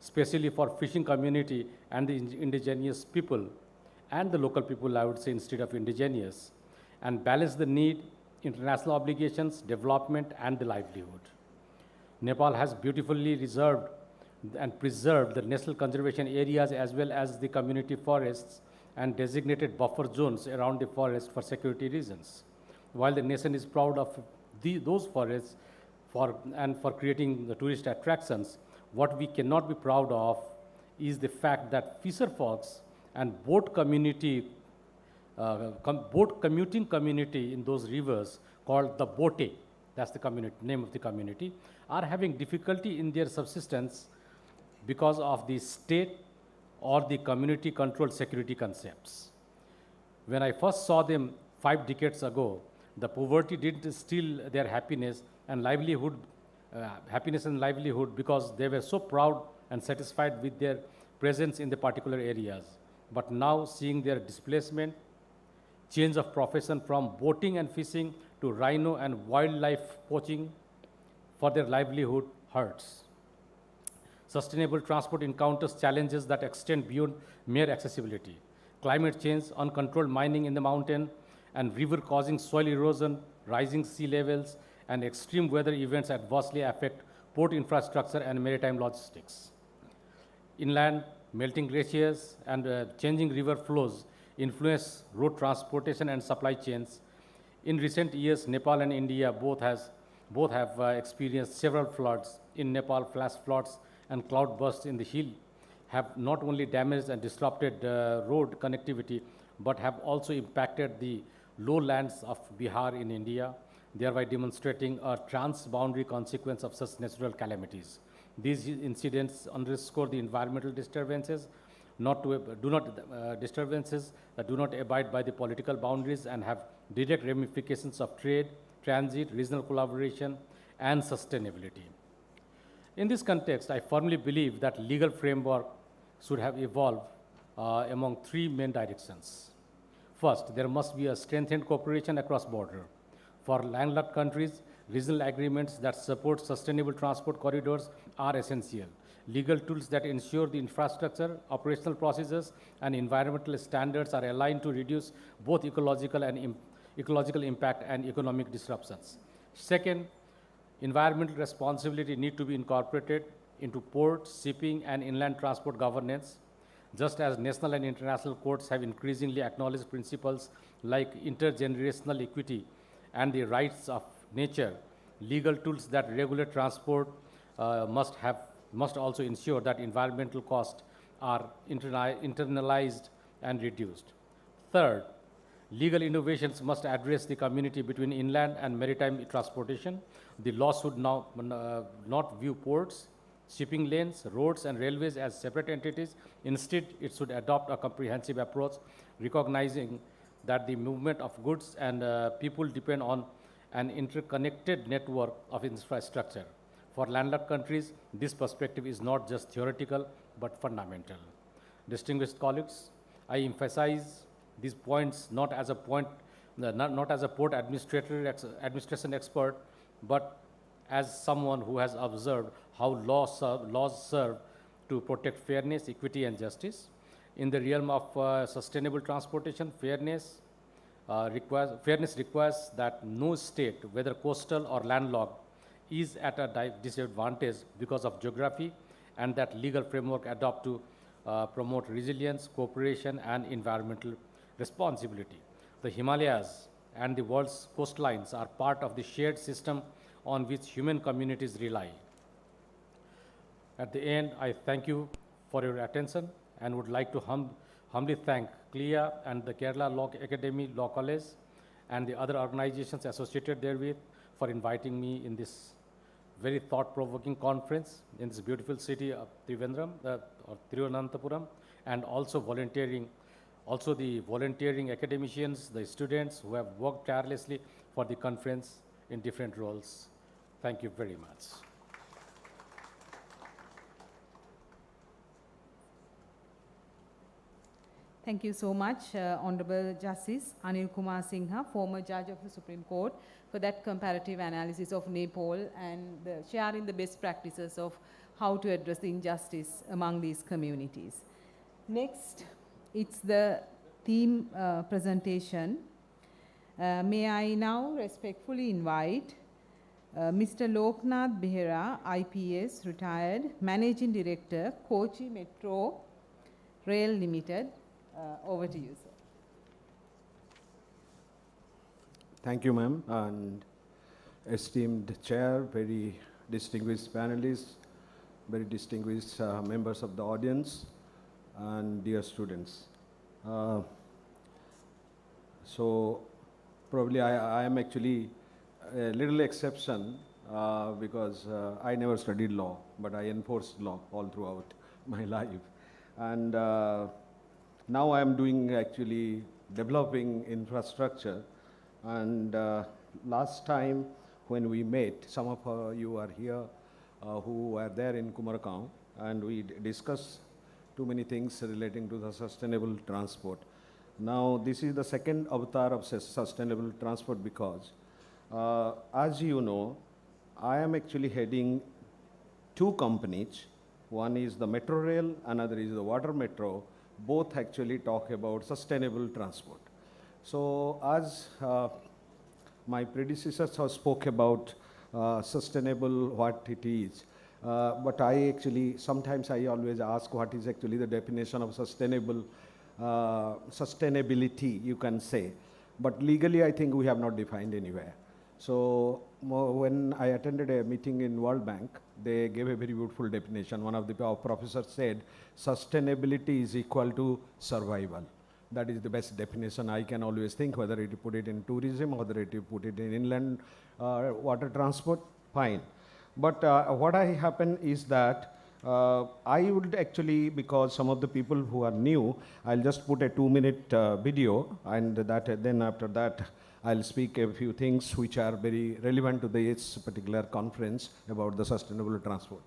especially for fishing community and the indigenous people, and the local people, I would say, instead of indigenous, and balance the need, international obligations, development, and the livelihood. Nepal has beautifully reserved and preserved the national conservation areas as well as the community forests and designated buffer zones around the forest for security reasons. While the nation is proud of those forests for creating the tourist attractions, what we cannot be proud of is the fact that fisherfolks and boat commuting community in those rivers called the Bote, that's the name of the community, are having difficulty in their subsistence because of the state or the community-controlled security concepts. When I first saw them 5 decades ago, the poverty didn't steal their happiness and livelihood, because they were so proud and satisfied with their presence in the particular areas. But now, seeing their displacement, change of profession from boating and fishing to rhino and wildlife poaching for their livelihood hurts. Sustainable transport encounters challenges that extend beyond mere accessibility. Climate change, uncontrolled mining in the mountain, and river causing soil erosion, rising sea levels, and extreme weather events adversely affect port infrastructure and maritime logistics. Inland, melting glaciers and changing river flows influence road transportation and supply chains. In recent years, Nepal and India both have experienced several floods. In Nepal, flash floods and cloud bursts in the hill have not only damaged and disrupted road connectivity, but have also impacted the lowlands of Bihar in India, thereby demonstrating a transboundary consequence of such natural calamities. These incidents underscore the environmental disturbances disturbances that do not abide by the political boundaries and have direct ramifications of trade, transit, regional collaboration, and sustainability. In this context, I firmly believe that legal framework should have evolved among 3 main directions. First, there must be a strengthened cooperation across border. For landlocked countries, regional agreements that support sustainable transport corridors are essential. Legal tools that ensure the infrastructure, operational processes, and environmental standards are aligned to reduce both ecological impact and economic disruptions. Second, environmental responsibility need to be incorporated into port, shipping, and inland transport governance. Just as national and international courts have increasingly acknowledged principles like intergenerational equity and the rights of nature, legal tools that regulate transport must also ensure that environmental costs are internalized and reduced. Third, legal innovations must address the community between inland and maritime transportation. The law should now not view ports, shipping lanes, roads, and railways as separate entities. Instead, it should adopt a comprehensive approach, recognizing that the movement of goods and people depend on an interconnected network of infrastructure. For landlocked countries, this perspective is not just theoretical, but fundamental. Distinguished colleagues, I emphasize these points not as a port administration expert, but as someone who has observed how laws serve to protect fairness, equity, and justice. In the realm of sustainable transportation, fairness requires that no state, whether coastal or landlocked, is at a disadvantage because of geography, and that legal framework adopt to promote resilience, cooperation, and environmental responsibility. The Himalayas and the world's coastlines are part of the shared system on which human communities rely. At the end, I thank you for your attention and would like to humbly thank CLEA and the Kerala Law Academy Law College and the other organizations associated therewith for inviting me in this very thought-provoking conference in this beautiful city of Thiruvananthapuram, and also the volunteering academicians, the students who have worked tirelessly for the conference in different roles. Thank you very much. Thank you so much, Honorable Justice Anil Kumar Singha, former judge of the Supreme Court, for that comparative analysis of Nepal and sharing the best practices of how to address the injustice among these communities. Next, it's the theme presentation. May I now respectfully invite Mr. Loknath Behera, IPS, retired, Managing Director, Kochi Metro Rail Limited. Over to you, sir. Thank you, ma'am, and esteemed chair, very distinguished panelists, very distinguished members of the audience, and dear students. So probably I am actually a little exception because I never studied law, but I enforced law all throughout my life. And now I am doing actually developing infrastructure. And last time when we met, some of you are here who were there in Kumarakom, and we discussed too many things relating to the sustainable transport. Now this is the second avatar of sustainable transport because as you know, I am actually heading two companies. One is the Metro Rail, another is the Water Metro. Both actually talk about sustainable transport. So as my predecessors have spoke about sustainable, what it is, but I actually, sometimes I always ask what is actually the definition of sustainable, sustainability, you can say. But legally, I think we have not defined anywhere. So when I attended a meeting in World Bank, they gave a very beautiful definition. One of the professors said, sustainability is equal to survival. That is the best definition I can always think, whether you put it in tourism, whether you put it in inland water transport, fine. But what happened is that I would actually, because some of the people who are new, I'll just put a 2-minute video, and then after that, I'll speak a few things which are very relevant to this particular conference about the sustainable transport.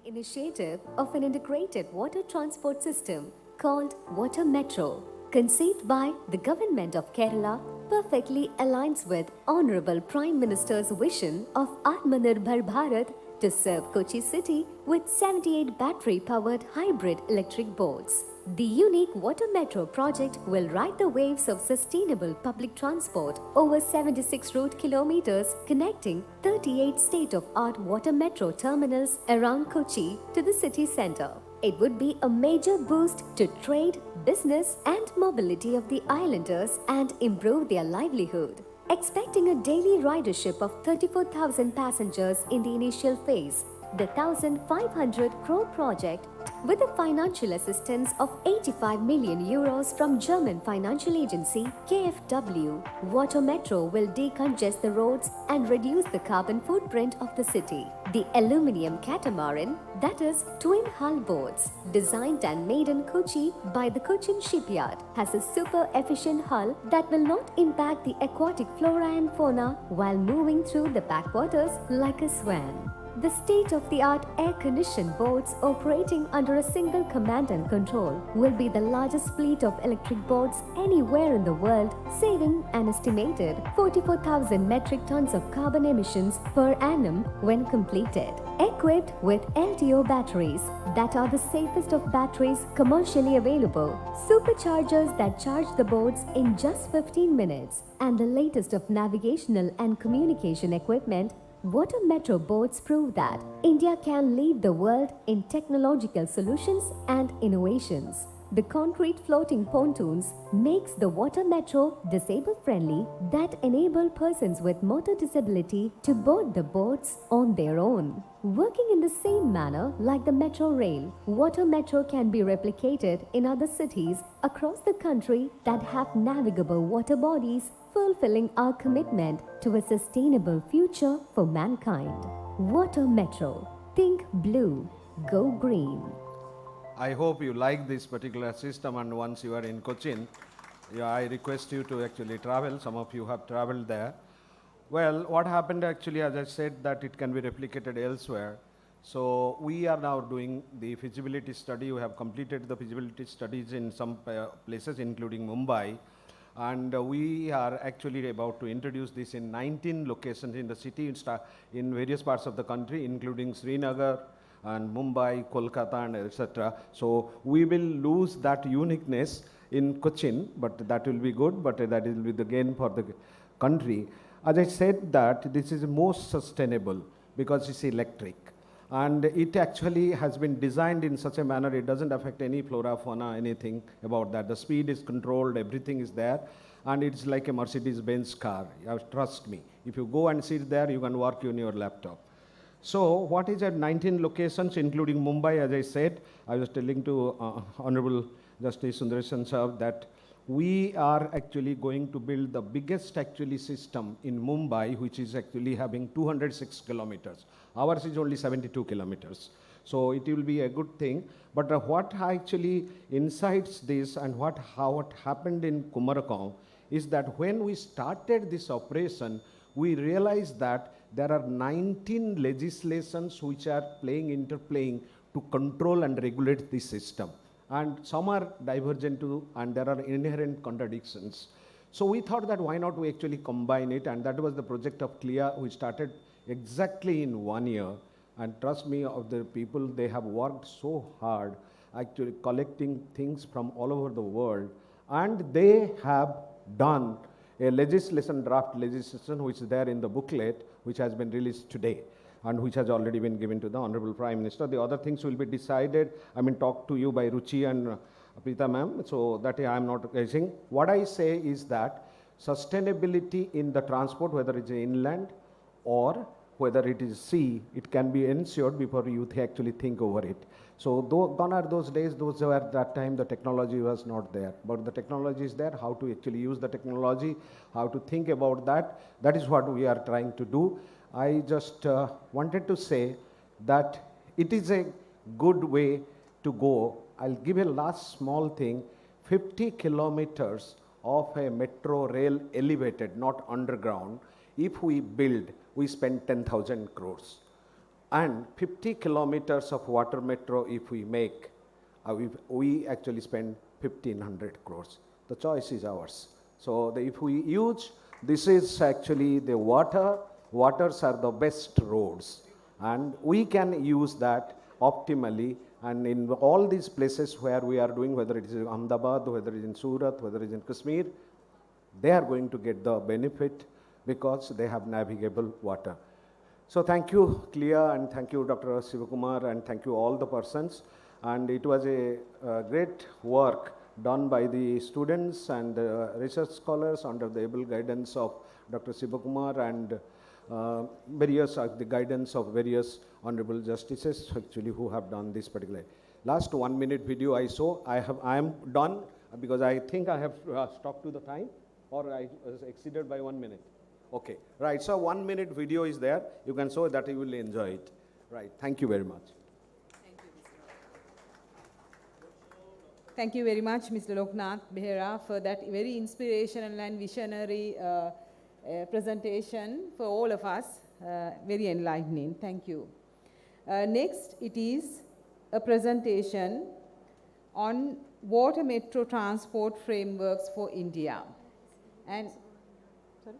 initiative of an integrated water transport system called Water Metro, conceived by the Government of Kerala, perfectly aligns with Honorable Prime Minister's vision of Atmanirbhar Bharat to serve Kochi city with 78 battery-powered hybrid electric boats. The unique Water Metro project will ride the waves of sustainable public transport over 76 route kilometers connecting 38 state-of-art water metro terminals around Kochi to the city centre. It would be a major boost to trade, business and mobility of the islanders and improve their livelihood. Expecting a daily ridership of 34,000 passengers in the initial phase, the 1,500 crore project, with a financial assistance of 85 million euros from German financial agency KfW, Water Metro will decongest the roads and reduce the carbon footprint of the city. The aluminium catamaran, that is twin hull boats, designed and made in Kochi by the Cochin shipyard, has a super efficient hull that will not impact the aquatic flora and fauna while moving through the backwaters like a swan. The state-of-the-art air-conditioned boats operating under a single command and control will be the largest fleet of electric boats anywhere in the world, saving an estimated 44,000 metric tons of carbon emissions per annum when completed. Equipped with LTO batteries that are the safest of batteries commercially available, superchargers that charge the boats in just 15 minutes, and the latest of navigational and communication equipment, Water Metro boats prove that India can lead the world in technological solutions and innovations. The concrete floating pontoons makes the Water Metro disabled-friendly that enable persons with motor disability to board the boats on their own. Working in the same manner like the Metro Rail, Water Metro can be replicated in other cities across the country that have navigable water bodies, fulfilling our commitment to a sustainable future for mankind. Water Metro. Think blue, go green. I hope you like this particular system, and once you are in Cochin, I request you to actually travel. Some of you have traveled there. Well, what happened actually, as I said, that it can be replicated elsewhere. So we are now doing the feasibility study. We have completed the feasibility studies in some places, including Mumbai. And we are actually about to introduce this in 19 locations in the city, in various parts of the country, including Srinagar and Mumbai, Kolkata, and etc. So we will lose that uniqueness in Cochin, but that will be good, but that will be the gain for the country. As I said, that this is most sustainable because it's electric. And it actually has been designed in such a manner it doesn't affect any flora, fauna, anything about that. The speed is controlled, everything is there, and it's like a Mercedes-Benz car. Trust me. If you go and sit there, you can work on your laptop. So what is at 19 locations, including Mumbai, as I said, I was telling to Honorable Justice Sundaresan Sir that we are actually going to build the biggest actually system in Mumbai, which is actually having 206 kilometers. Ours is only 72 kilometers. So it will be a good thing. But what actually incites this and how it happened in Kumarakom is that when we started this operation, we realized that there are 19 legislations which are interplaying to control and regulate this system. And some are divergent to, and there are inherent contradictions. So we thought that why not we actually combine it, and that was the project of CLEA, which started exactly in 1 year. And trust me, of the people, they have worked so hard, actually collecting things from all over the world, and they have done a draft legislation, which is there in the booklet, which has been released today, and which has already been given to the Honorable Prime Minister. The other things will be decided, talked to you by Ruchi and Preeta ma'am, so that I am not raising. What I say is that sustainability in the transport, whether it's inland or whether it is sea, it can be ensured before you actually think over it. So gone are those days, those were at that time the technology was not there. But the technology is there, how to actually use the technology, how to think about that, that is what we are trying to do. I just wanted to say that it is a good way to go. I'll give a last small thing. 50 kilometers of a metro rail elevated, not underground, if we build, we spend 10,000 crores. And 50 kilometers of water metro if we make, we actually spend 1500 crores. The choice is ours. So if we use, this is actually the waters are the best roads, and we can use that optimally. And in all these places where we are doing, whether it is in Ahmedabad, whether it is in Surat, whether it is in Kashmir, they are going to get the benefit because they have navigable water. So thank you, CLEA, and thank you, Dr. Sivakumar, and thank you all the persons. And it was a great work done by the students and research scholars under the able guidance of Dr. Sivakumar and the guidance of various honorable justices actually who have done this particular. Last 1 minute video I saw, I am done because I think I have stuck to the time, or I was exceeded by 1 minute. Okay, right, so 1 minute video is there. You can show that you will enjoy it. Right, thank you very much. Thank you very much, Mr. Loknath Behera, for that very inspirational and visionary presentation for all of us. Very enlightening. Thank you. Next, it is a presentation on water metro transport frameworks for India. And sorry?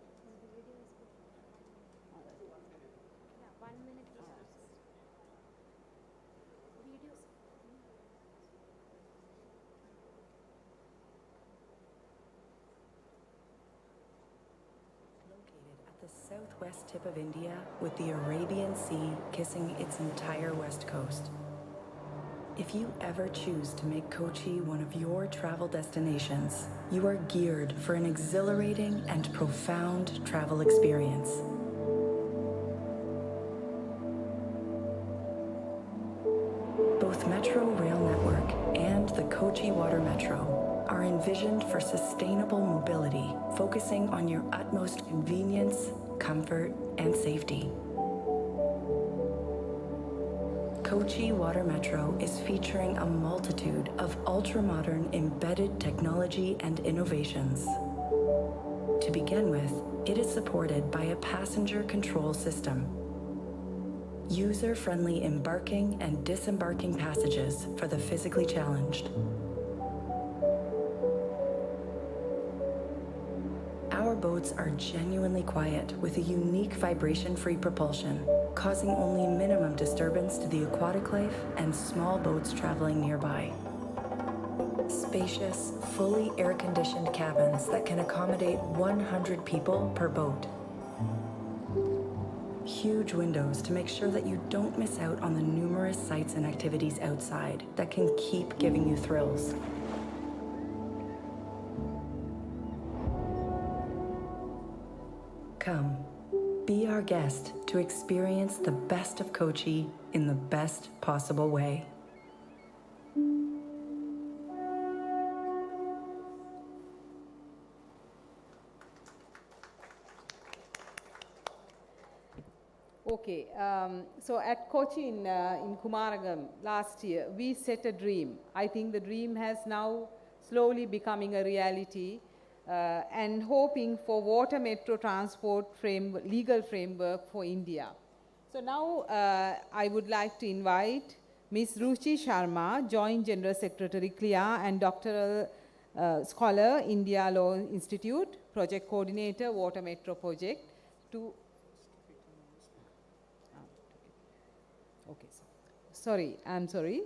Southwest tip of India, with the Arabian Sea kissing its entire west coast. If you ever choose to make Kochi one of your travel destinations, you are geared for an exhilarating and profound travel experience. Both Metro Rail Network and the Kochi Water Metro are envisioned for sustainable mobility, focusing on your utmost convenience, comfort, and safety. Kochi Water Metro is featuring a multitude of ultra-modern embedded technology and innovations. To begin with, it is supported by a passenger control system, user-friendly embarking and disembarking passages for the physically challenged. Our boats are genuinely quiet with a unique vibration-free propulsion, causing only minimum disturbance to the aquatic life and small boats traveling nearby. Spacious, fully air-conditioned cabins that can accommodate 100 people per boat. Huge windows to make sure that you don't miss out on the numerous sights and activities outside that can keep giving you thrills. Come, be our guest to experience the best of Kochi in the best possible way. Okay, so at Kochi in Kumaragam last year, we set a dream. I think the dream has now slowly becoming a reality, and hoping for water metro transport legal framework for India. So now I would like to invite Ms. Ruchi Sharma, Joint General Secretary CLEA and Doctoral Scholar, India Law Institute, Project Coordinator, Water Metro Project, to sorry, I'm sorry.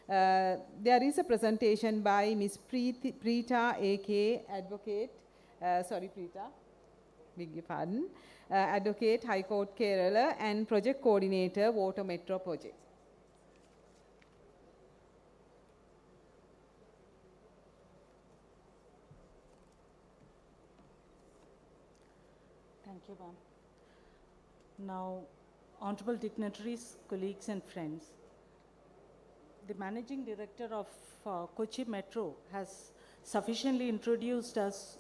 There is a presentation by Ms. Preeta A.K., Advocate, sorry Preeta, beg your pardon, Advocate, High Court, Kerala, and Project Coordinator, Water Metro Project. Thank you, ma'am. Now, honorable dignitaries, colleagues and friends, the Managing Director of Kochi Metro has sufficiently introduced us.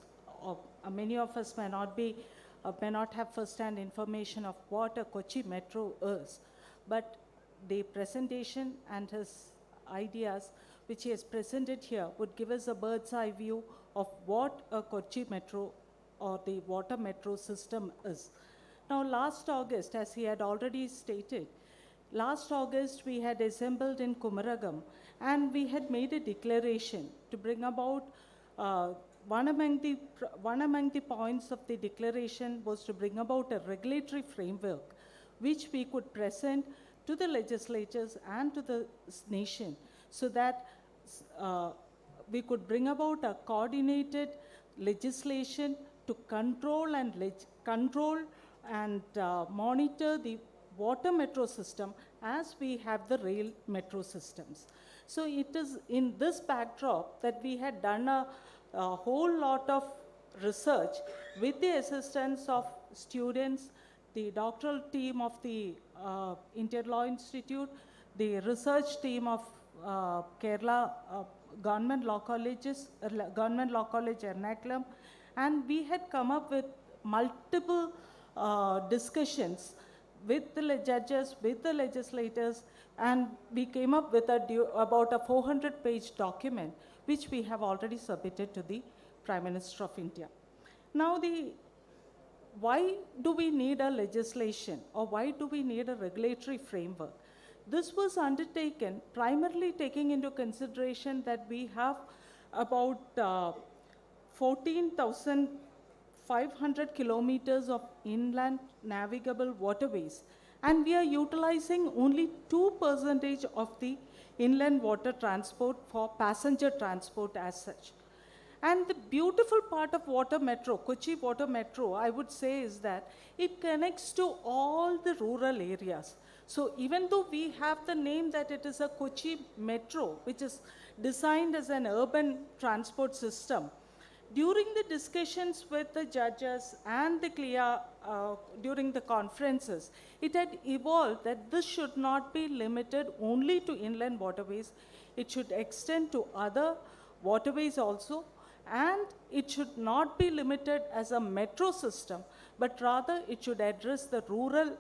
Many of us may not have first-hand information of what a Kochi Metro is, but the presentation and his ideas which he has presented here would give us a bird's eye view of what a Kochi Metro or the water metro system is. Now, last August, as he had already stated, last August we had assembled in Kumaragam and we had made a declaration to bring about one among the points of the declaration was to bring about a regulatory framework which we could present to the legislatures and to the nation so that we could bring about a coordinated legislation to control and monitor the water metro system as we have the rail metro systems. So it is in this backdrop that we had done a whole lot of research with the assistance of students, the doctoral team of the Indian Law Institute, the research team of Kerala Government Law Colleges, Government Law College Ernakulam, and we had come up with multiple discussions with the judges, with the legislators, and we came up with about a 400-page document, which we have already submitted to the Prime Minister of India. Now, why do we need a legislation, or why do we need a regulatory framework? This was undertaken primarily taking into consideration that we have about 14,500 kilometers of inland navigable waterways, and we are utilizing only 2% of the inland water transport for passenger transport as such. And the beautiful part of Water Metro, Kochi Water Metro, I would say is that it connects to all the rural areas. So even though we have the name that it is a Kochi Metro, which is designed as an urban transport system, during the discussions with the judges and the CLEA during the conferences, it had evolved that this should not be limited only to inland waterways. It should extend to other waterways also, and it should not be limited as a metro system, but rather it should address the rural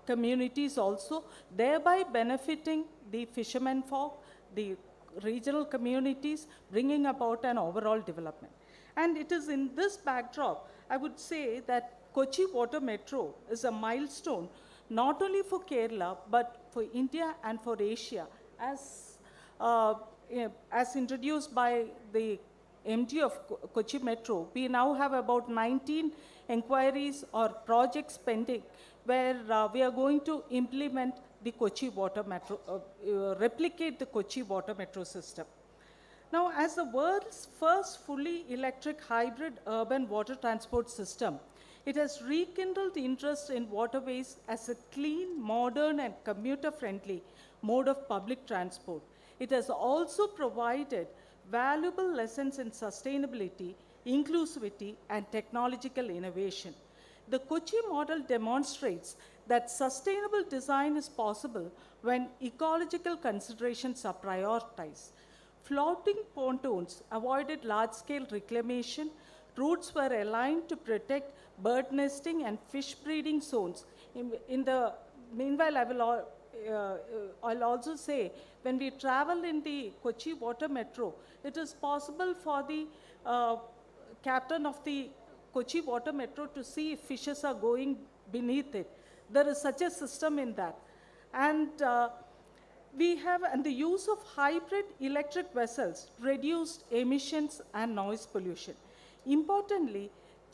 communities also, thereby benefiting the fishermen folk, the regional communities, bringing about an overall development. And it is in this backdrop, I would say that Kochi Water Metro is a milestone, not only for Kerala, but for India and for Asia. As introduced by the MD of Kochi Metro, we now have about 19 inquiries or projects pending where we are going to implement the Kochi Water Metro, replicate the Kochi Water Metro system. Now, as the world's first fully electric hybrid urban water transport system, it has rekindled interest in waterways as a clean, modern, and commuter-friendly mode of public transport. It has also provided valuable lessons in sustainability, inclusivity, and technological innovation. The Kochi model demonstrates that sustainable design is possible when ecological considerations are prioritized. Floating pontoons avoided large-scale reclamation, routes were aligned to protect bird nesting and fish breeding zones. Meanwhile, I'll also say, when we travel in the Kochi Water Metro, it is possible for the captain of the Kochi Water Metro to see if fishes are going beneath it. There is such a system in that. And the use of hybrid electric vessels reduced emissions and noise pollution. Importantly,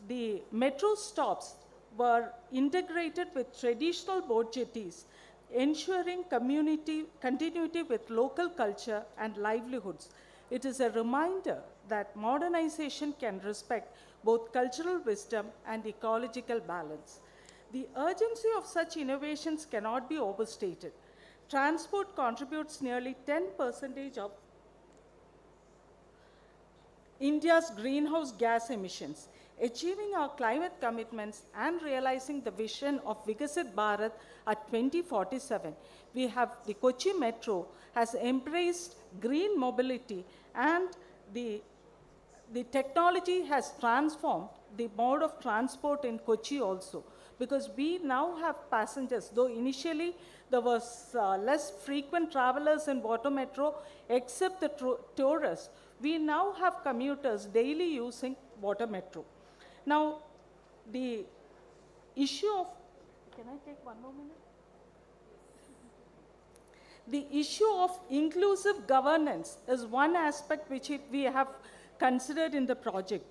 the metro stops were integrated with traditional boat jetties, ensuring continuity with local culture and livelihoods. It is a reminder that modernization can respect both cultural wisdom and ecological balance. The urgency of such innovations cannot be overstated. Transport contributes nearly 10% of India's greenhouse gas emissions. Achieving our climate commitments and realizing the vision of Vikasit Bharat at 2047, we have the Kochi Metro has embraced green mobility, and the technology has transformed the mode of transport in Kochi also, because we now have passengers, though initially there was less frequent travelers in Water Metro except the tourists. We now have commuters daily using Water Metro. Now, the issue of, can I take one more minute? the issue of inclusive governance is one aspect which we have considered in the project.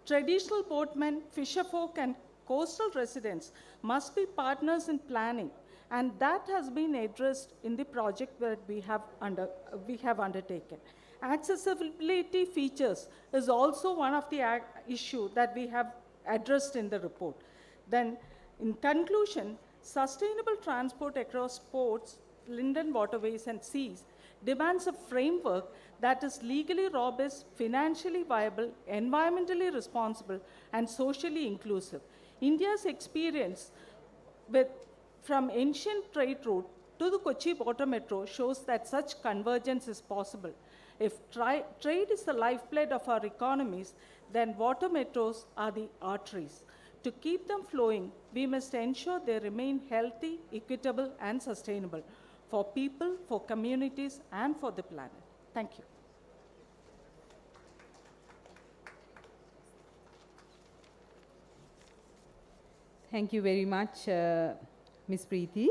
Traditional boatmen, fisherfolk, and coastal residents must be partners in planning, and that has been addressed in the project that we have undertaken. Accessibility features is also one of the issue that we have addressed in the report. Then, in conclusion, sustainable transport across ports, inland waterways, and seas demands a framework that is legally robust, financially viable, environmentally responsible, and socially inclusive. India's experience from ancient trade route to the Kochi Water Metro shows that such convergence is possible. If trade is the lifeblood of our economies, then water metros are the arteries. To keep them flowing, we must ensure they remain healthy, equitable, and sustainable for people, for communities, and for the planet. Thank you. Thank you very much, Ms. Preeti.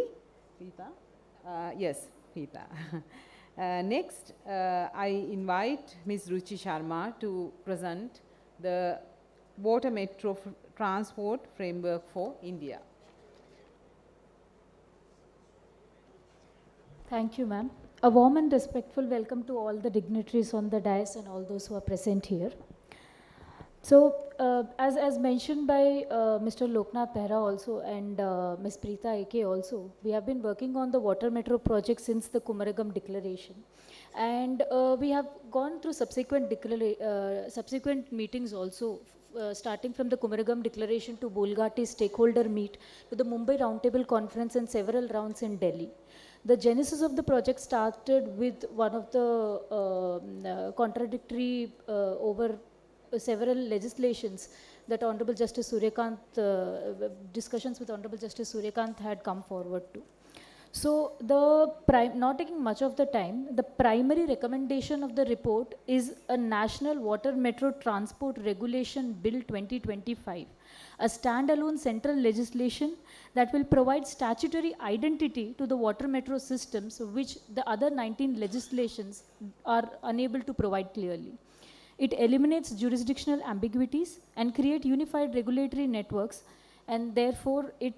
Preeta? Yes, Preeta. Next, I invite Ms. Ruchi Sharma to present the Water Metro Transport Framework for India. Thank you, ma'am. A warm and respectful welcome to all the dignitaries on the dais and all those who are present here. So, as mentioned by Mr. Loknath Behra also and Ms. Preeta A.K. also, we have been working on the Water Metro project since the Kumarakom Declaration. And we have gone through subsequent meetings also, starting from the Kumarakom Declaration to Bolghati stakeholder meet, to the Mumbai Roundtable Conference and several rounds in Delhi. The genesis of the project started with one of the contradictory over several legislations that Honorable Justice Suryakant, discussions with Honorable Justice Suryakant had come forward to. So, not taking much of the time, the primary recommendation of the report is a National Water Metro Transport Regulation Bill 2025, a standalone central legislation that will provide statutory identity to the water metro systems, which the other 19 legislations are unable to provide clearly. It eliminates jurisdictional ambiguities and creates unified regulatory networks, and therefore it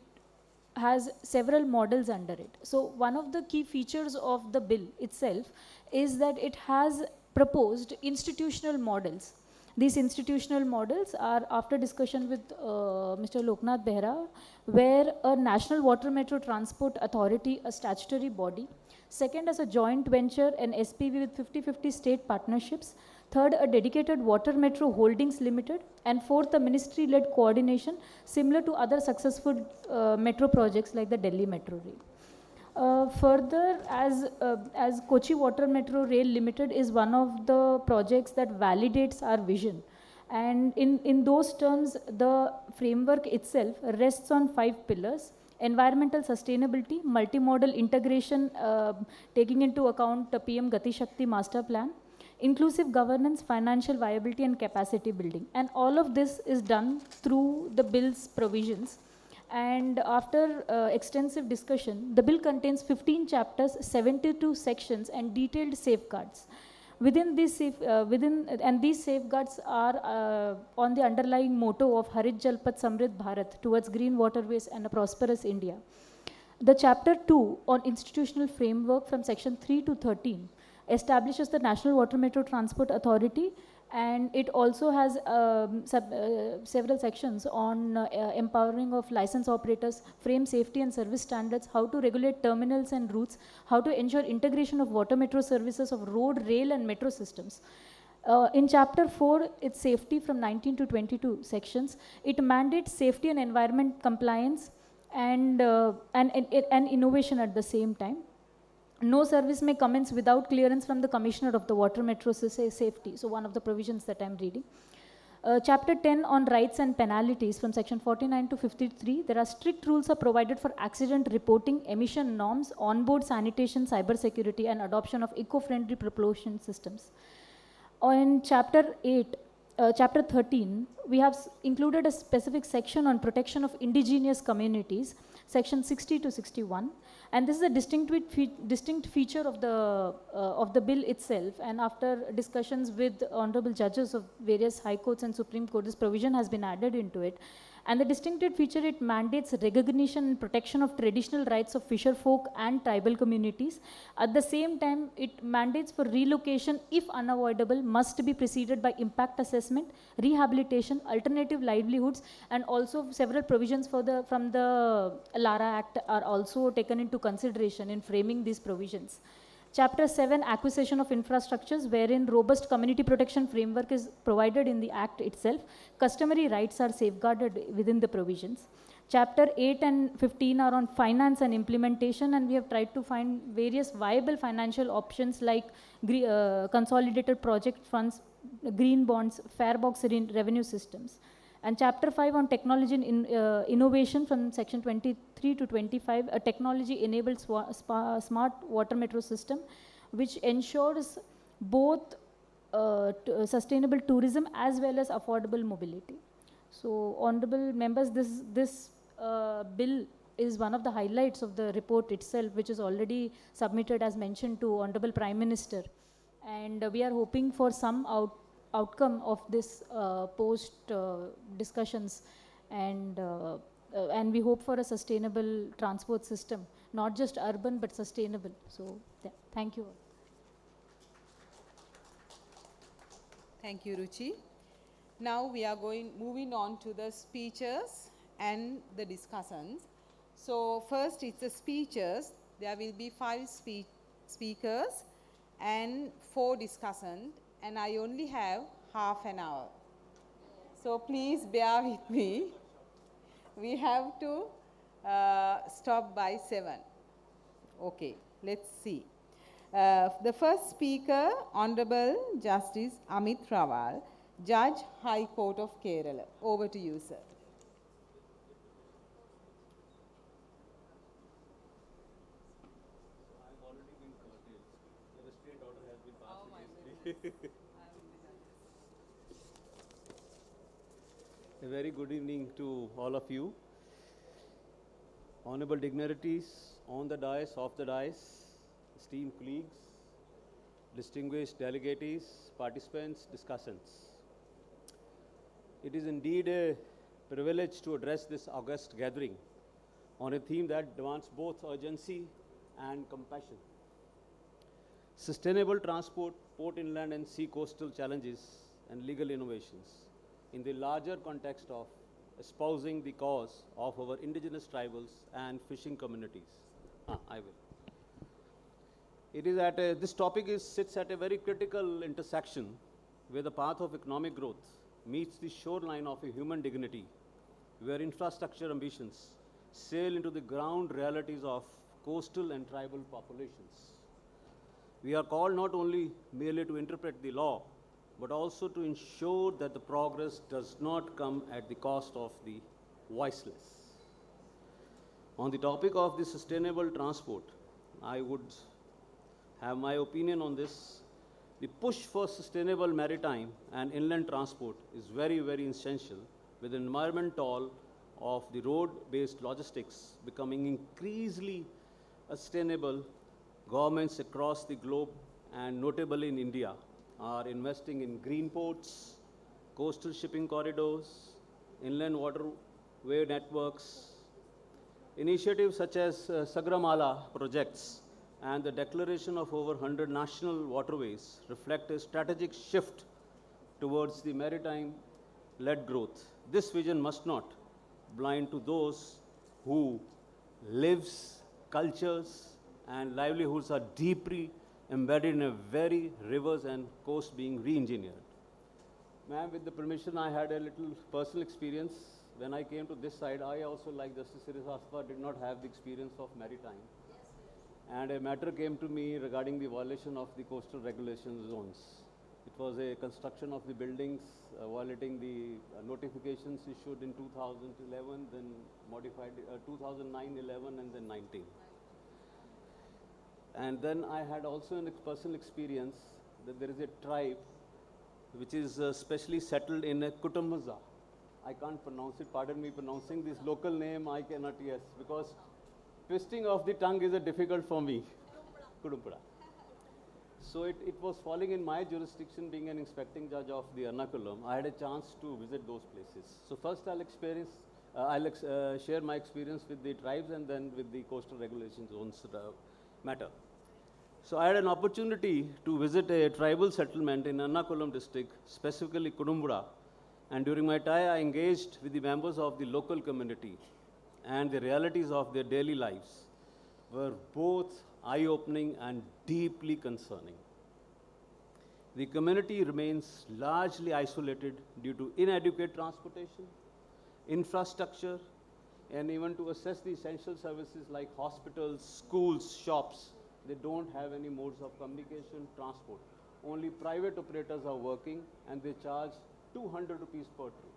has several models under it. So one of the key features of the bill itself is that it has proposed institutional models. These institutional models are after discussion with Mr. Loknath Behra, where a National Water Metro Transport Authority, a statutory body. Second, as a joint venture, an SPV with 50-50 state partnerships. Third, a dedicated Water Metro Holdings Limited. And fourth, a ministry-led coordination similar to other successful metro projects like the Delhi Metro Rail. Further, as Kochi Water Metro Rail Limited is one of the projects that validates our vision. And in those terms, the framework itself rests on 5 pillars: environmental sustainability, multimodal integration, taking into account the PM Gati Shakti master plan, inclusive governance, financial viability, and capacity building. And all of this is done through the bill's provisions. And after extensive discussion, the bill contains 15 chapters, 72 sections, and detailed safeguards. These safeguards are on the underlying motto of Harit Jalpat Samrid Bharat, towards green waterways and a prosperous India. The chapter 2 on institutional framework from section 3 to 13 establishes the National Water Metro Transport Authority, and it also has several sections on empowering of license operators, frame safety and service standards, how to regulate terminals and routes, how to ensure integration of water metro services of road, rail and metro systems. In chapter 4, it's safety from 19 to 22 sections. It mandates safety and environment compliance and innovation at the same time. No service may commence without clearance from the Commissioner of the Water Metro Safety. So one of the provisions that I'm reading. Chapter 10 on rights and penalties from section 49 to 53. There are strict rules are provided for accident reporting, emission norms, onboard sanitation, cyber security, and adoption of eco-friendly propulsion systems. In chapter 8, Chapter 13, we have included a specific section on protection of indigenous communities, section 60 to 61, and this is a distinct feature of the bill itself. And after discussions with honorable judges of various high courts and Supreme Court, this provision has been added into it. And the distinctive feature, it mandates recognition and protection of traditional rights of fisher folk and tribal communities. At the same time, it mandates for relocation, if unavoidable, must be preceded by impact assessment, rehabilitation, alternative livelihoods, and also several provisions from the LARA Act are also taken into consideration in framing these provisions. Chapter 7, acquisition of infrastructures, wherein robust community protection framework is provided in the Act itself. Customary rights are safeguarded within the provisions. Chapter 8 and 15 are on finance and implementation, and we have tried to find various viable financial options like consolidated project funds, green bonds, fare box revenue systems. And Chapter 5 on technology and innovation from section 23 to 25, a technology-enabled smart water metro system, which ensures both sustainable tourism as well as affordable mobility. So, honorable members, this bill is one of the highlights of the report itself, which is already submitted as mentioned to Honorable Prime Minister. And we are hoping for some outcome of this post discussions, and we hope for a sustainable transport system, not just urban but sustainable. So thank you. Thank you, Ruchi. Now we are moving on to the speeches and the discussions. So first it's the speeches. There will be 5 speakers and 4 discussants, and I only have half an hour. So please bear with me. We have to stop by 7. Okay, let's see. The first speaker, Honorable Justice Amit Rawal, Judge, High Court of Kerala. Over to you, sir. A very good evening to all of you. Honorable dignitaries on the dais, off the dais, esteemed colleagues, distinguished delegates, participants, discussants. It is indeed a privilege to address this august gathering on a theme that demands both urgency and compassion. Sustainable transport, port, inland and sea coastal challenges and legal innovations in the larger context of espousing the cause of our indigenous tribals and fishing communities. I will. It is at this topic sits at a very critical intersection where the path of economic growth meets the shoreline of a human dignity, where infrastructure ambitions sail into the ground realities of coastal and tribal populations. We are called not only merely to interpret the law, but also to ensure that the progress does not come at the cost of the voiceless. On the topic of the sustainable transport, I would have my opinion on this. The push for sustainable maritime and inland transport is very, very essential, with the environment toll of the road-based logistics becoming increasingly sustainable. Governments across the globe, and notably in India, are investing in green ports, coastal shipping corridors, inland waterway networks. Initiatives such as Sagramala projects and the declaration of over 100 national waterways reflect a strategic shift towards the maritime-led growth. This vision must not blind to those who lives, cultures, and livelihoods are deeply embedded in a very rivers and coast being re-engineered. Ma'am, with the permission, I had a little personal experience. When I came to this side, I also, like Justice Sirisaspa, did not have the experience of maritime. And a matter came to me regarding the violation of the coastal regulation zones. It was a construction of the buildings violating the notifications issued in 2011, then modified 2009, 11, and then 19. And then I had also a personal experience that there is a tribe which is specially settled in Kutumbaza. I can't pronounce it, pardon me pronouncing this local name, I cannot, yes, because twisting of the tongue is difficult for me. Kudumpura. So it was falling in my jurisdiction, being an inspecting judge of the Ernakulam. I had a chance to visit those places. So first I'll share my experience with the tribes and then with the coastal regulation zones matter. So I had an opportunity to visit a tribal settlement in Ernakulam district, specifically Kudumpura. And during my time, I engaged with the members of the local community, and the realities of their daily lives were both eye-opening and deeply concerning. The community remains largely isolated due to inadequate transportation, infrastructure, and even to assess the essential services like hospitals, schools, shops. They don't have any modes of communication, transport. Only private operators are working, and they charge 200 rupees per trip.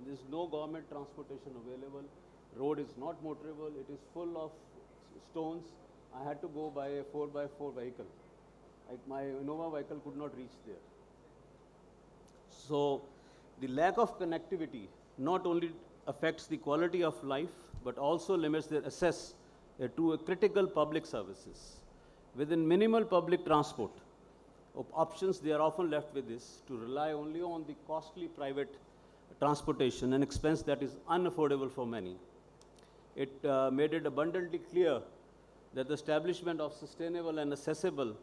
There is no government transportation available. Road is not motorable. It is full of stones. I had to go by a 4x4 vehicle. Like my Innova vehicle could not reach there. So the lack of connectivity not only affects the quality of life, but also limits their access to critical public services. Within minimal public transport options, they are often left with this to rely only on the costly private transportation, an expense that is unaffordable for many. It made it abundantly clear that the establishment of sustainable and accessible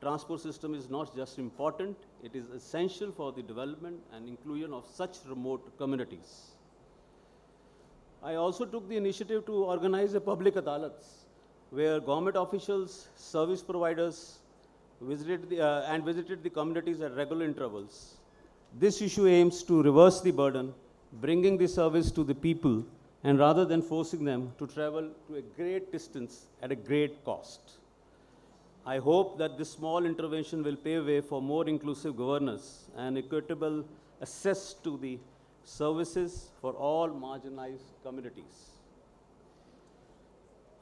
transport system is not just important, it is essential for the development and inclusion of such remote communities. I also took the initiative to organize a public adalats where government officials, service providers visited the communities at regular intervals. This issue aims to reverse the burden, bringing the service to the people, and rather than forcing them to travel to a great distance at a great cost. I hope that this small intervention will pave way for more inclusive governance and equitable access to the services for all marginalized communities.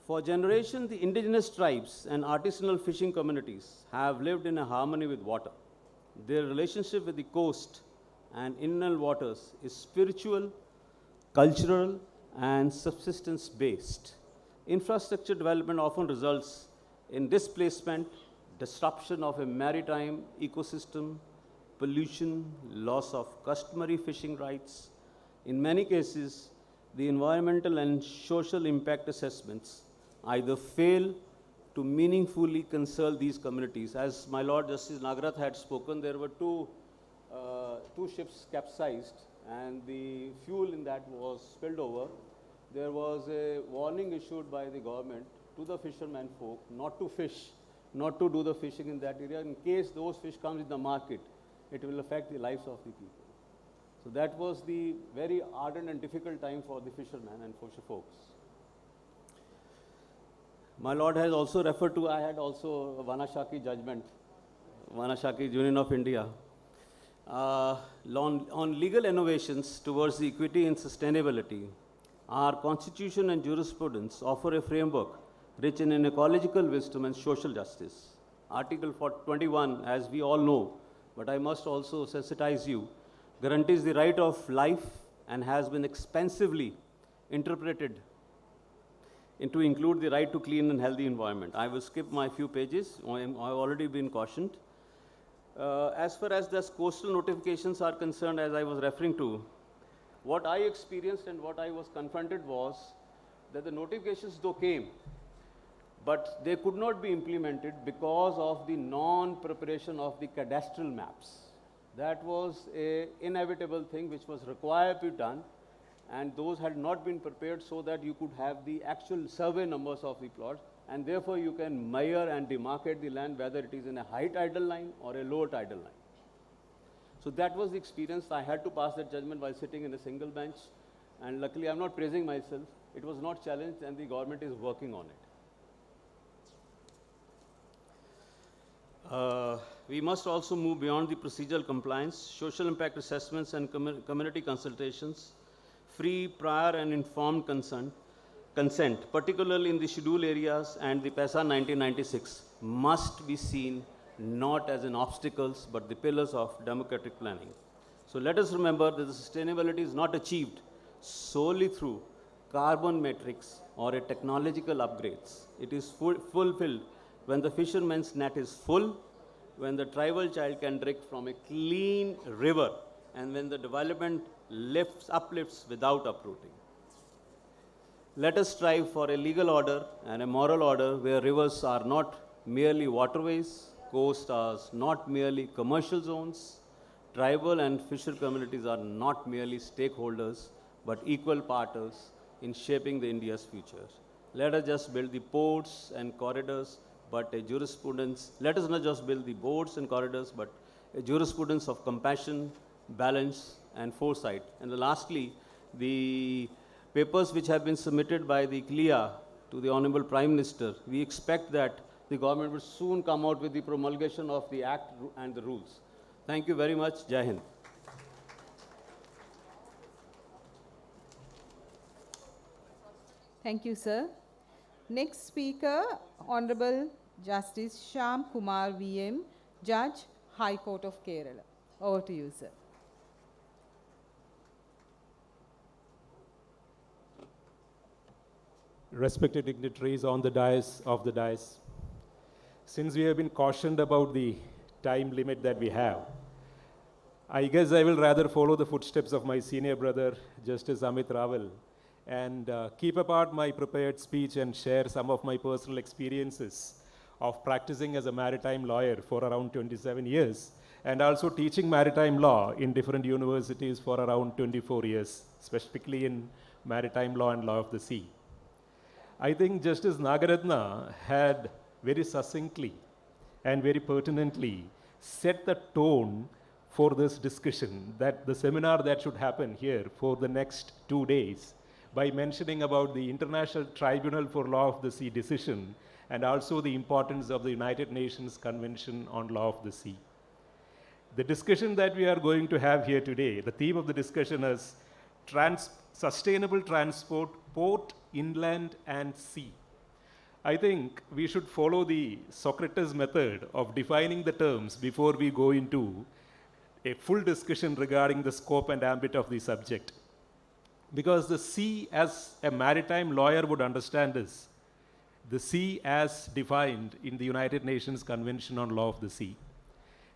For generations, the indigenous tribes and artisanal fishing communities have lived in a harmony with water. Their relationship with the coast and inland waters is spiritual, cultural, and subsistence-based. Infrastructure development often results in displacement, disruption of a maritime ecosystem, pollution, loss of customary fishing rights. In many cases, the environmental and social impact assessments either fail to meaningfully consult these communities. As my Lord Justice Nagarath had spoken, there were two ships capsized and the fuel in that was spilled over. There was a warning issued by the government to the fishermen folk not to fish, not to do the fishing in that area. In case those fish comes in the market, it will affect the lives of the people. So that was the very ardent and difficult time for the fishermen and fisher folks. My Lord has also referred to, I had also a Vanashaki judgment, Vanashaki Union of India, on legal innovations towards the equity and sustainability. Our constitution and jurisprudence offer a framework rich in ecological wisdom and social justice. Article 21, as we all know, but I must also sensitize you, guarantees the right of life and has been expansively interpreted to include the right to clean and healthy environment. I will skip my few pages. I've already been cautioned. As far as the coastal notifications are concerned, as I was referring to, what I experienced and what I was confronted was that the notifications though came, but they could not be implemented because of the non-preparation of the cadastral maps. That was an inevitable thing which was required to be done, and those had not been prepared so that you could have the actual survey numbers of the plots, and therefore you can measure and demarcate the land whether it is in a high tidal line or a low tidal line. So that was the experience. I had to pass that judgment while sitting in a single bench, and luckily I'm not praising myself. It was not challenged and the government is working on it. We must also move beyond the procedural compliance, social impact assessments and community consultations, free, prior and informed consent, particularly in the scheduled areas and the PESA 1996, must be seen not as an obstacles, but the pillars of democratic planning. So let us remember that the sustainability is not achieved solely through carbon metrics or a technological upgrades. It is fulfilled when the fisherman's net is full, when the tribal child can drink from a clean river, and when the development uplifts without uprooting. Let us strive for a legal order and a moral order where rivers are not merely waterways, coasts are not merely commercial zones, tribal and fisher communities are not merely stakeholders, but equal partners in shaping the India's future. Let us just build the ports and corridors, but a jurisprudence. Let us not just build the boards and corridors, but a jurisprudence of compassion, balance, and foresight. And lastly, the papers which have been submitted by the CLEA to the Honorable Prime Minister, we expect that the government will soon come out with the promulgation of the Act and the rules. Thank you very much. Jai Hind. Thank you, sir. Next speaker, Honorable Justice Shyam Kumar VM, Judge, High Court of Kerala. Over to you, sir. Respected dignitaries on the dais, of the dais, since we have been cautioned about the time limit that we have, I guess I will rather follow the footsteps of my senior brother, Justice Amit Raval, and keep apart my prepared speech and share some of my personal experiences of practicing as a maritime lawyer for around 27 years and also teaching maritime law in different universities for around 24 years, specifically in maritime law and law of the sea. I think Justice Nagaratna had very succinctly and very pertinently set the tone for this discussion, that the seminar that should happen here for the next 2 days, by mentioning about the International Tribunal for Law of the Sea decision and also the importance of the United Nations Convention on Law of the Sea. The discussion that we are going to have here today, the theme of the discussion is sustainable transport, port, inland and sea. I think we should follow the Socrates method of defining the terms before we go into a full discussion regarding the scope and ambit of the subject. Because the sea, as a maritime lawyer would understand, is the sea as defined in the United Nations Convention on Law of the Sea.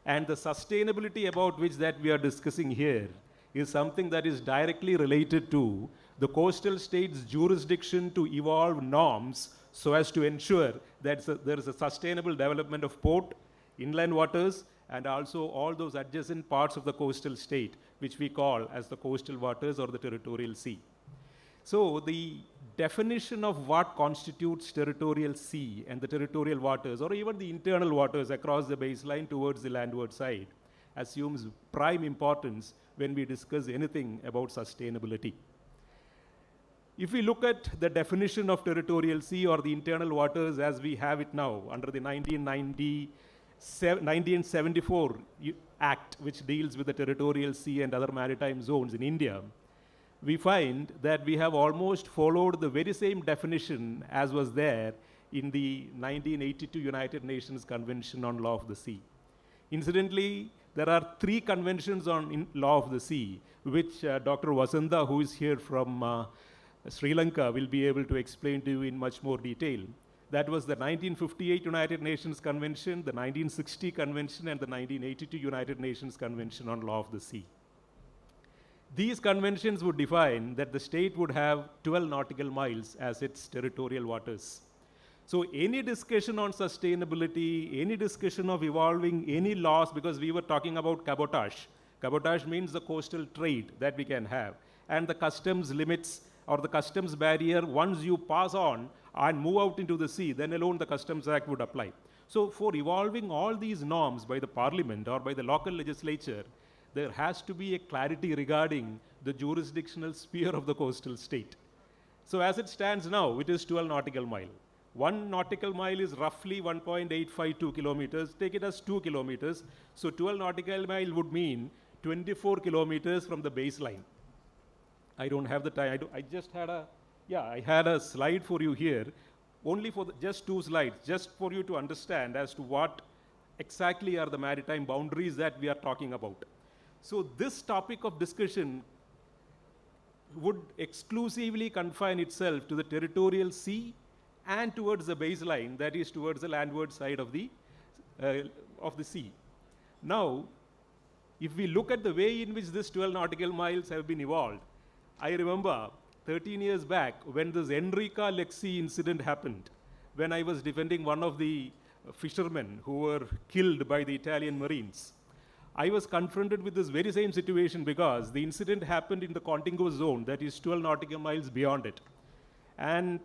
And the sustainability about which that we are discussing here is something that is directly related to the coastal state's jurisdiction to evolve norms so as to ensure that there is a sustainable development of port, inland waters, and also all those adjacent parts of the coastal state, which we call as the coastal waters or the territorial sea. So the definition of what constitutes territorial sea and the territorial waters, or even the internal waters across the baseline towards the landward side, assumes prime importance when we discuss anything about sustainability. If we look at the definition of territorial sea or the internal waters as we have it now under the 1974 Act, which deals with the territorial sea and other maritime zones in India, we find that we have almost followed the very same definition as was there in the 1982 United Nations Convention on Law of the Sea. Incidentally, there are 3 conventions on law of the sea, which Dr. Vasantha, who is here from Sri Lanka, will be able to explain to you in much more detail. That was the 1958 United Nations Convention, the 1960 Convention, and the 1982 United Nations Convention on Law of the Sea. These conventions would define that the state would have 12 nautical miles as its territorial waters. So any discussion on sustainability, any discussion of evolving any laws, because we were talking about cabotage. Cabotage means the coastal trade that we can have, and the customs limits or the customs barrier, once you pass on and move out into the sea, then alone the Customs Act would apply. So for evolving all these norms by the parliament or by the local legislature, there has to be a clarity regarding the jurisdictional sphere of the coastal state. So as it stands now, it is 12 nautical mile. 1 nautical mile is roughly 1.852 kilometers. Take it as 2 kilometers. So 12 nautical mile would mean 24 kilometers from the baseline. I don't have the time. I just had I had a slide for you here, only for just 2 slides, just for you to understand as to what exactly are the maritime boundaries that we are talking about. So this topic of discussion would exclusively confine itself to the territorial sea and towards the baseline, that is towards the landward side of the sea. Now, if we look at the way in which this 12 nautical miles have been evolved, I remember 13 years back when this Enrica Lexi incident happened, when I was defending one of the fishermen who were killed by the Italian Marines. I was confronted with this very same situation because the incident happened in the Contingo zone, that is 12 nautical miles beyond it. And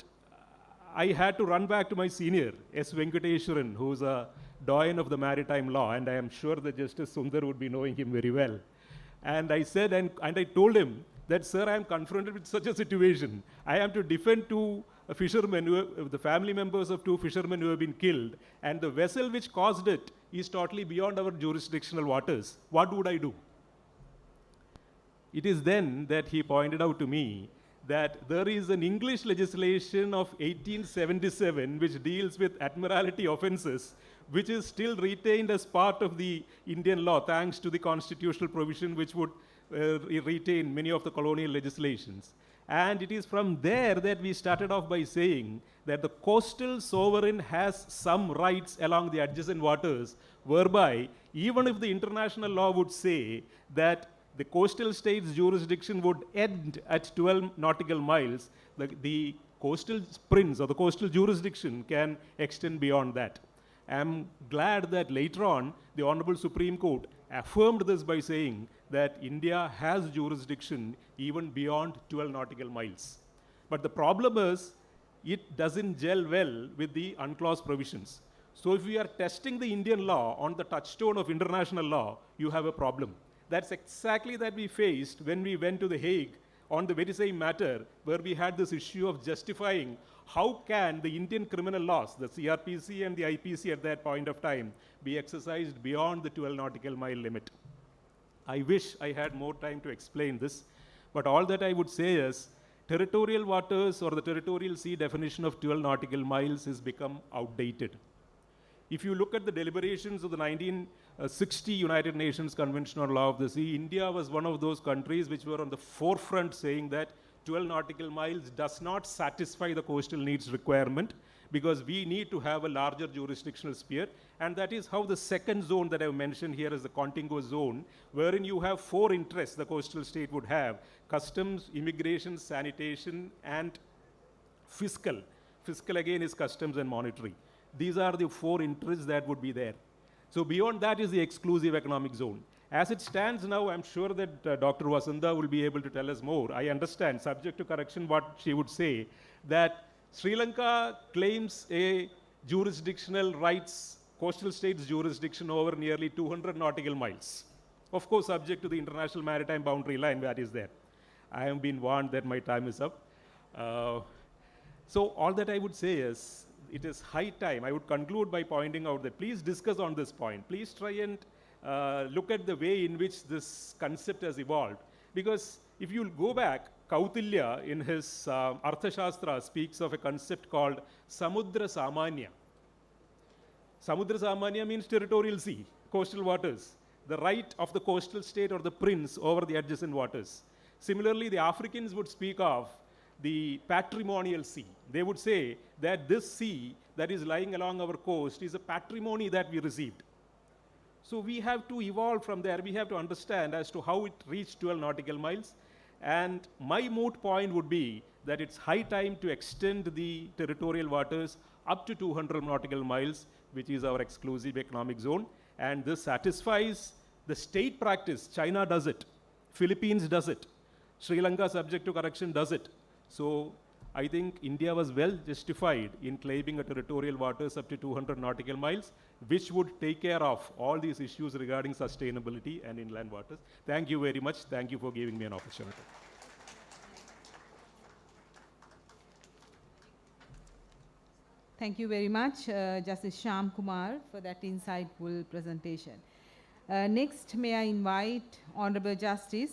I had to run back to my senior, S. Venkateswaran, who is a doyen of the maritime law, and I am sure that Justice Sundar would be knowing him very well. And I said, and I told him that, sir, I am confronted with such a situation. I am to defend two fishermen, the family members of two fishermen who have been killed, and the vessel which caused it is totally beyond our jurisdictional waters. What would I do? It is then that he pointed out to me that there is an English legislation of 1877 which deals with admiralty offences, which is still retained as part of the Indian law, thanks to the constitutional provision which would retain many of the colonial legislations. And it is from there that we started off by saying that the coastal sovereign has some rights along the adjacent waters, whereby even if the international law would say that the coastal state's jurisdiction would end at 12 nautical miles, the coastal prince or the coastal jurisdiction can extend beyond that. I am glad that later on the Honorable Supreme Court affirmed this by saying that India has jurisdiction even beyond 12 nautical miles. But the problem is, it doesn't gel well with the unclosed provisions. So if we are testing the Indian law on the touchstone of international law, you have a problem. That's exactly that we faced when we went to The Hague on the very same matter, where we had this issue of justifying how can the Indian criminal laws, the CRPC and the IPC at that point of time, be exercised beyond the 12 nautical mile limit. I wish I had more time to explain this, but all that I would say is territorial waters or the territorial sea definition of 12 nautical miles has become outdated. If you look at the deliberations of the 1960 United Nations Convention on Law of the Sea, India was one of those countries which were on the forefront saying that 12 nautical miles does not satisfy the coastal needs requirement because we need to have a larger jurisdictional sphere. And that is how the second zone that I've mentioned here is the Contingo zone, wherein you have 4 interests the coastal state would have: customs, immigration, sanitation, and fiscal. Fiscal again is customs and monetary. These are the 4 interests that would be there. So beyond that is the exclusive economic zone. As it stands now, I'm sure that Dr. Vasantha will be able to tell us more. I understand, subject to correction, what she would say, that Sri Lanka claims a jurisdictional rights, coastal state's jurisdiction over nearly 200 nautical miles. Of course, subject to the international maritime boundary line that is there. I have been warned that my time is up. So all that I would say is, it is high time. I would conclude by pointing out that please discuss on this point. Please try and look at the way in which this concept has evolved. Because if you go back, Kautilya in his Arthashastra speaks of a concept called Samudra Samanya. Samudra Samanya means territorial sea, coastal waters, the right of the coastal state or the prince over the adjacent waters. Similarly, the Africans would speak of the patrimonial sea. They would say that this sea that is lying along our coast is a patrimony that we received. So we have to evolve from there. We have to understand as to how it reached 12 nautical miles. And my moot point would be that it's high time to extend the territorial waters up to 200 nautical miles, which is our exclusive economic zone. And this satisfies the state practice. China does it. Philippines does it. Sri Lanka, subject to correction, does it. So I think India was well justified in claiming a territorial waters up to 200 nautical miles, which would take care of all these issues regarding sustainability and inland waters. Thank you very much. Thank you for giving me an opportunity. Thank you very much, Justice Shyam Kumar, for that insightful presentation. Next, may I invite Honorable Justice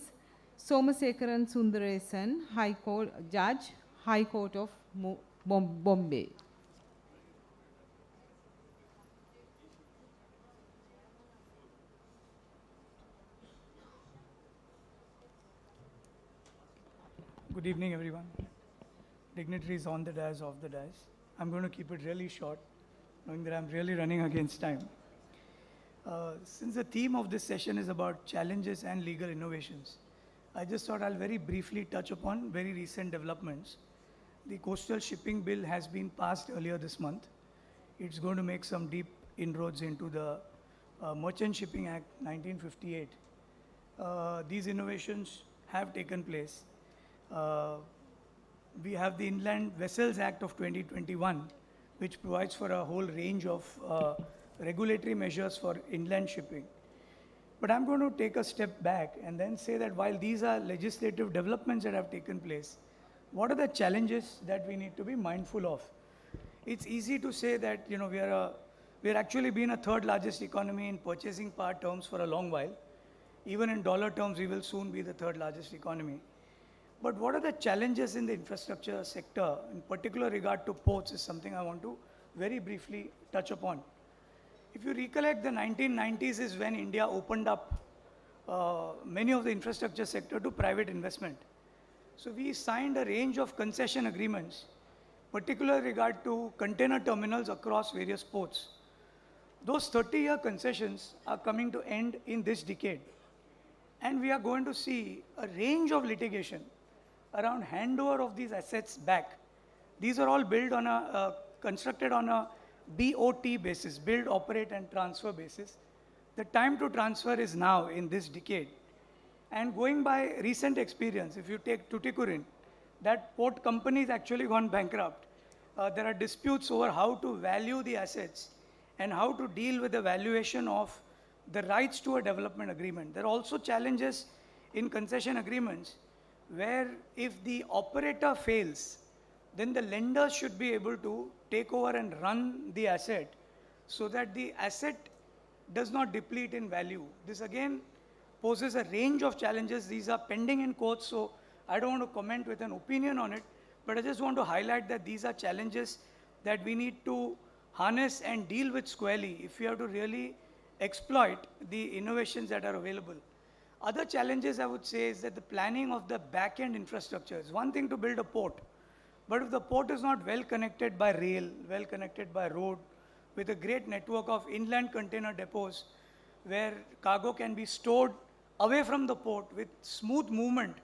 Somasekaran Sundaresan, High Court Judge, High Court of Bombay. Good evening, everyone. Dignitaries on the dais, off the dais. I'm going to keep it really short, knowing that I'm really running against time. Since the theme of this session is about challenges and legal innovations, I just thought I'll very briefly touch upon very recent developments. The Coastal Shipping Bill has been passed earlier this month. It's going to make some deep inroads into the Merchant Shipping Act 1958. These innovations have taken place. We have the Inland Vessels Act of 2021, which provides for a whole range of regulatory measures for inland shipping. But I'm going to take a step back and then say that while these are legislative developments that have taken place, what are the challenges that we need to be mindful of? It's easy to say that we're actually been a third largest economy in purchasing power terms for a long while. Even in dollar terms, we will soon be the third largest economy. But what are the challenges in the infrastructure sector, in particular regard to ports, is something I want to very briefly touch upon. If you recollect, the 1990s is when India opened up many of the infrastructure sector to private investment. So we signed a range of concession agreements, particular regard to container terminals across various ports. Those 30-year concessions are coming to end in this decade. And we are going to see a range of litigation around handover of these assets back. These are all built on constructed on a BOT basis, build, operate, and transfer basis. The time to transfer is now in this decade. And going by recent experience, if you take Tuticorin, that port company has actually gone bankrupt. There are disputes over how to value the assets and how to deal with the valuation of the rights to a development agreement. There are also challenges in concession agreements where if the operator fails, then the lender should be able to take over and run the asset so that the asset does not deplete in value. This again poses a range of challenges. These are pending in courts, so I don't want to comment with an opinion on it, but I just want to highlight that these are challenges that we need to harness and deal with squarely if we have to really exploit the innovations that are available. Other challenges I would say is that the planning of the back-end infrastructure is one thing to build a port, but if the port is not well connected by rail, well connected by road, with a great network of inland container depots where cargo can be stored away from the port with smooth movement,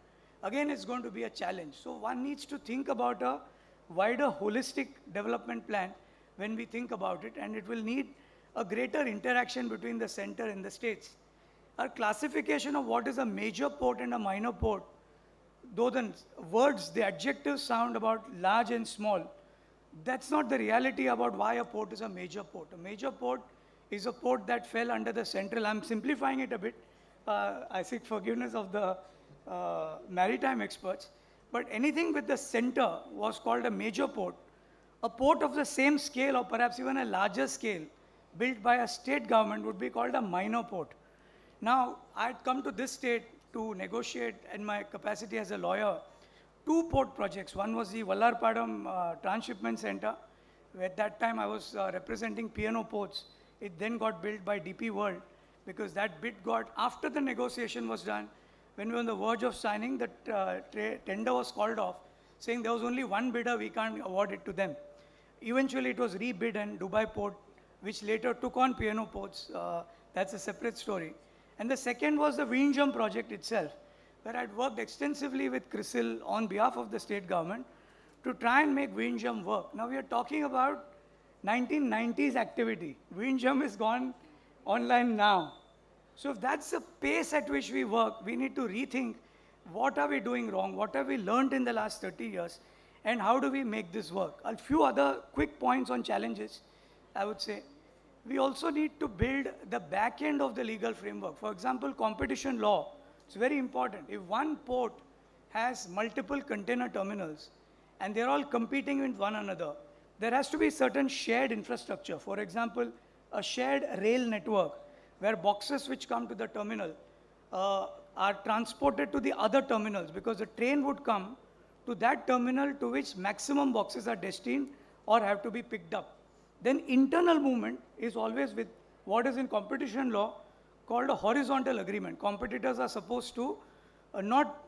again it's going to be a challenge. So one needs to think about a wider holistic development plan when we think about it, and it will need a greater interaction between the center and the states. Our classification of what is a major port and a minor port, though the words, the adjectives sound about large and small, that's not the reality about why a port is a major port. A major port is a port that fell under the central, I'm simplifying it a bit, I seek forgiveness of the maritime experts, but anything with the center was called a major port. A port of the same scale or perhaps even a larger scale built by a state government would be called a minor port. Now, I'd come to this state to negotiate in my capacity as a lawyer, 2 port projects. One was the Vallarpadam Transshipment Center, where at that time I was representing P&O Ports. It then got built by DP World because that bid got, after the negotiation was done, when we were on the verge of signing, the tender was called off, saying there was only one bidder, we can't award it to them. Eventually, it was rebid and Dubai Port, which later took on P&O Ports. That's a separate story. And the second was the Vizhinjam project itself, where I'd worked extensively with CRISIL on behalf of the state government to try and make Vizhinjam work. Now we are talking about 1990s activity. Vizhinjam is gone online now. So if that's the pace at which we work, we need to rethink what are we doing wrong, what have we learned in the last 30 years, and how do we make this work. A few other quick points on challenges, I would say. We also need to build the back end of the legal framework. For example, competition law. It's very important. If one port has multiple container terminals and they're all competing with one another, there has to be certain shared infrastructure. For example, a shared rail network where boxes which come to the terminal are transported to the other terminals, because the train would come to that terminal to which maximum boxes are destined or have to be picked up. Then internal movement is always with what is in competition law called a horizontal agreement. Competitors are supposed to not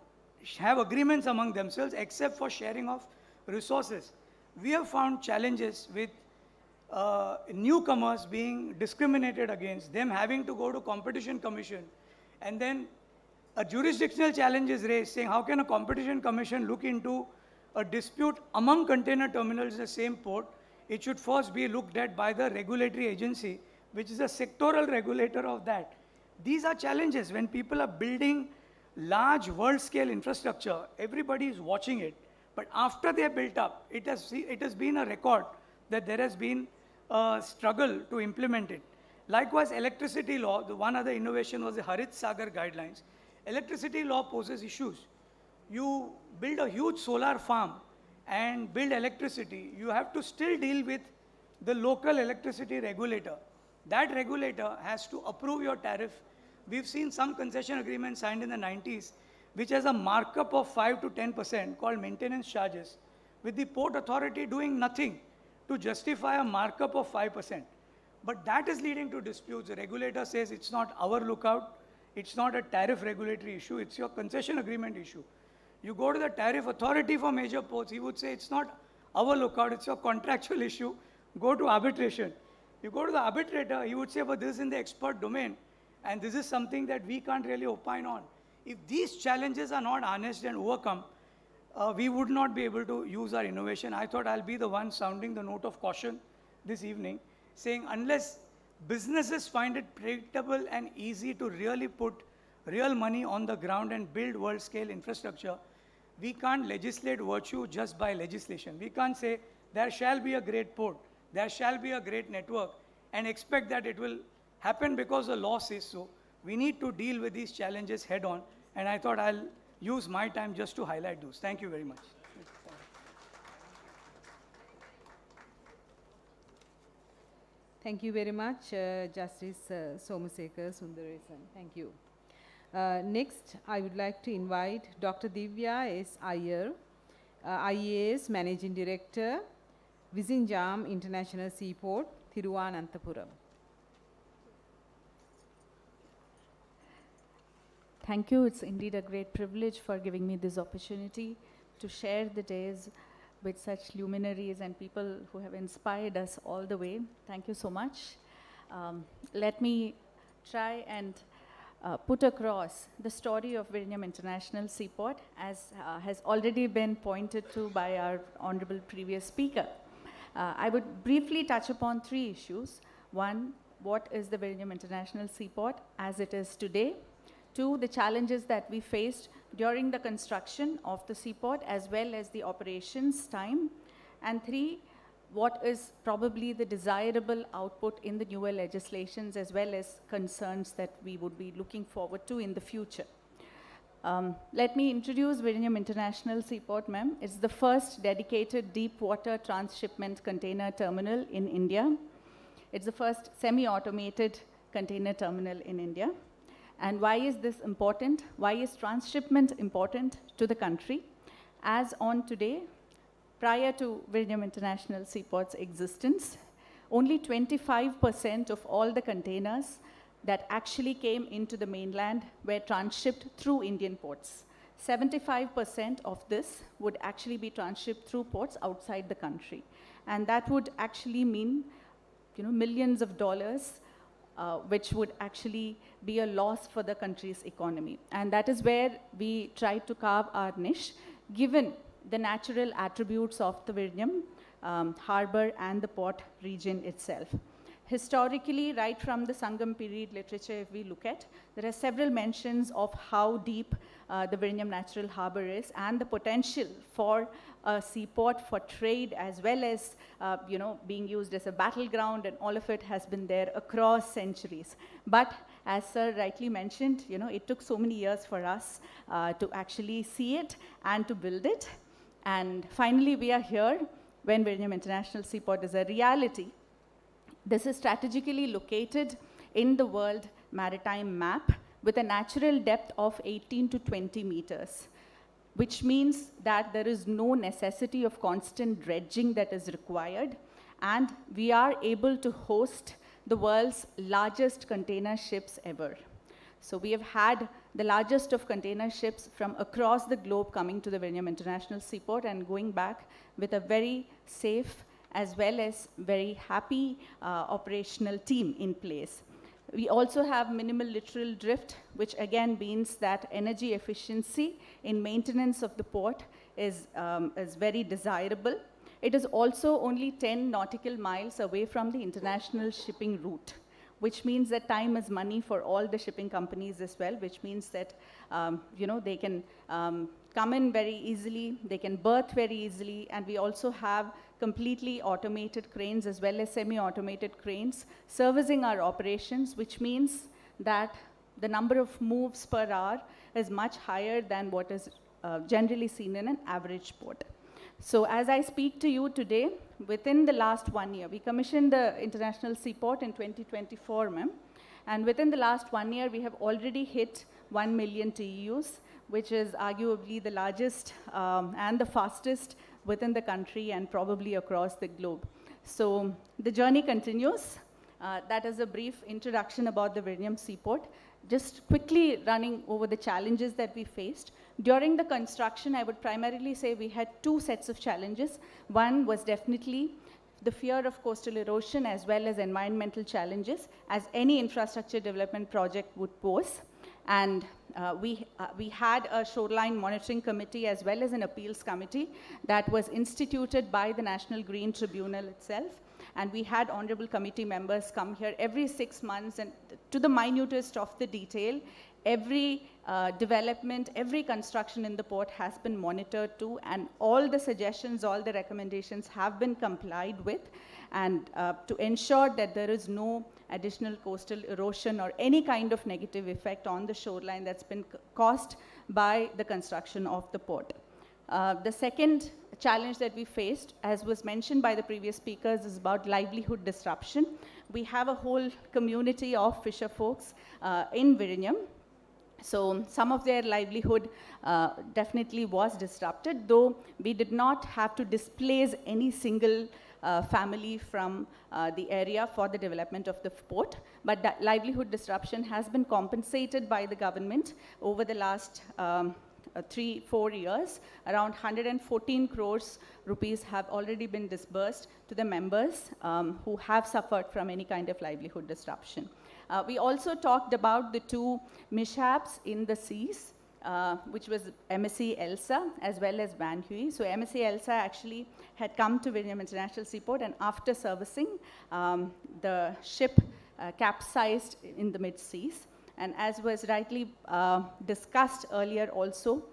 have agreements among themselves except for sharing of resources. We have found challenges with newcomers being discriminated against, them having to go to competition commission, and then a jurisdictional challenge is raised saying how can a competition commission look into a dispute among container terminals in the same port? It should first be looked at by the regulatory agency, which is a sectoral regulator of that. These are challenges when people are building large world-scale infrastructure. Everybody is watching it. But after they are built up, it has been a record that there has been a struggle to implement it. Likewise, electricity law, the one other innovation was the Harit Sagar guidelines. Electricity law poses issues. You build a huge solar farm and build electricity, you have to still deal with the local electricity regulator. That regulator has to approve your tariff. We've seen some concession agreements signed in the 90s, which has a markup of 5 to 10% called maintenance charges, with the port authority doing nothing to justify a markup of 5%. But that is leading to disputes. The regulator says it's not our lookout, it's not a tariff regulatory issue, it's your concession agreement issue. You go to the tariff authority for major ports, he would say it's not our lookout, it's your contractual issue, go to arbitration. You go to the arbitrator, he would say, but this is in the expert domain, and this is something that we can't really opine on. If these challenges are not harnessed and overcome, we would not be able to use our innovation. I thought I'll be the one sounding the note of caution this evening, saying unless businesses find it predictable and easy to really put real money on the ground and build world-scale infrastructure, we can't legislate virtue just by legislation. We can't say there shall be a great port, there shall be a great network, and expect that it will happen because the law says so. We need to deal with these challenges head on, and I thought I'll use my time just to highlight those. Thank you very much. Thank you very much, Justice Somasekar Sundaresan. Thank you. Next, I would like to invite Dr. Divya S. Iyer, IAS Managing Director, Vizhinjam International Seaport, Thiruvananthapuram. Thank you. It's indeed a great privilege for giving me this opportunity to share the days with such luminaries and people who have inspired us all the way. Thank you so much. Let me try and put across the story of Vizhinjam International Seaport, as has already been pointed to by our honorable previous speaker. I would briefly touch upon three issues. One, what is the Vizhinjam International Seaport as it is today? Two, the challenges that we faced during the construction of the seaport as well as the operations time. And three, what is probably the desirable output in the newer legislations as well as concerns that we would be looking forward to in the future. Let me introduce Vizhinjam International Seaport, ma'am. It's the first dedicated deep water transshipment container terminal in India. It's the first semi-automated container terminal in India. And why is this important? Why is transshipment important to the country? As on today, prior to Vizhinjam International Seaport's existence, only 25% of all the containers that actually came into the mainland were transshipped through Indian ports. 75% of this would actually be transshipped through ports outside the country. And that would actually mean, millions of dollars, which would actually be a loss for the country's economy. And that is where we try to carve our niche, given the natural attributes of the Vizhinjam harbor and the port region itself. Historically, right from the Sangam period literature, if we look at, there are several mentions of how deep the Vizhinjam Natural Harbor is and the potential for a seaport for trade as well as being used as a battleground, and all of it has been there across centuries. But as sir rightly mentioned, it took so many years for us to actually see it and to build it. And finally, we are here when Vizhinjam International Seaport is a reality. This is strategically located in the world maritime map with a natural depth of 18 to 20 meters, which means that there is no necessity of constant dredging that is required, and we are able to host the world's largest container ships ever. So we have had the largest of container ships from across the globe coming to the Vizhinjam International Seaport and going back with a very safe as well as very happy operational team in place. We also have minimal littoral drift, which again means that energy efficiency in maintenance of the port is very desirable. It is also only 10 nautical miles away from the international shipping route, which means that time is money for all the shipping companies as well, which means that they can come in very easily, they can berth very easily, and we also have completely automated cranes as well as semi-automated cranes servicing our operations, which means that the number of moves per hour is much higher than what is generally seen in an average port. So as I speak to you today, within the last 1 year, we commissioned the International Seaport in 2024, ma'am. And within the last 1 year, we have already hit 1 million TEUs, which is arguably the largest and the fastest within the country and probably across the globe. So the journey continues. That is a brief introduction about the Vizhinjam Seaport. Just quickly running over the challenges that we faced. During the construction, I would primarily say we had two sets of challenges. One was definitely the fear of coastal erosion as well as environmental challenges, as any infrastructure development project would pose. And we had a shoreline monitoring committee as well as an appeals committee that was instituted by the National Green Tribunal itself. And we had honorable committee members come here every 6 months and to the minutest of the detail, every development, every construction in the port has been monitored too, and all the suggestions, all the recommendations have been complied with, and to ensure that there is no additional coastal erosion or any kind of negative effect on the shoreline that's been caused by the construction of the port. The second challenge that we faced, as was mentioned by the previous speakers, is about livelihood disruption. We have a whole community of fisher folks in Vizhinjam. So some of their livelihood definitely was disrupted, though we did not have to displace any single family from the area for the development of the port. But that livelihood disruption has been compensated by the government over the last 3-4 years. Around 114 crores rupees have already been disbursed to the members who have suffered from any kind of livelihood disruption. We also talked about the two mishaps in the seas, which was MSC Elsa as well as Van Hui. So MSC Elsa actually had come to Vizhinjam International Seaport, and after servicing, the ship capsized in the mid-seas. And as was rightly discussed earlier also,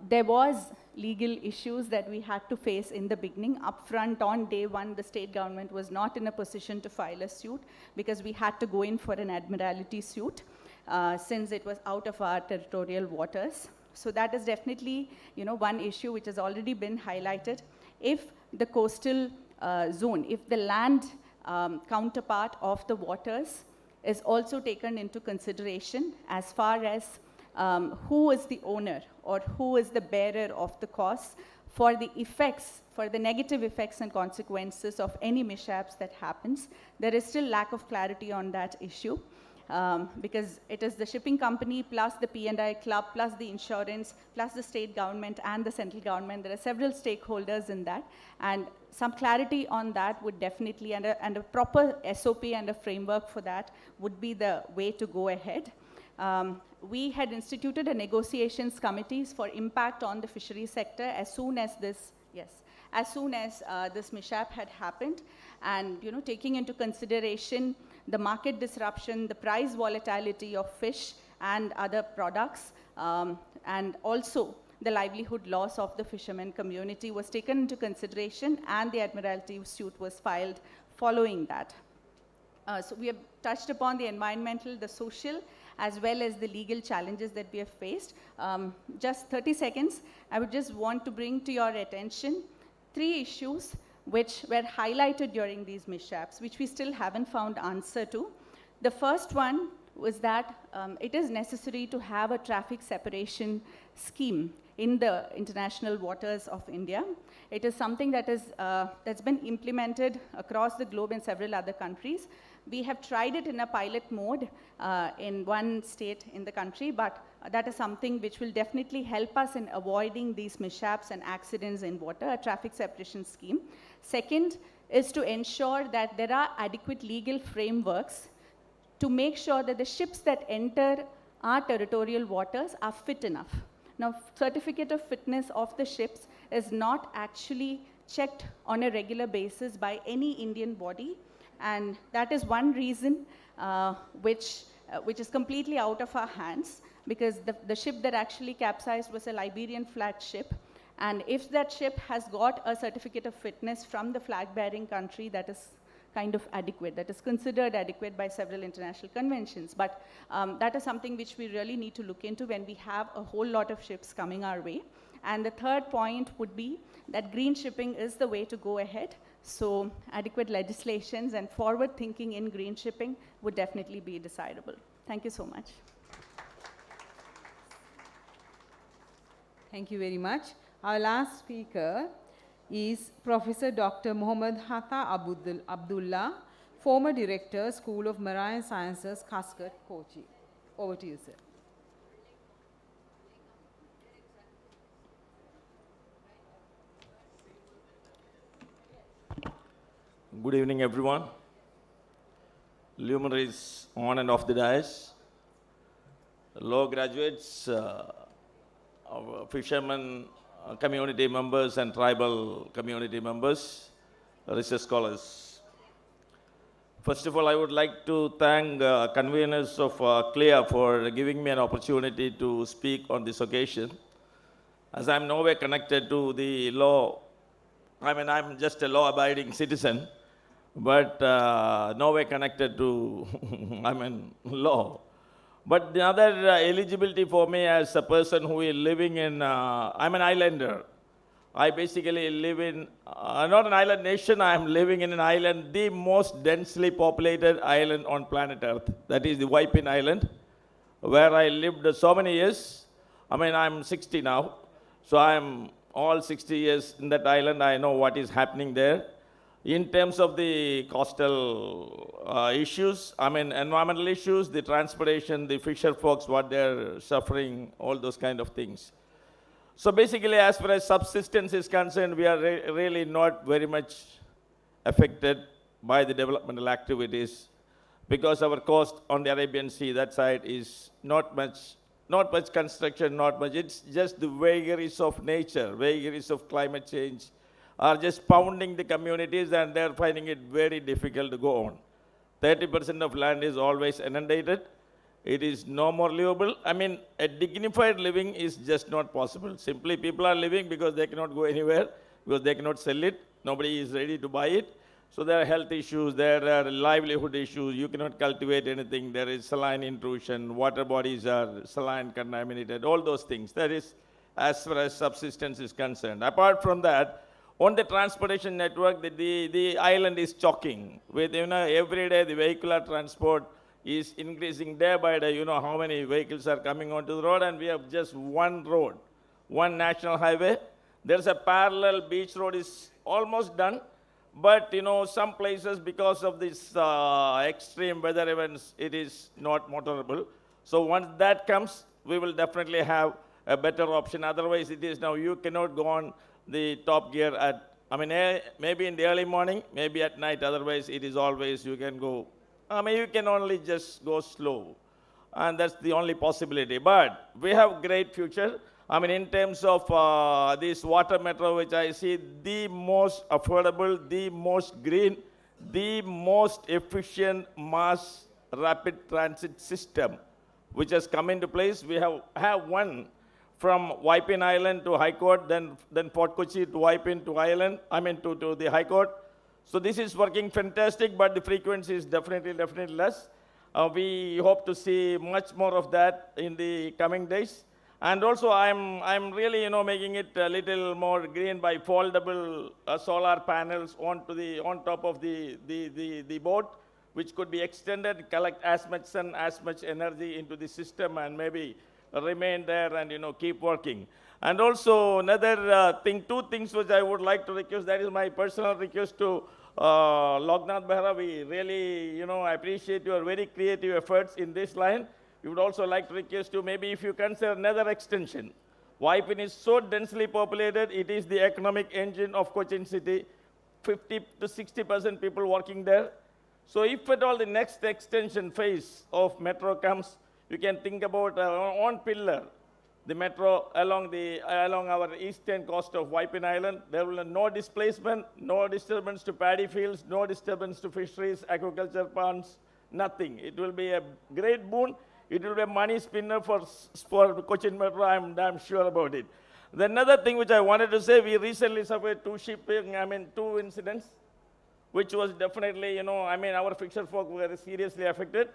there was legal issues that we had to face in the beginning. Upfront on day one, the state government was not in a position to file a suit because we had to go in for an admiralty suit since it was out of our territorial waters. So that is definitely, one issue which has already been highlighted. If the coastal zone, if the land counterpart of the waters is also taken into consideration as far as who is the owner or who is the bearer of the costs for the effects, for the negative effects and consequences of any mishaps that happens. There is still lack of clarity on that issue because it is the shipping company plus the P&I club plus the insurance plus the state government and the central government. There are several stakeholders in that, and some clarity on that would definitely, and a proper SOP and a framework for that would be the way to go ahead. We had instituted a negotiations committees for impact on the fishery sector as soon as this, this mishap had happened, and taking into consideration the market disruption, the price volatility of fish and other products, and also the livelihood loss of the fishermen community was taken into consideration, and the admiralty suit was filed following that. So we have touched upon the environmental, the social, as well as the legal challenges that we have faced. Just 30 seconds, I would just want to bring to your attention 3 issues which were highlighted during these mishaps, which we still haven't found answer to. The first one was that it is necessary to have a traffic separation scheme in the international waters of India. It is something that is, that's been implemented across the globe in several other countries. We have tried it in a pilot mode in one state in the country, but that is something which will definitely help us in avoiding these mishaps and accidents in water, a traffic separation scheme. Second is to ensure that there are adequate legal frameworks to make sure that the ships that enter our territorial waters are fit enough. Now, certificate of fitness of the ships is not actually checked on a regular basis by any Indian body, and that is one reason which is completely out of our hands, because the ship that actually capsized was a Liberian flagged ship, and if that ship has got a certificate of fitness from the flag-bearing country, that is kind of adequate, that is considered adequate by several international conventions. But that is something which we really need to look into when we have a whole lot of ships coming our way. And the third point would be that green shipping is the way to go ahead. So adequate legislations and forward thinking in green shipping would definitely be desirable. Thank you so much. Thank you very much. Our last speaker is Professor Dr. Mohammad Hatta Abdullah, former Director, School of Marine Sciences, Mascot, Kochi. Over to you, sir. Good evening, everyone. Luminaries on and off the dais, law graduates, our fishermen community members and tribal community members, research scholars. First of all, I would like to thank conveners of CLEA for giving me an opportunity to speak on this occasion. As I'm nowhere connected to the law, I mean, I'm just a law-abiding citizen, but nowhere connected to, law. But the other eligibility for me as a person who is living in, I'm an islander. I basically live in, not an island nation, I am living in an island, the most densely populated island on planet Earth. That is the Waipin Island, where I lived so many years. I mean, I'm 60 now, so I'm all 60 years in that island. I know what is happening there. In terms of the coastal issues, I mean environmental issues, the transportation, the fisher folks, what they're suffering, all those kind of things. So basically, as far as subsistence is concerned, we are really not very much affected by the developmental activities, because our coast on the Arabian Sea, that side is not much construction, not much. It's just the vagaries of nature, vagaries of climate change, are just pounding the communities, and they're finding it very difficult to go on. 30% of land is always inundated. It is no more livable. I mean, a dignified living is just not possible. Simply, people are living because they cannot go anywhere, because they cannot sell it. Nobody is ready to buy it. So there are health issues, there are livelihood issues. You cannot cultivate anything. There is saline intrusion. Water bodies are saline contaminated. All those things. That is as far as subsistence is concerned. Apart from that, on the transportation network, the island is choking with, every day the vehicular transport is increasing day by day. You know how many vehicles are coming onto the road, and we have just one road, one national highway. There's a parallel beach road is almost done, but some places, because of this extreme weather events, it is not motorable. So once that comes, we will definitely have a better option. Otherwise, it is now you cannot go on the top gear at, maybe in the early morning, maybe at night. Otherwise, it is always you can go, you can only just go slow. And that's the only possibility. But we have great future. In terms of this water metro, which I see the most affordable, the most green, the most efficient mass rapid transit system, which has come into place. We have one from Waipin Island to High Court, then Port Kochi to Waipin to Island, to the High Court. So this is working fantastic, but the frequency is definitely less. We hope to see much more of that in the coming days. And also, I'm really, making it a little more green by foldable solar panels on top of the boat, which could be extended, collect as much sun, as much energy into the system, and maybe remain there and, keep working. And also another two things which I would like to request, that is my personal request to Loknath Behra. We really, appreciate your very creative efforts in this line. We would also like to request you, maybe if you consider another extension. Waipin is so densely populated, it is the economic engine of Cochin city, 50 to 60% people working there. So if at all the next extension phase of metro comes, you can think about one pillar, the metro along our eastern coast of Waipin Island. There will be no displacement, no disturbance to paddy fields, no disturbance to fisheries, agriculture ponds, nothing. It will be a great boon. It will be a money spinner for Cochin Metro, I'm damn sure about it. The another thing which I wanted to say, we recently suffered two incidents, which was definitely, our fisherfolk were seriously affected.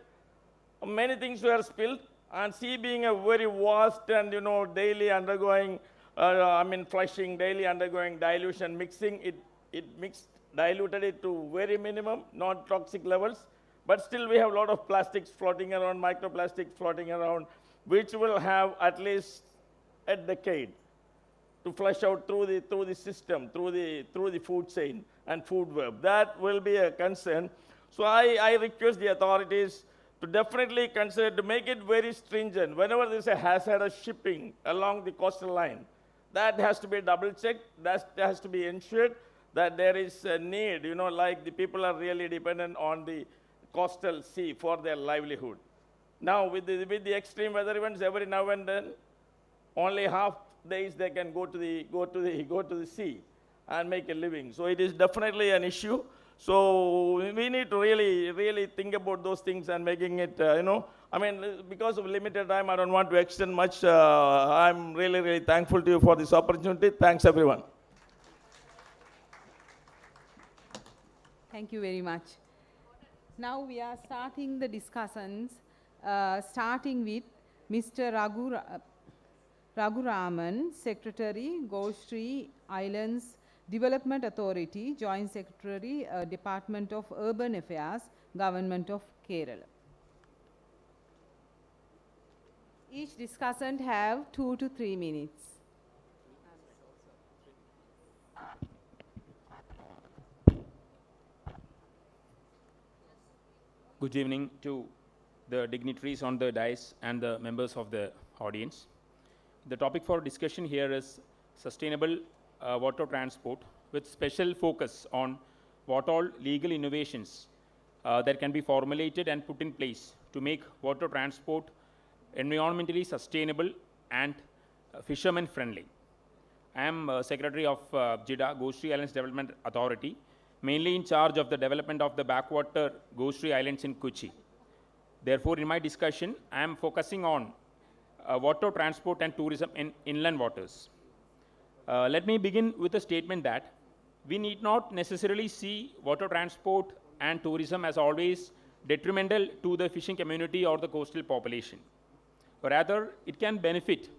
Many things were spilled, and sea being a very vast and, daily undergoing, flushing, daily undergoing dilution, mixing, it diluted it to very minimum, not toxic levels. But still we have a lot of plastics floating around, microplastics floating around, which will have at least a decade to flush out through the system, through the food chain and food web. That will be a concern. So I request the authorities to definitely consider to make it very stringent. Whenever there is a hazardous shipping along the coastal line, that has to be double checked, that has to be ensured that there is a need, like the people are really dependent on the coastal sea for their livelihood. Now with the extreme weather events, every now and then, only half days they can go to the sea and make a living. So it is definitely an issue. So we need to really think about those things and making it, because of limited time, I don't want to extend much. I'm really thankful to you for this opportunity. Thanks, everyone. Thank you very much. Now we are starting the discussions, starting with Mr. Raghuraman, Secretary, Goshri Islands Development Authority, Joint Secretary, Department of Urban Affairs, Government of Kerala. Each discussant have 2 to 3 minutes. Good evening to the dignitaries on the dais and the members of the audience. The topic for discussion here is sustainable water transport, with special focus on what all legal innovations that can be formulated and put in place to make water transport environmentally sustainable and fisherman friendly. I am Secretary of JIDA, Goshri Islands Development Authority, mainly in charge of the development of the backwater Goshri Islands in Kochi. Therefore, in my discussion, I am focusing on water transport and tourism in inland waters. Let me begin with a statement that we need not necessarily see water transport and tourism as always detrimental to the fishing community or the coastal population. Rather, it can benefit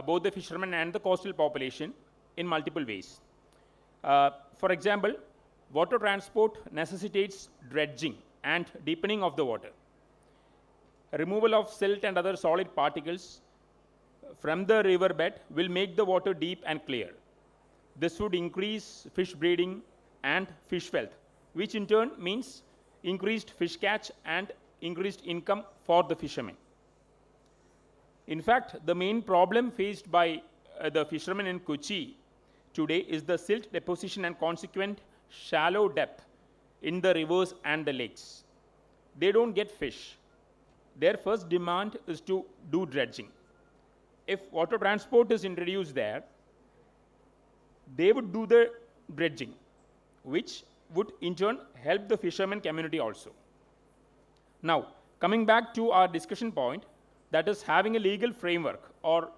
both the fishermen and the coastal population in multiple ways. For example, water transport necessitates dredging and deepening of the water. Removal of silt and other solid particles from the riverbed will make the water deep and clear. This would increase fish breeding and fish wealth, which in turn means increased fish catch and increased income for the fishermen. In fact, the main problem faced by the fishermen in Kochi today is the silt deposition and consequent shallow depth in the rivers and the lakes. They don't get fish. Their first demand is to do dredging. If water transport is introduced there, they would do the dredging, which would in turn help the fishermen community also. Now, coming back to our discussion point, that is having a legal framework or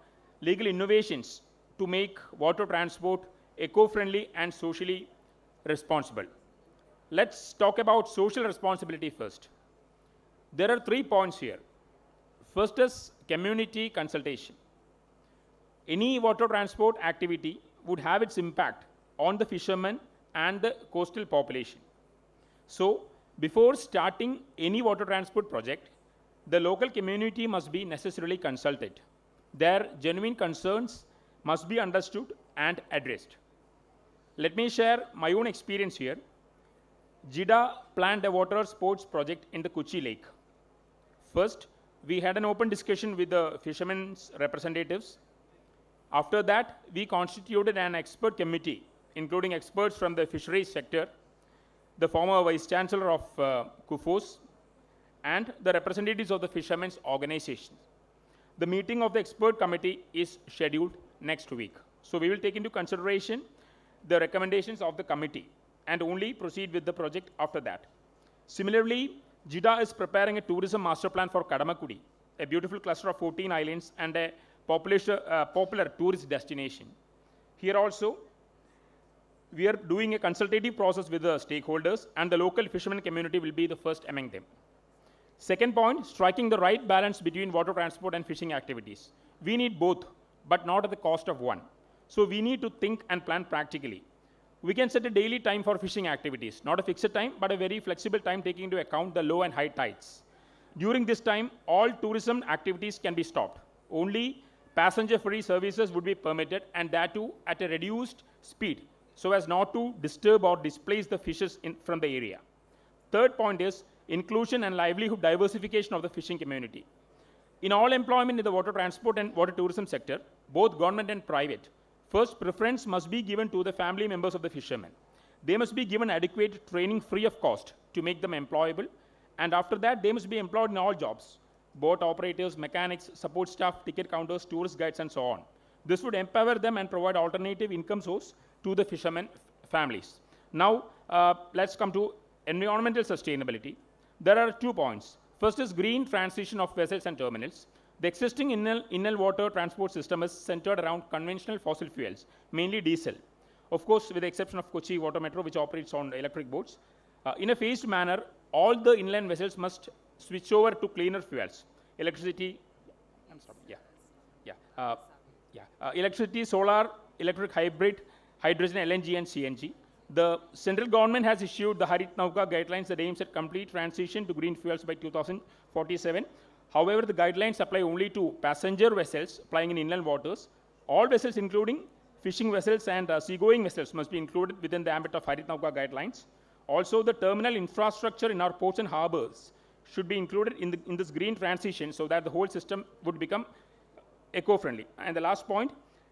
legal innovations to make water transport eco-friendly and socially responsible. Let's talk about social responsibility first. There are 3 points here. First is community consultation. Any water transport activity would have its impact on the fishermen and the coastal population. So, Before starting any water transport project, the local community must be necessarily consulted. Their genuine concerns must be understood and addressed. Let me share my own experience here. JIDA planned a water sports project in the Kochi Lake. First, we had an open discussion with the fishermen's representatives. After that, we constituted an expert committee, including experts from the fisheries sector, the former Vice Chancellor of KUFOS, and the representatives of the fishermen's organizations. The meeting of the expert committee is scheduled next week. So we will take into consideration the recommendations of the committee and only proceed with the project after that. Similarly, JIDA is preparing a tourism master plan for Kadamakudi, a beautiful cluster of 14 islands and a popular tourist destination. Here also, we are doing a consultative process with the stakeholders, and the local fishermen community will be the first among them. Second point, striking the right balance between water transport and fishing activities. We need both, but not at the cost of one. So we need to think and plan practically. We can set a daily time for fishing activities, not a fixed time, but a very flexible time taking into account the low and high tides. During this time, all tourism activities can be stopped. Only passenger-free services would be permitted, and that too at a reduced speed, so as not to disturb or displace the fishes from the area. Third point is inclusion and livelihood diversification of the fishing community. In all employment in the water transport and water tourism sector, both government and private, first preference must be given to the family members of the fishermen. They must be given adequate training free of cost to make them employable, and after that they must be employed in all jobs: boat operators, mechanics, support staff, ticket counters, tourist guides, and so on. This would empower them and provide alternative income source to the fishermen families. Now, let's come to environmental sustainability. There are 2 points. First is green transition of vessels and terminals. The existing inland water transport system is centered around conventional fossil fuels, mainly diesel. Of course, with the exception of Kochi Water Metro, which operates on electric boats. In a phased manner, all the inland vessels must switch over to cleaner fuels. Electricity, electricity, solar, electric hybrid, hydrogen, LNG, and CNG. The central government has issued the Harit Nauka guidelines that aims at complete transition to green fuels by 2047. However, the guidelines apply only to passenger vessels plying in inland waters. All vessels, including fishing vessels and seagoing vessels, must be included within the ambit of Harit Nauka guidelines. Also, the terminal infrastructure in our ports and harbors should be included in this green transition so that the whole system would become eco-friendly. And the last point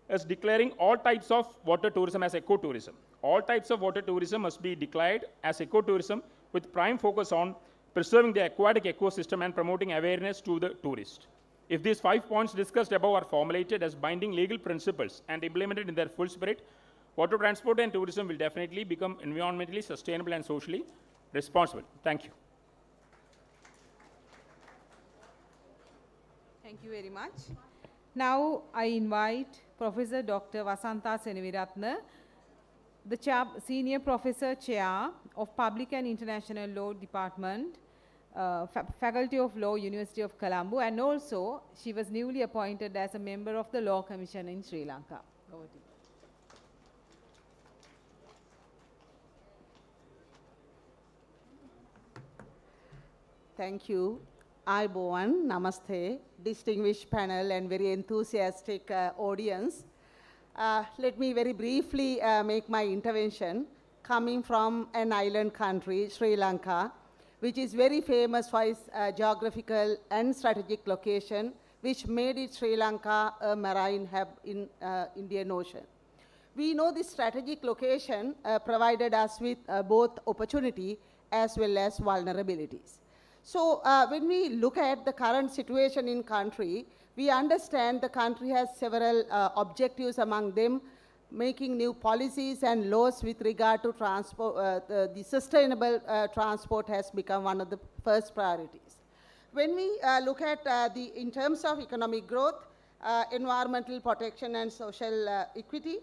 is declaring all types of water tourism as ecotourism. All types of water tourism must be declared as ecotourism with prime focus on preserving the aquatic ecosystem and promoting awareness to the tourist. If these 5 points discussed above are formulated as binding legal principles and implemented in their full spirit, water transport and tourism will definitely become environmentally sustainable and socially responsible. Thank you. Thank you very much. Now I invite Professor Dr. Vasantha Seneviratne, the Senior Professor Chair of Public and International Law Department, Faculty of Law, University of Colombo, and also she was newly appointed as a member of the Law Commission in Sri Lanka. Over to you. Thank you. Ayubowan, Namaste, distinguished panel and very enthusiastic audience. Let me very briefly make my intervention. Coming from an island country, Sri Lanka, which is very famous for its geographical and strategic location, which made it Sri Lanka a marine hub in Indian Ocean. We know this strategic location provided us with both opportunity as well as vulnerabilities. So when we look at the current situation in country, we understand the country has several objectives, among them making new policies and laws with regard to transport. The sustainable transport has become one of the first priorities. When we look at in terms of economic growth, environmental protection and social equity,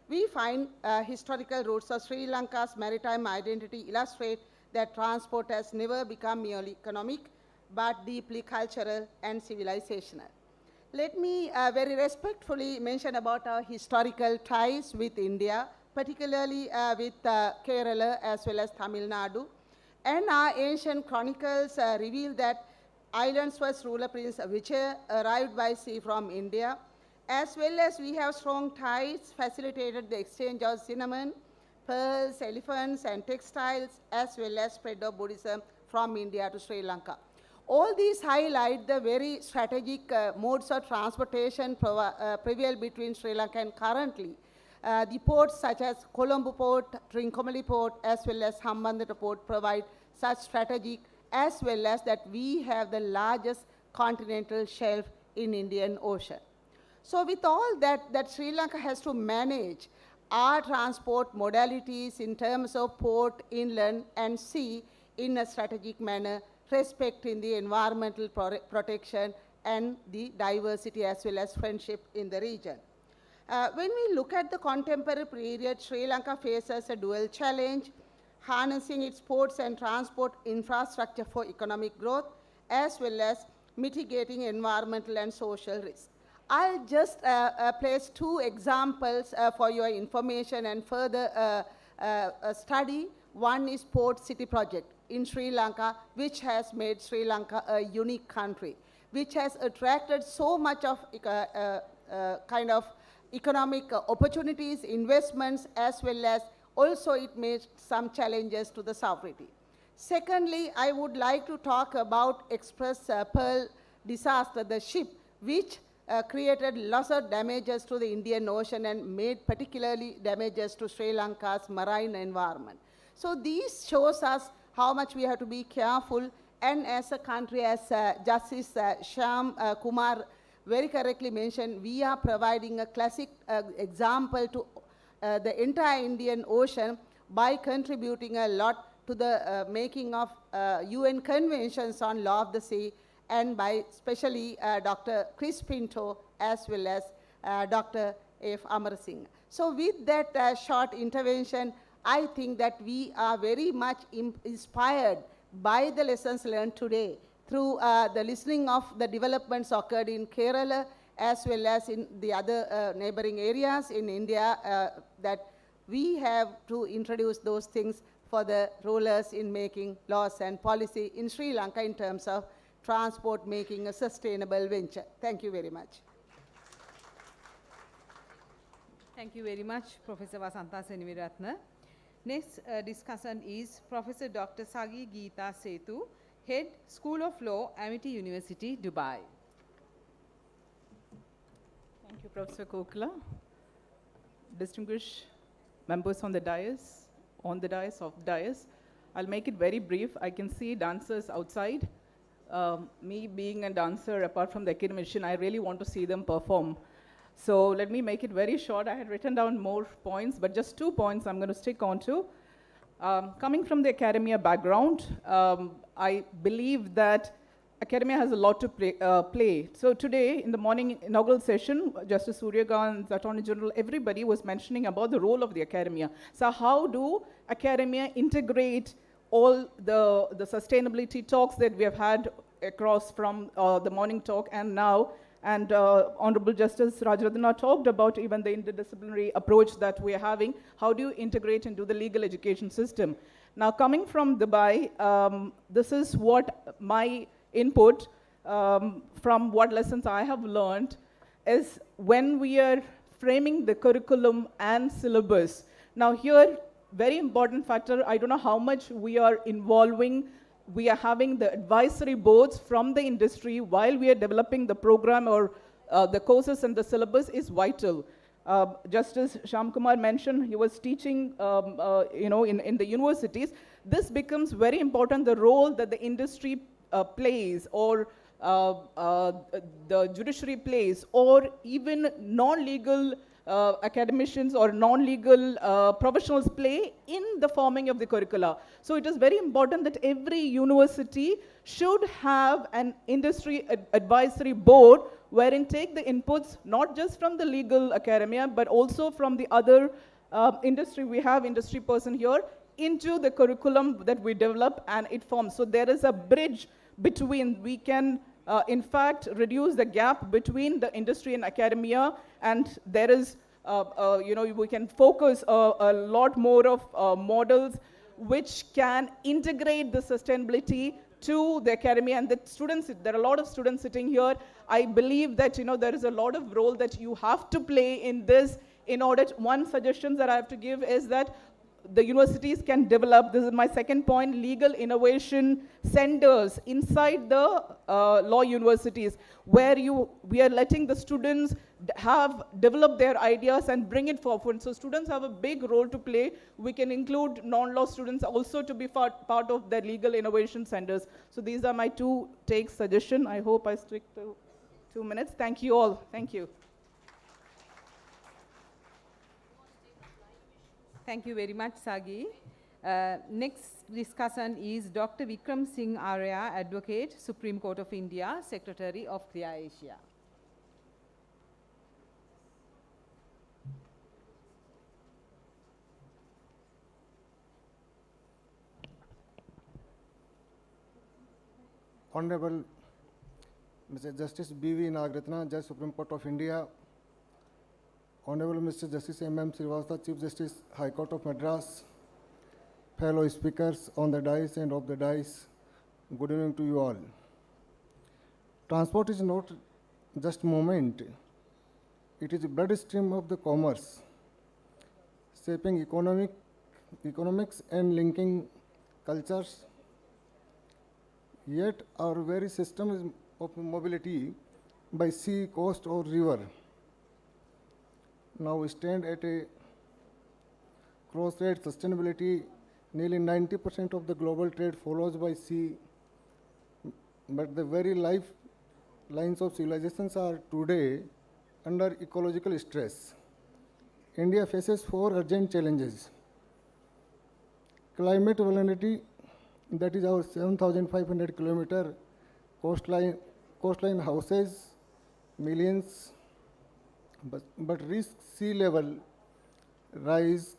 we find historical roots of Sri Lanka's maritime identity illustrate that transport has never become merely economic, but deeply cultural and civilizational. Let me very respectfully mention about our historical ties with India, particularly with Kerala as well as Tamil Nadu. And our ancient chronicles reveal that island's first ruler, Prince Vijay, arrived by sea from India, as well as we have strong ties facilitated the exchange of cinnamon, pearls, elephants, and textiles, as well as spread of Buddhism from India to Sri Lanka. All these highlight the very strategic modes of transportation prevail between Sri Lanka and currently. The ports such as Colombo Port, Trincomalee Port, as well as Hambantota Port provide such strategic, as well as that we have the largest continental shelf in Indian Ocean. So with all that Sri Lanka has to manage our transport modalities in terms of port, inland, and sea in a strategic manner, respecting the environmental protection and the diversity as well as friendship in the region. When we look at the contemporary period, Sri Lanka faces a dual challenge, harnessing its ports and transport infrastructure for economic growth, as well as mitigating environmental and social risks. I'll just place two examples for your information and further study. One is Port City Project in Sri Lanka, which has made Sri Lanka a unique country, which has attracted so much of kind of economic opportunities, investments, as well as also it made some challenges to the sovereignty. Secondly, I would like to talk about Express Pearl disaster, the ship, which created lots of damages to the Indian Ocean and made particularly damages to Sri Lanka's marine environment. So these shows us how much we have to be careful, and as a country, as Justice Shyam Kumar very correctly mentioned, we are providing a classic example to the entire Indian Ocean by contributing a lot to the making of UN conventions on law of the sea, and by especially Dr. Chris Pinto as well as Dr. F. Amar Singh. So with that short intervention, I think that we are very much inspired by the lessons learned today through the listening of the developments occurred in Kerala as well as in the other neighboring areas in India, that we have to introduce those things for the rulers in making laws and policy in Sri Lanka in terms of transport making a sustainable venture. Thank you very much. Thank you very much, Professor Vasantha Seniviratna. Next discussant is Professor Dr. Sagi Geeta Setu, Head, School of Law, Amity University, Dubai. Thank you, Professor Kokla. Distinguished members on the dais, I'll make it very brief. I can see dancers outside. Me being a dancer, apart from the academician, I really want to see them perform. So let me make it very short. I had written down more points, but just 2 points I'm going to stick on to. Coming from the academia background, I believe that academia has a lot to play. So today, in the morning inaugural session, Justice Suryakant, Attorney General, everybody was mentioning about the role of the academia. So how do academia integrate all the sustainability talks that we have had across from the morning talk and now? And Honorable Justice Rajaratna talked about even the interdisciplinary approach that we are having. How do you integrate into the legal education system? Now, coming from Dubai, this is what my input from what lessons I have learned is when we are framing the curriculum and syllabus. Now here, very important factor, I don't know how much we are involving. We are having the advisory boards from the industry while we are developing the program or the courses and the syllabus is vital. Justice Shyam Kumar mentioned he was teaching in the universities. This becomes very important, the role that the industry plays or the judiciary plays, or even non-legal academicians or non-legal professionals play in the forming of the curricula. So it is very important that every university should have an industry advisory board wherein take the inputs not just from the legal academia but also from the other industry. We have industry person here into the curriculum that we develop and it forms. So there is a bridge between, we can in fact reduce the gap between the industry and academia, and there is we can focus a lot more of models which can integrate the sustainability to the academy. And the students, there are a lot of students sitting here. I believe that, there is a lot of role that you have to play in this. In order to, one suggestion that I have to give is that the universities can develop, this is my second point, legal innovation centers inside the law universities, where we are letting the students develop their ideas and bring it forward. So students have a big role to play. We can include non-law students also to be part of the legal innovation centers. So these are my two suggestions. I hope I stick to 2 minutes. Thank you all. Thank you. Thank you very much, Sagi. Next discussion is Dr. Vikram Singh Arya, Advocate, Supreme Court of India, Secretary of CLEA Asia. Honorable Mr. Justice B.V. Nagratna, Judge, Supreme Court of India, Honorable Mr. Justice M.M. Srivastava, Chief Justice, High Court of Madras, fellow speakers on the dais and off the dais, good evening to you all. Transport is not just movement, it is a bloodstream of the commerce, shaping economics and linking cultures. Yet our very system of mobility by sea, coast or river now we stand at a crossroads. Sustainability, nearly 90% of the global trade follows by sea, but the very lifelines of civilizations are today under ecological stress. India faces 4 urgent challenges. Climate vulnerability, that is our 7,500 kilometer coastline houses millions, but risk sea level rise,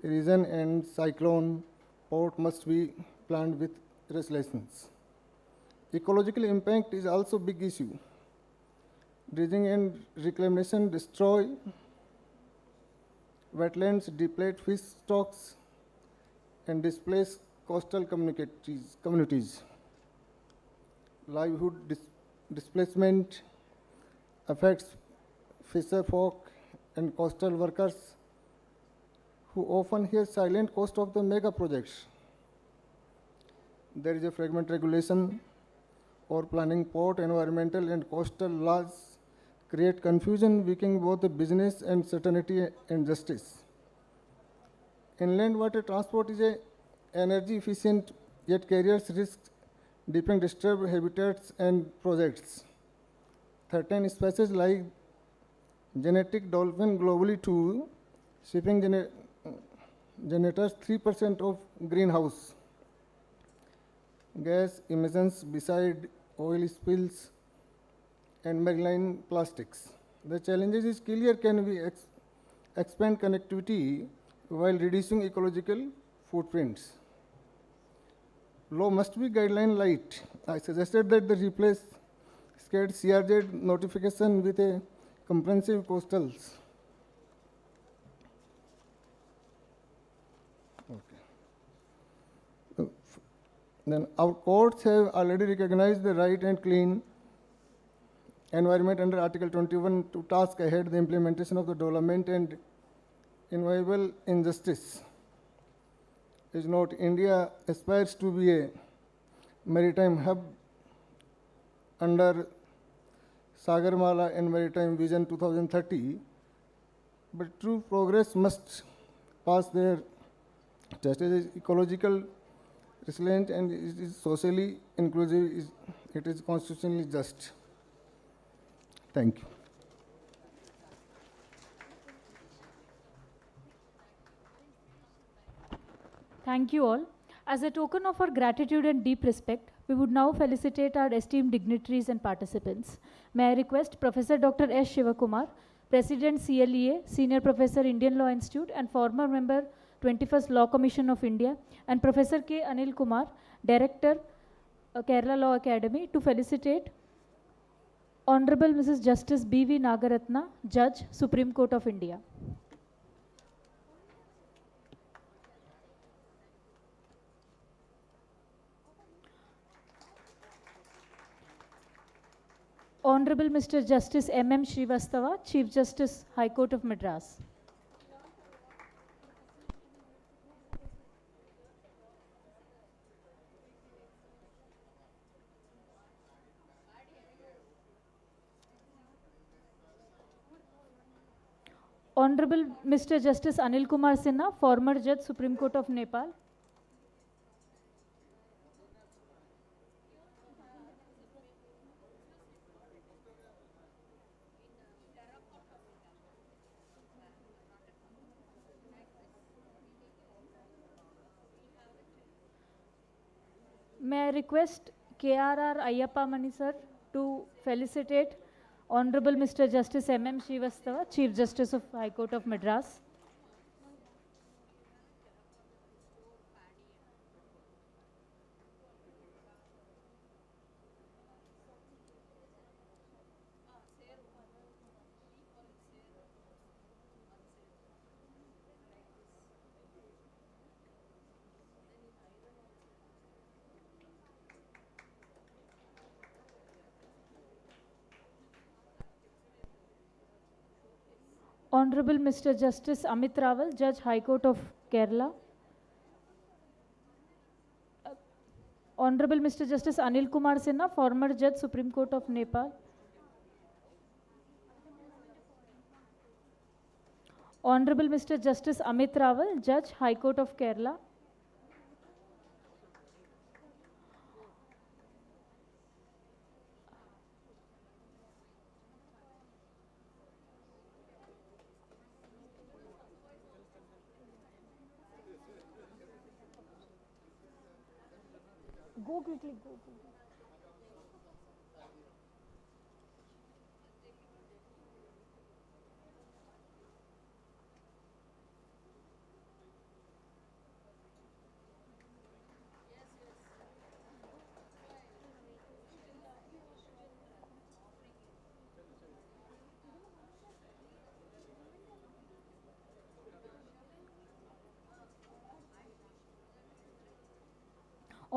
erosion and cyclone. Port must be planned with resilience. Ecological impact is also big issue. Dredging and reclamation destroy wetlands, deplete fish stocks, and displace coastal communities. Livelihood displacement affects fisherfolk and coastal workers who often hear silent cost of the mega projects. There is a fragment regulation or planning. Port, environmental and coastal laws create confusion, weakening both the business and certainty and justice. Inland water transport is a energy efficient, yet carries risks, deeping disturbed habitats and projects. Certain species like genetic dolphin globally too, shipping generators 3% of greenhouse gas emissions beside oil spills and marine plastics. The challenges is clear: can we expand connectivity while reducing ecological footprints? Law must be guideline light. I suggested that they replace scared CRZ notification with a comprehensive coastals. Okay. Then our courts have already recognized the right and clean environment under Article 21 to task ahead the implementation of the development and inviolable injustice. Is not India aspires to be a maritime hub under Sagarmala and Maritime Vision 2030, but true progress must pass their test. It is ecological, resilient, and it is socially inclusive. It is constitutionally just. Thank you. Thank you all. As a token of our gratitude and deep respect, we would now felicitate our esteemed dignitaries and participants. May I request Professor Dr. S. Shivakumar, President CLEA, Senior Professor Indian Law Institute and former member 21st Law Commission of India, and Professor K. Anil Kumar, Director, Kerala Law Academy, to felicitate Honorable Mrs. Justice B.V. Nagaratna, Judge, Supreme Court of India. Honorable Mr. Justice M.M. Srivastava, Chief Justice, High Court of Madras. Honorable Mr. Justice Anil Kumar Sinha, former Judge, Supreme Court of Nepal. May I request KRR Ayyappa Mani sir to felicitate Honorable Mr. Justice M.M. Srivastava, Chief Justice of High Court of Madras. Honorable Mr. Justice Amit Rawal, Judge, High Court of Kerala. Honorable Mr. Justice Anil Kumar Sinha, former Judge, Supreme Court of Nepal. Honorable Mr. Justice Amit Rawal, Judge, High Court of Kerala. Go quickly, go.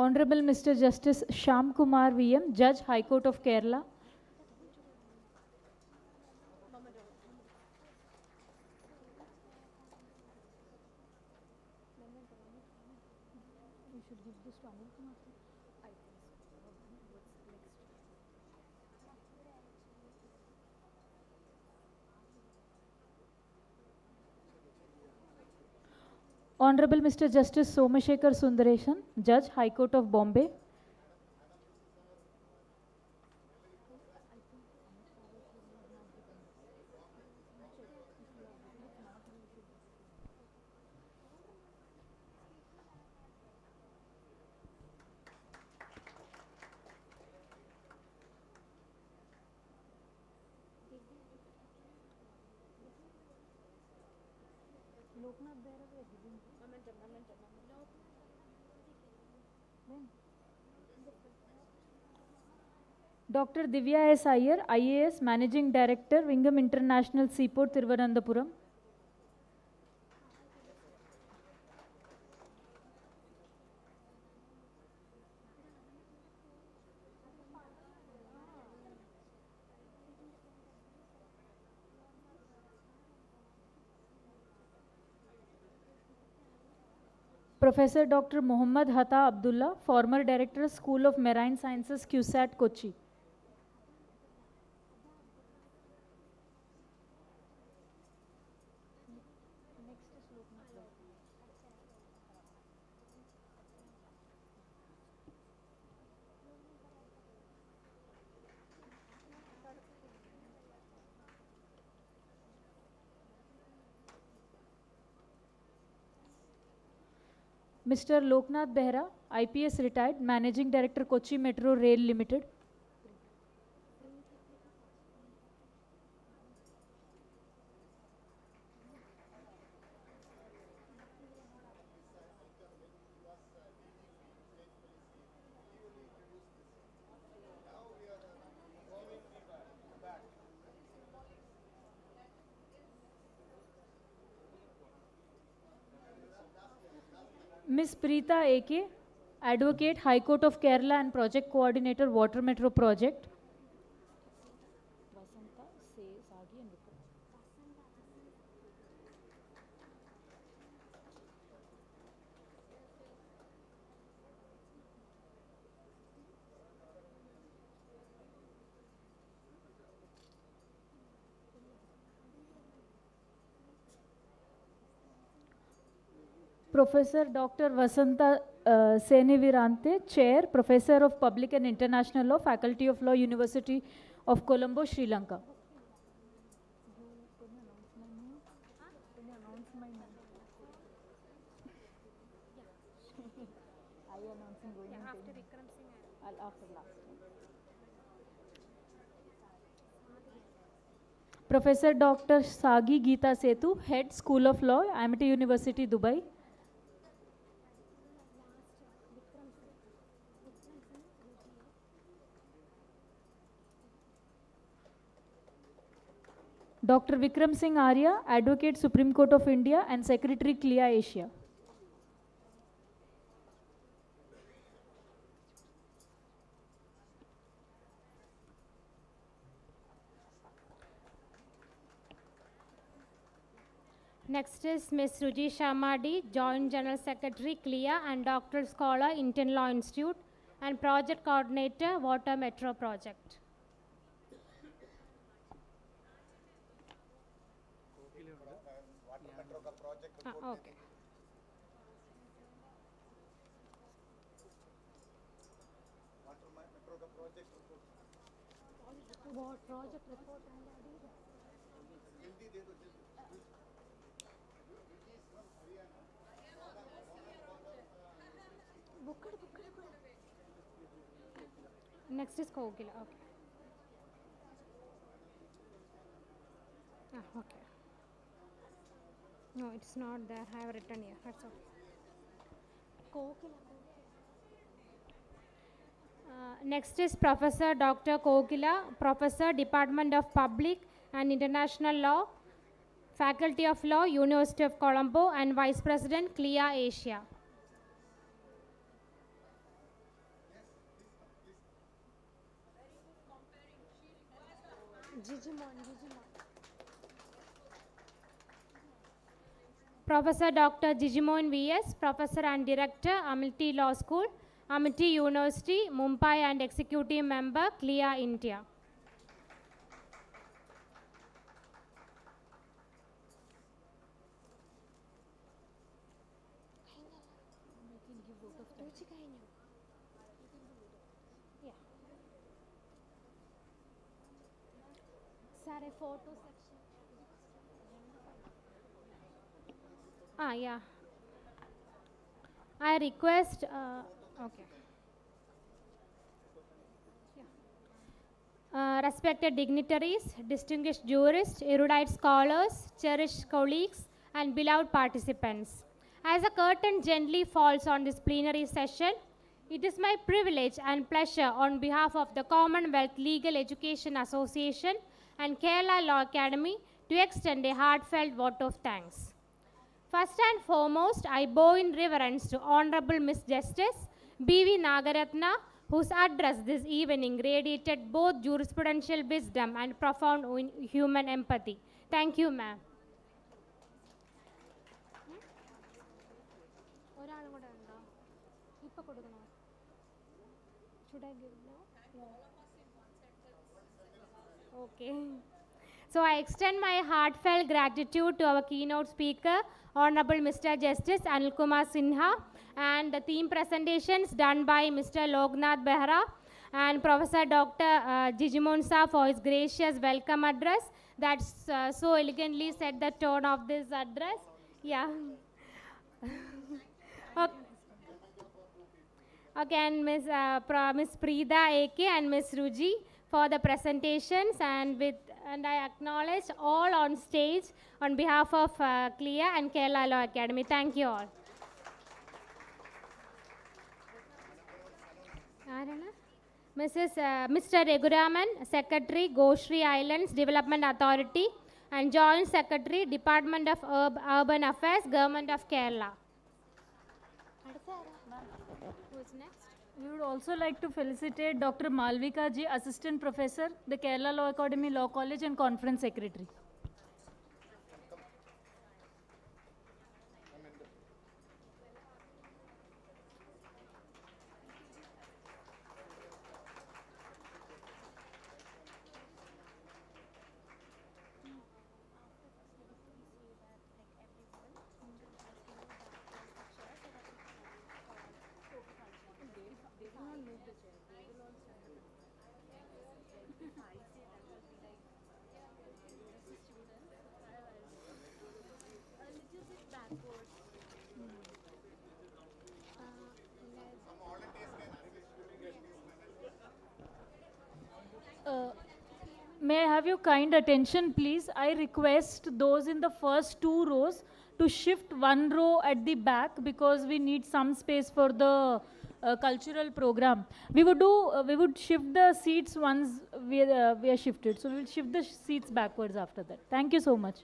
Honorable Mr. Justice Shyam Kumar VM, Judge, High Court of Kerala. Honorable Mr. Justice Somashekar Sundaresan, Judge, High Court of Bombay. Dr. Divya S. Iyer, IAS, Managing Director, Vizhinjam International Seaport, Thiruvananthapuram. Professor Dr. Muhammad Hatta Abdullah, former Director, School of Marine Sciences, CUSAT, Kochi. Mr. Loknath Behra, IPS retired, Managing Director, Kochi Metro Rail Limited. Ms. Preeta A.K., Advocate, High Court of Kerala and Project Coordinator, Water Metro Project. Sagi and Vikram. Professor Dr. Vasanta Senivirante, Chair, Professor of Public and International Law, Faculty of Law, University of Colombo, Sri Lanka. Professor Dr. Sagi Geeta Setu, Head, School of Law, Amity University, Dubai. Dr. Vikram Singh Arya, Advocate, Supreme Court of India and Secretary, CLEA Asia. Next is Ms. Ruji Shamadi, Joint General Secretary, CLEA and Doctoral Scholar, Indian Law Institute and Project Coordinator, Water Metro Project. Okay. What project report? Next is Kogila. Okay. Okay. No, it's not there. I have written here. That's okay. Next is Professor Dr. Kogila, Professor, Department of Public and International Law, Faculty of Law, University of Colombo, and Vice President, CLEA Asia. Professor Dr. Jijimoin V.S., Professor and Director, Amity Law School, Amity University, Mumbai, and Executive Member, CLEA India. Photo section. Yeah. I request, okay. Respected dignitaries, distinguished jurists, erudite scholars, cherished colleagues, and beloved participants. As the curtain gently falls on this plenary session, it is my privilege and pleasure on behalf of the Commonwealth Legal Education Association and Kerala Law Academy to extend a heartfelt vote of thanks. First and foremost, I bow in reverence to Honorable Miss Justice B.V. Nagaratna, whose address this evening radiated both jurisprudential wisdom and profound human empathy. Thank you, ma'am. Should I give now? Okay. So I extend my heartfelt gratitude to our keynote speaker, Honorable Mr. Justice Anil Kumar Sinha, and the theme presentations done by Mr. Loknath Behra and Professor Dr. Jijimoin Sir for his gracious welcome address that so elegantly set the tone of this address. Yeah. Again, Ms. Preeta AK and Ms. Ruji for the presentations, and I acknowledge all on stage on behalf of CLEA and Kerala Law Academy. Thank you all. Mr. Reguraman, Secretary, Goshri Islands Development Authority, and Joint Secretary, Department of Urban Affairs, Government of Kerala. Who's next? We would also like to felicitate Dr. Malvika Ji, Assistant Professor, the Kerala Law Academy Law College and Conference Secretary. May I have your kind attention, please? I request those in the first 2 rows to shift 1 row at the back because we need some space for the cultural program. We would shift the seats once we are shifted. So we will shift the seats backwards after that. Thank you so much.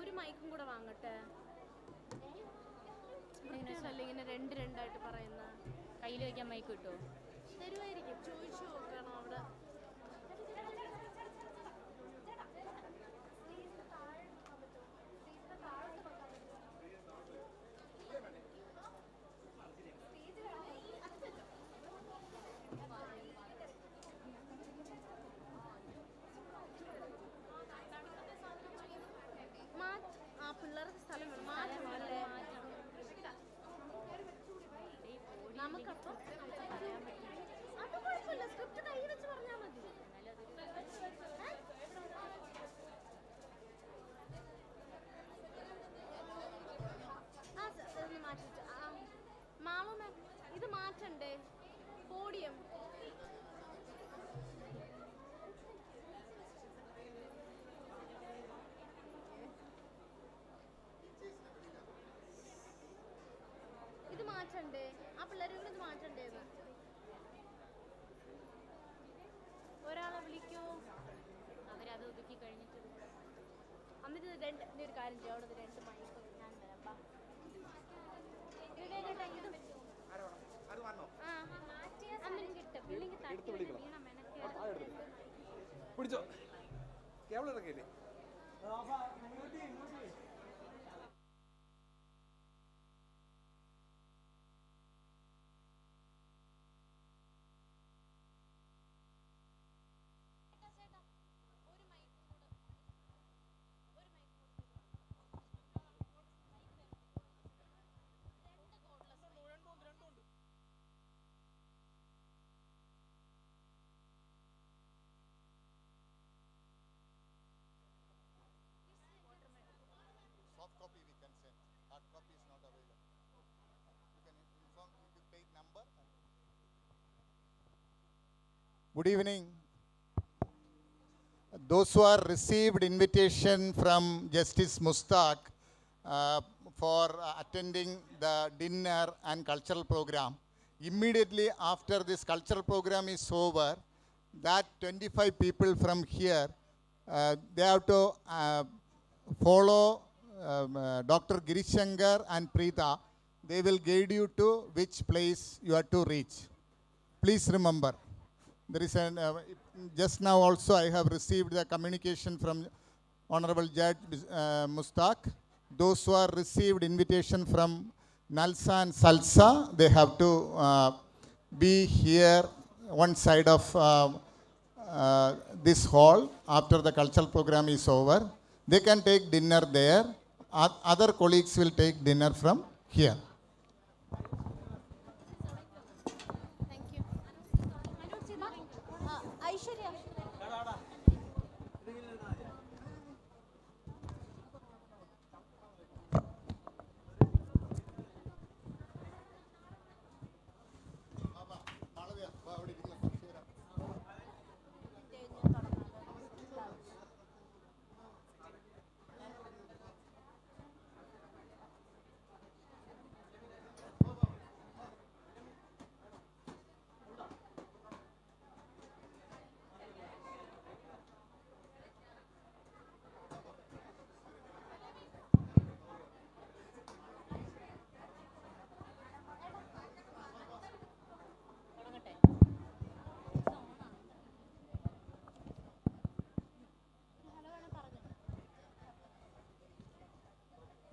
ഒരു മൈക്കും കൂടെ വാങ്ങട്ടെ. അല്ലേ ഇങ്ങനെ രണ്ട് രണ്ടായിട്ട് പറയുന്ന കയ്യിൽ വയ്ക്കാൻ mic കിട്ടുമോ? തരുമായിരിക്കും, ചോദിച്ചു നോക്കണം അവിടെ. പിള്ളേർക്ക് സ്ഥലം വേണം, മാറ്റമല്ലേ? നമുക്കപ്പം അത് കുഴപ്പമില്ല, സ്ക്രിപ്റ്റ് കൈ വെച്ച് പറഞ്ഞാൽ മതി. മാളു മാം, ഇത് മാറ്റണ്ടേ? പോഡിയം ഇത് മാറ്റണ്ടേ? ആ പിള്ളേരെ കൂടെ ഇത് മാറ്റണ്ടേന്ന് ഒരാളെ വിളിക്കോ? അവരത് ഒതുക്കി കഴിഞ്ഞിട്ട് എന്നിട്ട് രണ്ട് നീ ഒരു കാര്യം ചെയ്യും, അവിടെ രണ്ട് മണിക്കൂർ ഞാൻ വരാം. പിടിച്ചോ, cable ഇറക്കിയില്ലേ? Good evening. Those who are received invitation from Justice Mustaq for attending the dinner and cultural program, immediately after this cultural program is over, that 25 people from here, they have to follow Dr. Girishankar and Preeta. They will guide you to which place you have to reach. Please remember. There is an, just now also I have received the communication from Honorable Judge Mustaq. Those who are received invitation from Nalsa and Salsa, they have to be here one side of this hall after the cultural program is over. They can take dinner there. Other colleagues will take dinner from here.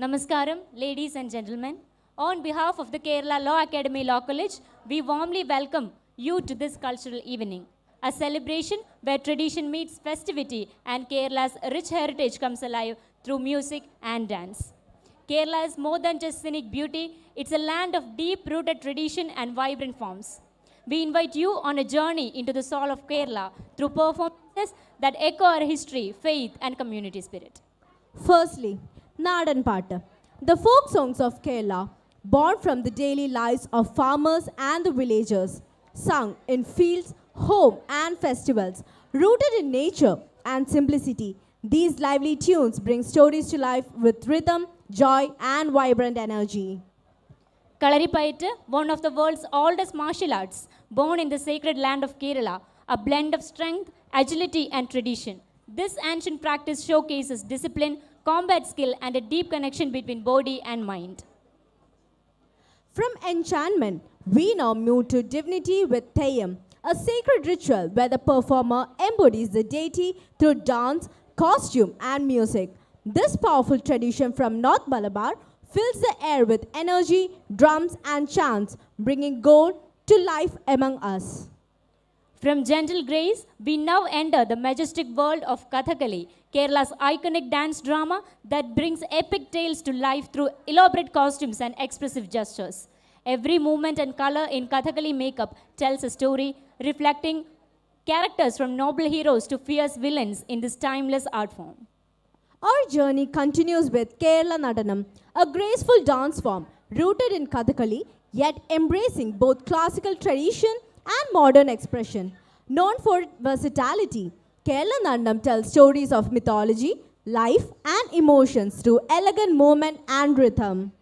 Namaskaram, ladies and gentlemen. On behalf of the Kerala Law Academy Law College, we warmly welcome you to this cultural evening, a celebration where tradition meets festivity and Kerala's rich heritage comes alive through music and dance. Kerala is more than just scenic beauty, it's a land of deep-rooted tradition and vibrant forms. We invite you on a journey into the soul of Kerala through performances that echo our history, faith, and community spirit. Firstly, Nadan Patta, the folk songs of Kerala, born from the daily lives of farmers and the villagers, sung in fields, home and festivals, rooted in nature and simplicity. These lively tunes bring stories to life with rhythm, joy and vibrant energy. Kalaripayattu, one of the world's oldest martial arts, born in the sacred land of Kerala, a blend of strength, agility and tradition. This ancient practice showcases discipline, combat skill and a deep connection between body and mind. From enchantment, we now move to divinity with Theyyam, a sacred ritual where the performer embodies the deity through dance, costume and music. This powerful tradition from North Malabar fills the air with energy, drums and chants, bringing God to life among us. From gentle grace, we now enter the majestic world of Kathakali, Kerala's iconic dance drama that brings epic tales to life through elaborate costumes and expressive gestures. Every movement and color in Kathakali makeup tells a story, reflecting characters from noble heroes to fierce villains in this timeless art form. Our journey continues with Kerala Nadanam, a graceful dance form rooted in Kathakali, yet embracing both classical tradition and modern expression. Known for versatility, Kerala Nadanam tells stories of mythology, life and emotions through elegant movement and rhythm.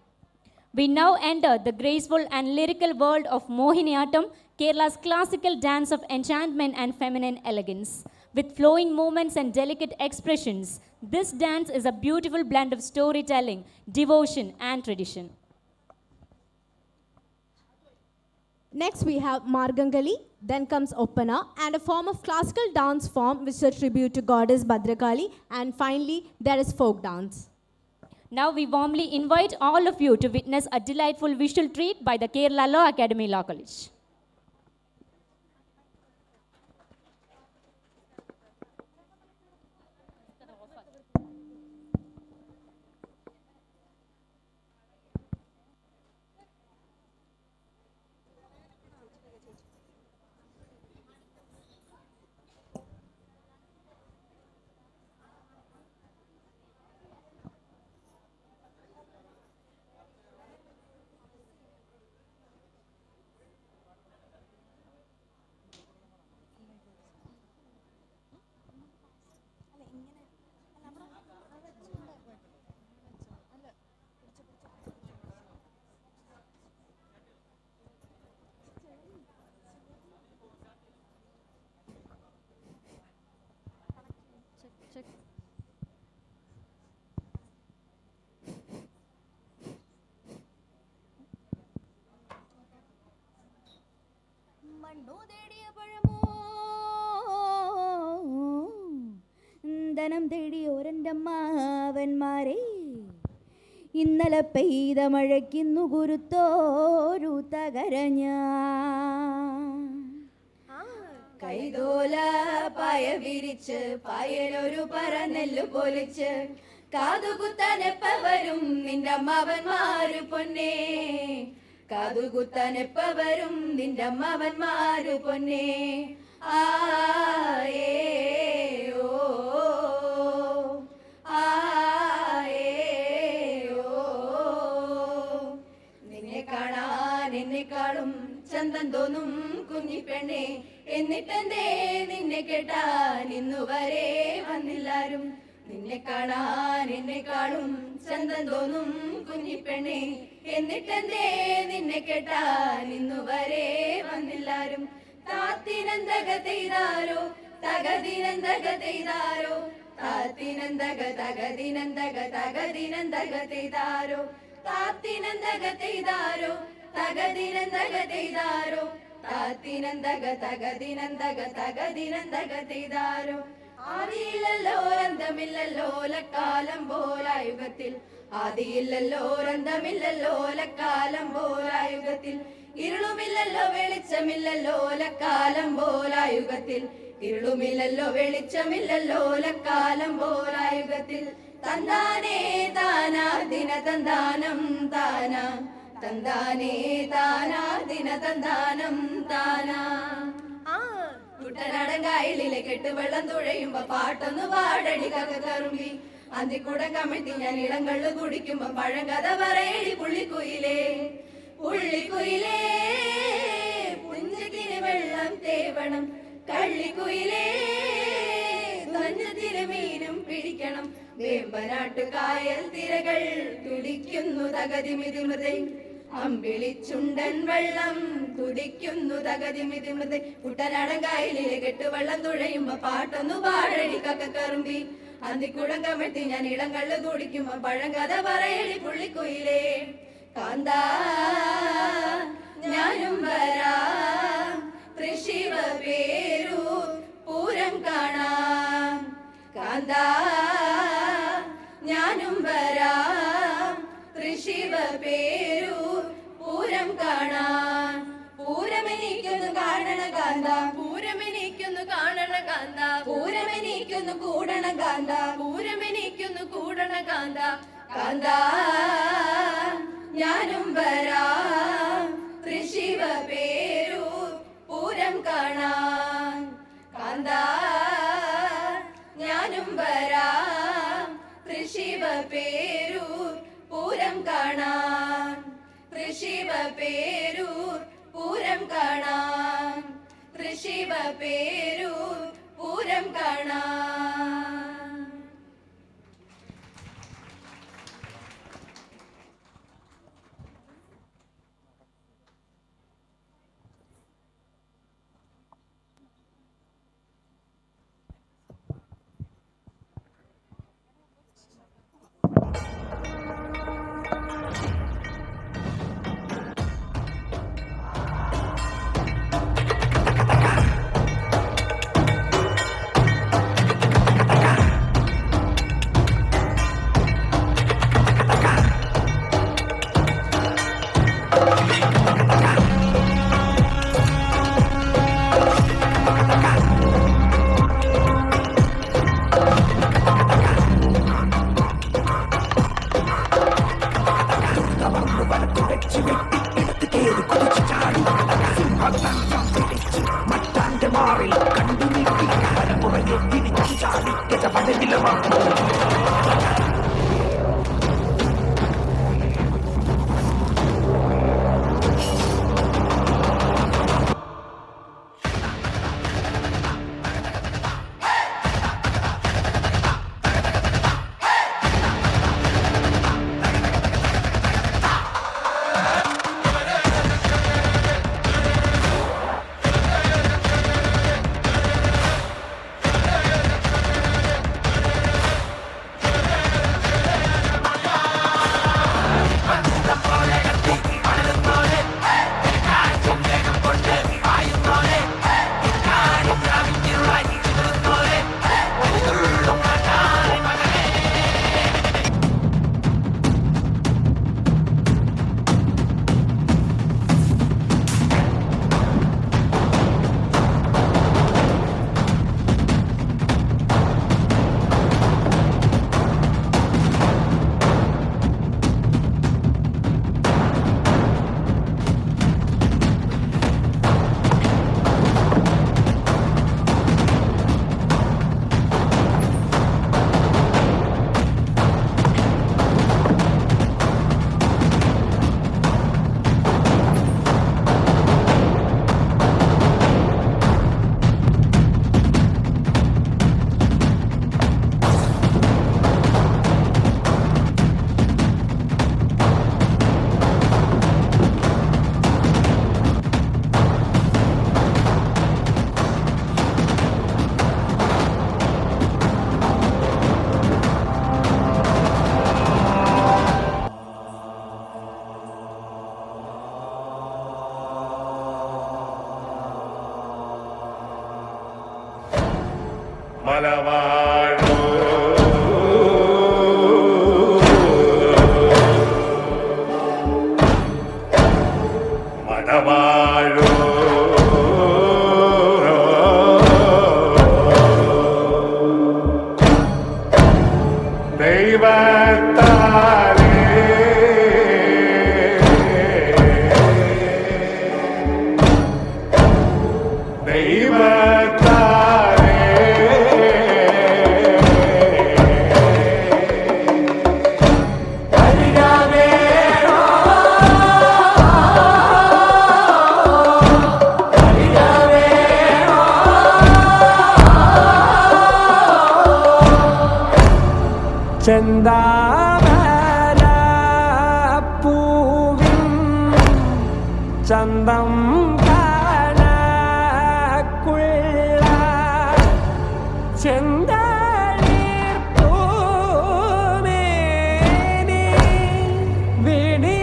We now enter the graceful and lyrical world of Mohiniyattam, Kerala's classical dance of enchantment and feminine elegance. With flowing movements and delicate expressions, this dance is a beautiful blend of storytelling, devotion and tradition. Next we have Margangali, then comes Oppana, and a form of classical dance form which is a tribute to goddess Bhadrakali, and finally there is folk dance. Now we warmly invite all of you to witness a delightful visual treat by the Kerala Law Academy Law College. Check. ധനം തേടിയോരെൻ്റെ അമ്മാവന്മാരെ ഇന്നലെ പെയ്ത മഴയ്ക്കിന്നു കുരുത്തോരു തകരഞ്ഞ കൈതോല പായ വിരിച്ച് പായലൊരു പറന്നെല്ലു പൊലിച്ച് കാതുകുത്താനെപ്പ വരും നിന്റെ അമ്മാവന്മാരു പൊന്നേ കാതുകുത്താനെപ്പ വരും നിന്റെ അമ്മാവന്മാരു പൊന്നേ ആയേ ഓ നിന്നെ കാണാൻ എന്നെക്കാളും ചന്തം തോന്നും കുഞ്ഞിപ്പെണ്ണെ എന്നിട്ടെന്തേ നിന്നെ കേട്ടാൻ ഇന്നുവരെ വന്നില്ലാരും നിന്നെ കാണാൻ എന്നെക്കാളും ചന്തം തോന്നും കുഞ്ഞിപ്പെണ്ണെ എന്നിട്ടെന്തേ നിന്നെ കേട്ടാൻ ഇന്നുവരെ വന്നില്ലാരും താത്തിനന്തക തെയ്താരോ തകദിനന്തക തെയ്താരോ താത്തിനന്തക തകദിനന്തക തകദിനന്തക തെയ്താരോ താത്തിനന്തക തെയ്താരോ തകദിനന്തക തെയ്താരോ താത്തിനന്തക തകദിനന്തക തകദിനന്തക തെയ്താരോ ആദിയില്ലല്ലോ അന്തമില്ലല്ലോ ലക്കാലം പോലായുഗത്തിൽ ആദിയില്ലല്ലോ അന്തമില്ലല്ലോ ലക്കാലം പോലായുഗത്തിൽ ഇരുളുമില്ലല്ലോ വെളിച്ചമില്ലല്ലോ ലക്കാലം പോലായുഗത്തിൽ ഇരുളുമില്ലല്ലോ വെളിച്ചമില്ലല്ലോ ലക്കാലം പോലായുഗത്തിൽ തന്താനേ താനാ ദിന തന്താനം താനാ തന്താനേ താനാ ദിന തന്താനം താനാ കുട്ടനാടങ്കായലിലെ കെട്ടുവെള്ളം തുഴയുമ്പോ പാട്ടൊന്ന് പാടടി കറുമ്പി അന്തിക്കൂടം കമിഴ്ത്തി ഞാൻ ഇളങ്കള്ളു കുടിക്കുമ്പോ പഴങ്കഥ പറയടി പുള്ളിക്കുയിലേ പുള്ളിക്കുയിലേ പുഞ്ചത്തിന് വെള്ളം തേവണം കള്ളിക്കുയിലേ തുറഞ്ഞതിന് മീനും പിടിക്കണം വേമ്പനാട്ടു കായൽ തിരകൾ തുടിക്കുന്നു തകതിമിതിമൃതേ അമ്പിളിച്ചുണ്ടൻ വെള്ളം തുടിക്കുന്നു തകതിമിതിമൃതേ കുട്ടനാടങ്കായലിലെ കെട്ടുവെള്ളം തുഴയുമ്പോ പാട്ടൊന്നു പാടടി കറുമ്പി അന്തിക്കുടം കമിഴ്ത്തി ഞാൻ ഇളങ്കള്ളു കുടിക്കുമ്പോ പഴങ്കഥ പറയടി പുള്ളിക്കുയിലേ കാന്താ ഞാനും വരാം തൃശിവ പേരൂർ പൂരം കാണാം കാന്താ ഞാനും വരാം തൃശിവ പേരൂർ പൂരം കാണാൻ പൂരമെനിക്കൊന്നു കാണണ കാന്ത പൂരമെനിക്കൊന്നു കാണണ കാന്ത പൂരമെനിക്കൊന്നു കൂടണ കാന്ത പൂരമെനിക്കൊന്നു കൂടണ കാന്ത കാന്ത ഞാനും വരാം തൃശിവ പേരൂർ പൂരം കാണാൻ കാന്ത ഞാനും വരാം തൃശിവ പേരൂർ പൂരം കാണാൻ തൃശിവ പേരൂർ പൂരം കാണാൻ തൃശിവ പേരൂർ പൂരം കാണാൻ ചന്തം കാണക്കുള്ള ചെന്തളിർ പൂമേനി വിനീതയോ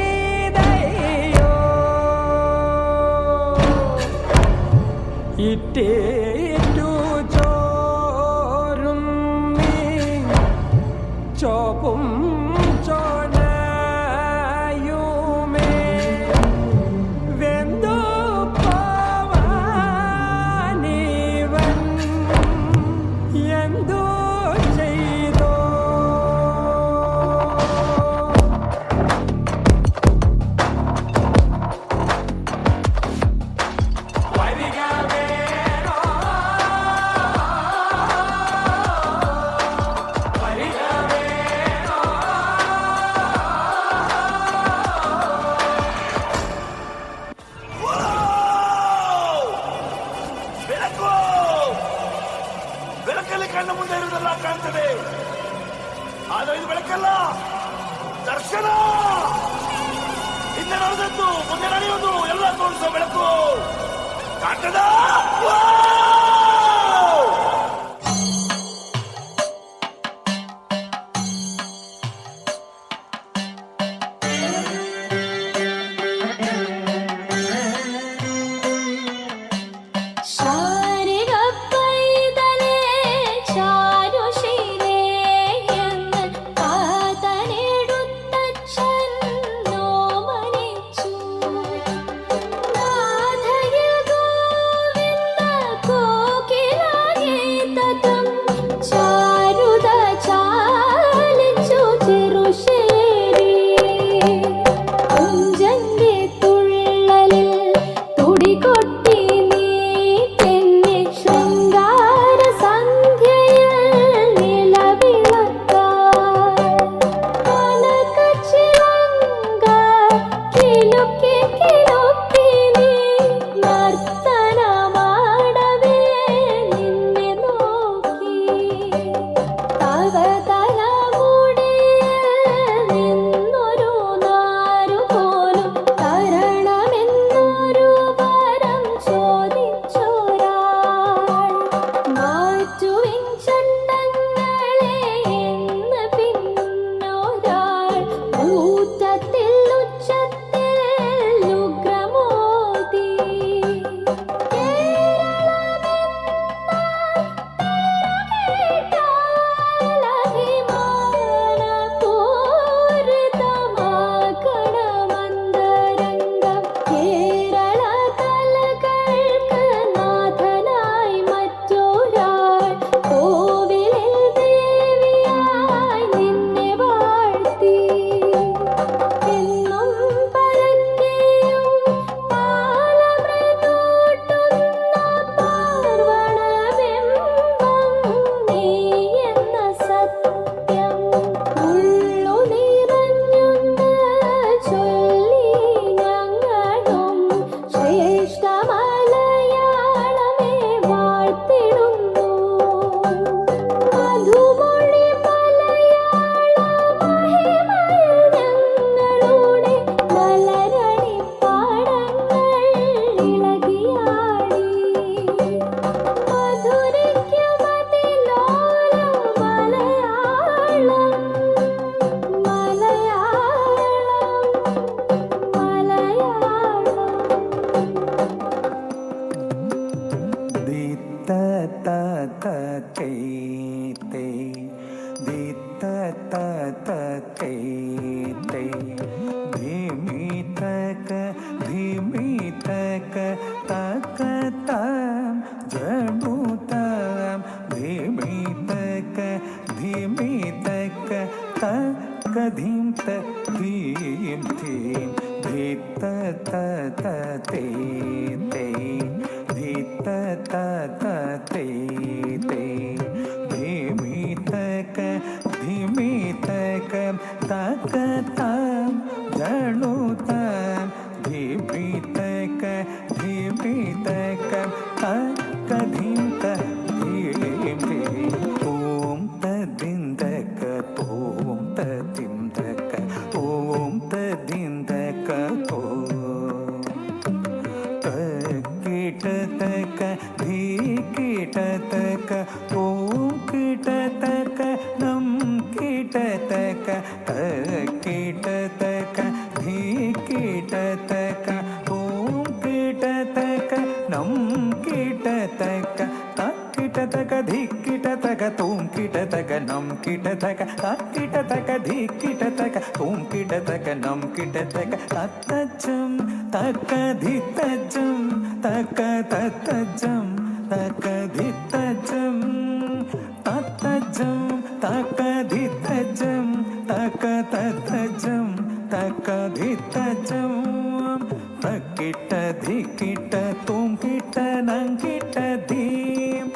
ഇട്ടേറ്റു ചോരും നീ ചോപ്പും Go! धीं त धीं धीं धी त त त ते ते धी त त त ते ते धीमी तक तक ताम जणु ताम धीमी तक तक धीं त धीं धीं ओम त दिन तक ओम त दिन तक ओम त दिन तक कीट तक धी कीट तक ओम कीट तक नम कीट तक कीट तक धी कीट तक ओम कीट तक नम कीट तक कीट तक धी कीट तक तोम कीट तक नम कीट तक कीट तक धी कीट तक तोम कीट तक नम कीट तक तत्तजम तक धी तजम तक तत्तजम तक धी तजम तत्तजम तक धी तजम तक तत्तजम तक धी तजम तकिट धी कीट तोम कीट नम कीट धीम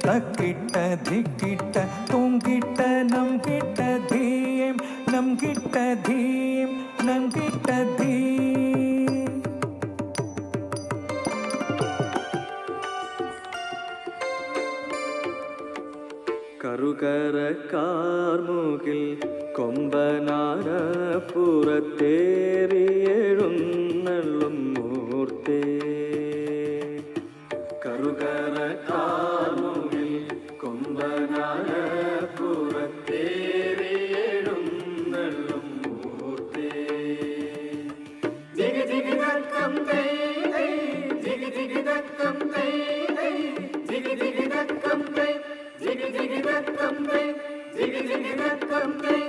तकिट धी कीट तोम कीट नम कीट धीम नम कीट धीम नम कीट धीम കറുകര കാർമുകിൽ കൊമ്പനാന പുറത്തേറിയെഴുന്നള്ളും മൂർത്തേ കറുകര കാർമുകിൽ കൊമ്പനാന പുറത്തേറിയെഴുന്നള്ളും മൂർത്തേ ജിഗി ജിഗി ദക്കം തൈ ജിഗി ജിഗി ദക്കം തൈ ജിഗി ജിഗി ദക്കം തൈ ജിഗി ജിഗി ദക്കം തൈ ജിഗി ജിഗി ദക്കം തൈ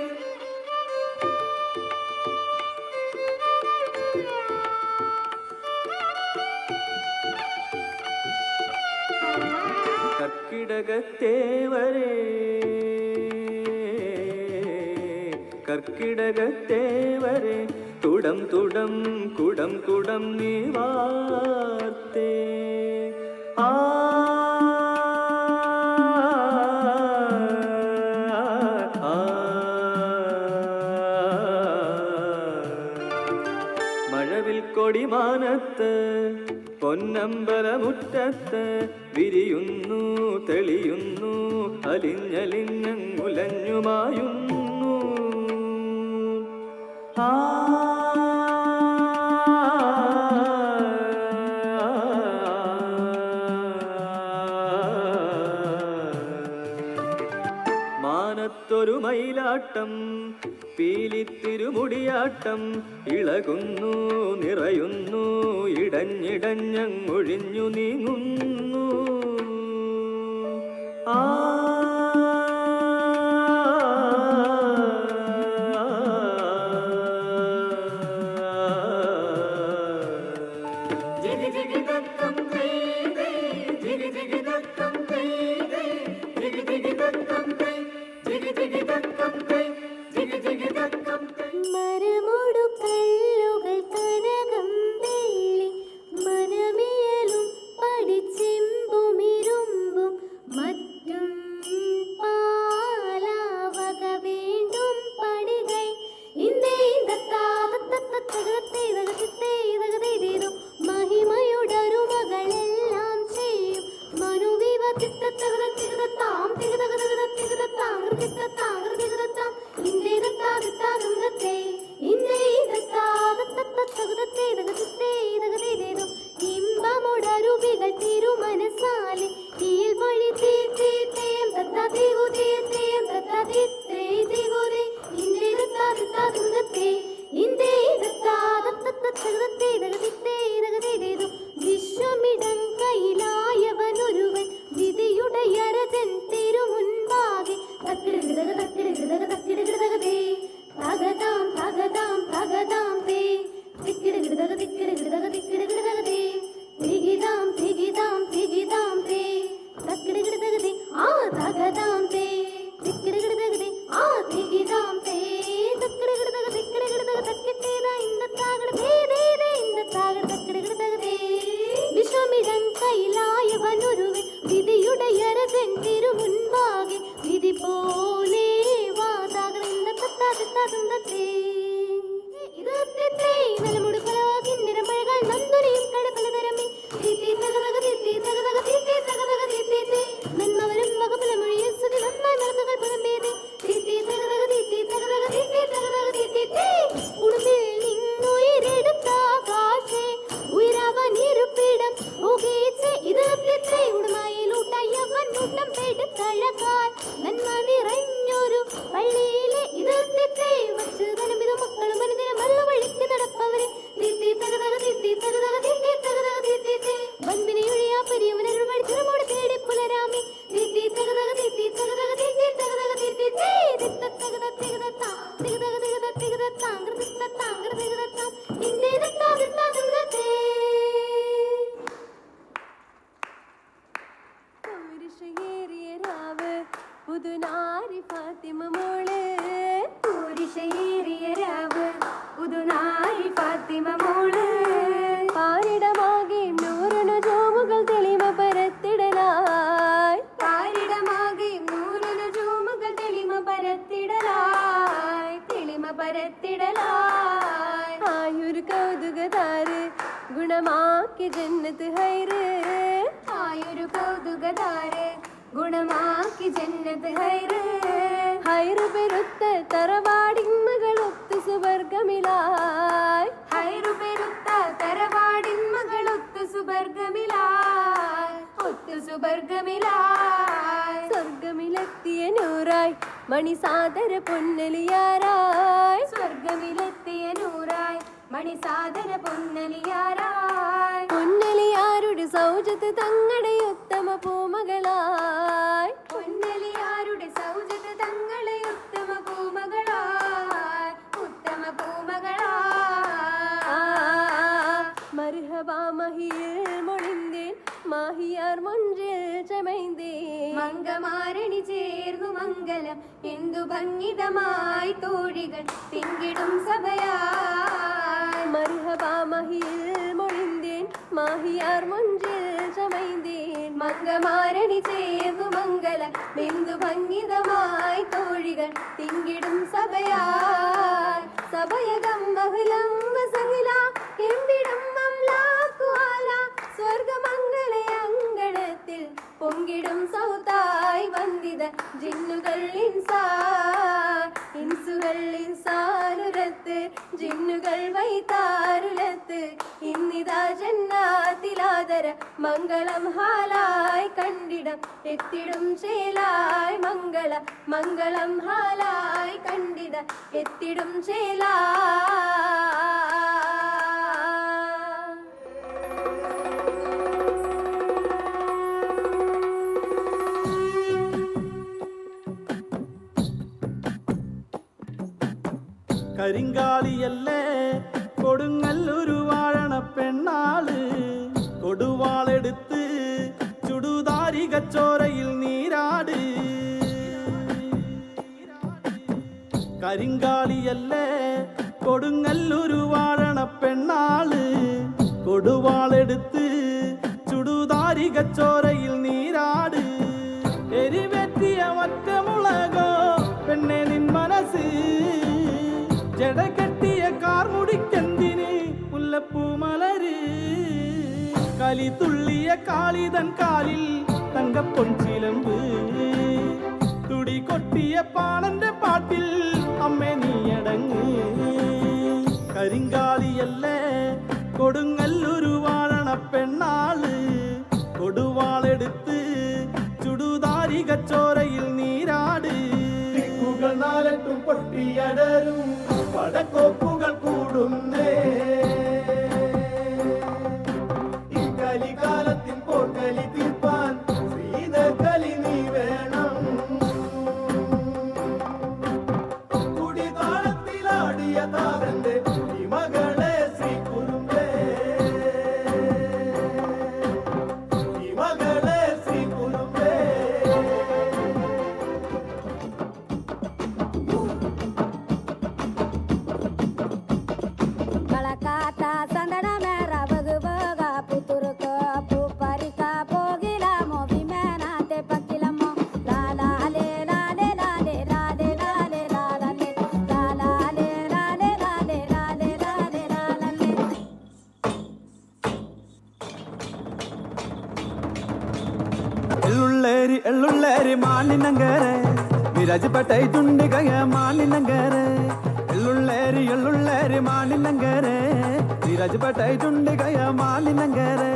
കർക്കിടകത്തേവരേ കർക്കിടകത്തേവരെ തുടം തുടം കുടം കുടം നീ വാർത്തേ ആ മഴവിൽ കൊടിമാനത്ത് പൊന്നമ്പലമുറ്റത്ത് വിരിയുന്നു തെളിയുന്നു അലിഞ്ഞലിഞ്ഞുലഞ്ഞുമായുന്നു ആ മാനത്തൊരു മയിലാട്ടം പീലിത്തിരുമുടിയാട്ടം ഇളകുന്നു നിറയുന്നു ഇടഞ്ഞിടഞ്ഞൊഴിഞ്ഞു നീങ്ങുന്നു ആ ജിഗി ജിഗി ദക്കം തൈ ജിഗി ജിഗി ദക്കം തൈ ജിഗി ജിഗി ദക്കം തൈ ജിഗി ജിഗി ദക്കം തൈ ജിഗി ജിഗി ദക്കം തൈ മരമോടു കല്ലുകൾ കനകം വെള്ളി മനമിയലും പഠിച്ചെമ്പുമിരുമ്പും മറ്റും പാലാവക വേണ്ടും പണികൈ ഇന്തേ ഇതത്താതത്തത്തത്തകത്തേതകത്തിത്തേതകതേതേതോ മഹിമയുടൊരു മകളെല്ലാം ചെയ്യും മനുവിവത്തിത്തത്തകതത്തികതത്താം തികതകതകതത്തികതത്താം തികതത്താം ഇന്തേതത്താതത്താതത്തേ ഇന്തേതത്താതത്തത്തകതത്തേതകതേതകതേതോ ഇമ്പമുടരുവികൾ തിരുമനസാലെ തീയിൽ വഴി തീർത്തേം തത്താതേകുതേത്തേം തത്താതേത്തേകുതേ ഇന്തേതത്താതത്താതത്തേ ഇന്തേതത്താതത്തത്തകതത്തേതകതേതകതേതോ വിശ്വമിടം കയ്യിലായവനൊരുവൻ വിധിയുടെ യരജൻ തിരുമുൻപാകെ തക്കിടകിടകതക്കിടകിടകതക്കിടകിടകതേ തകതാം തകതാം തകതാം തേ തിക്കിടകിടകതിക്കിടകിടകതിക്കിടകിടകതേ തികിതാം തികിതാം തികിതാം തേ തക്കിടകിടകതേ ആ തകതാം തേ തിക്കിടകിടകതേ പുതുനാരി ഫാത്തിമ മോള് പൂരിശയേറിയ രാവ് പുതുനാരി ഫാത്തിമ മോള് പാരിടമാകെ നൂറിനു ജോമുകൾ തെളിമ പരത്തിടലായി പാരിടമാകെ നൂറിനു ജോമുകൾ തെളിമ പരത്തിടലായി തെളിമ പരത്തിടലായി ആയൊരു കൗതുകതാര് ഗുണമാക്കി ജന്നത്ത് ഹൈറ് ആയൊരു കൗതുകതാര് ഗുണമാക്കി ജന്നത്ത് ഹൈറ് ഹൈറ് പെരുത്ത തറവാടിന്മകളൊത്തു സുവർഗമിലായി ഹൈറ് പെരുത്ത തറവാടിന്മകളൊത്തു സുവർഗമിലായി ഒത്തു സുവർഗമിലായി സ്വർഗമിലെത്തിയ നൂറായി മണിസാദര പൊന്നലിയാരായി സ്വർഗമിലെത്തിയ നൂറായി മണിസാദര പൊന്നലിയാരായി പൊന്നലിയാരുടെ സൗജത്ത് തങ്ങളുടെ ഉത്തമ പൂമകളായി പൊന്നലിയാരുടെ സൗജത്ത് തങ്ങളെ ഉത്തമ പൂമകളായി ഉത്തമ പൂമകളായി മർഹബാ മഹിയിൽ മൊഴിന്തേൻ മാഹിയാർ മൊഞ്ചിൽ ചമൈന്തേൻ മംഗമാരണി ചേർന്നു മംഗലം എന്തു ഭംഗിതമായി തോഴികൾ തിങ്കിടും സഭയായി മർഹബാ മഹിയിൽ മൊഴിന്തേൻ മാഹിയാർ മൊഞ്ചിൽ ചമൈന്തേൻ മംഗമാരണി ചേർന്നു മംഗലം എന്തു ഭംഗിതമായി തോഴികൾ തിങ്കിടും സഭയായി സഭയകം മഹലം വസഹില എമ്പിടം മംലാക്കുആല സ്വർഗമംഗള അങ്കണത്തിൽ പൊങ്കിടും സൗതായി വന്ദിത ജിന്നുകൾ ഇൻസുകൾ ഇൻസാനുരത്ത് ജിന്നുകൾ വൈതാരുലത്ത് ഇന്നിതാ ജന്നാത്തിലാദര മംഗളം ഹാലായി കണ്ടിടം എത്തിടും ചേലായി മംഗളം ഹാലായി കണ്ടിട എത്തിടും ചേലായി കരിങ്കാലിയല്ലേ കൊടുങ്ങല്ലൊരു വാഴണ പെണ്ണാള് കൊടുവാളെടുത്ത് ചുടുതാരികച്ചോരയിൽ നീരാട് കരിങ്കാലിയല്ലേ കൊടുങ്ങല്ലൊരു വാഴണ പെണ്ണാള് കൊടുവാളെടുത്ത് ചുടുതാരികച്ചോരയിൽ നീരാട് എരിവെറ്റിയ ഒറ്റമുളകോ പെണ്ണെ നിൻ മനസ്സ് ജടകെട്ടിയ കാർമുടിക്കെന്തിന് മുല്ലപ്പൂ മലര് കലി തുള്ളിയ കാളിതൻ കാലിൽ തങ്കപ്പൊൻചിലമ്പ് തുടി കൊട്ടിയ പാണന്റെ പാട്ടിൽ അമ്മേ നീയടങ്ങ് കരിങ്കാലിയല്ലേ കൊടുങ്ങല്ലൊരു വാഴണ പെണ്ണാള് കൊടുവാളെടുത്ത് ചുടുതാരികച്ചോരയിൽ നീരാട് ദിക്കുകൾ നാലട്ടും പൊട്ടിയടരും പടക്കോപ്പുകൾ കൂടുന്നേ ഈ കലികാലത്തിൻ പോർക്കലി തീർപ്പാൻ ശ്രീതകലി നീ വേണം കുടിതാളത്തിലാടിയ താരന്റെ ഈ മകളെ ശ്രീ കുറുമ്പേ ഈ മകളെ ശ്രീ കുറുമ്പേ ಎಳ್ಳುಳ್ಳೇರಿ ಮಾನಿನಂಗರೆ ವಿರಾಜಪೇಟೆ ದುಂಡಿಗಯ ಮಾನಿನಂಗರೆ ಎಳ್ಳುಳ್ಳೇರಿ ಮಾನಿನಂಗರೆ ವಿರಾಜಪೇಟೆ ದುಂಡಿಗಯ ಮಾನಿನಂಗರೆ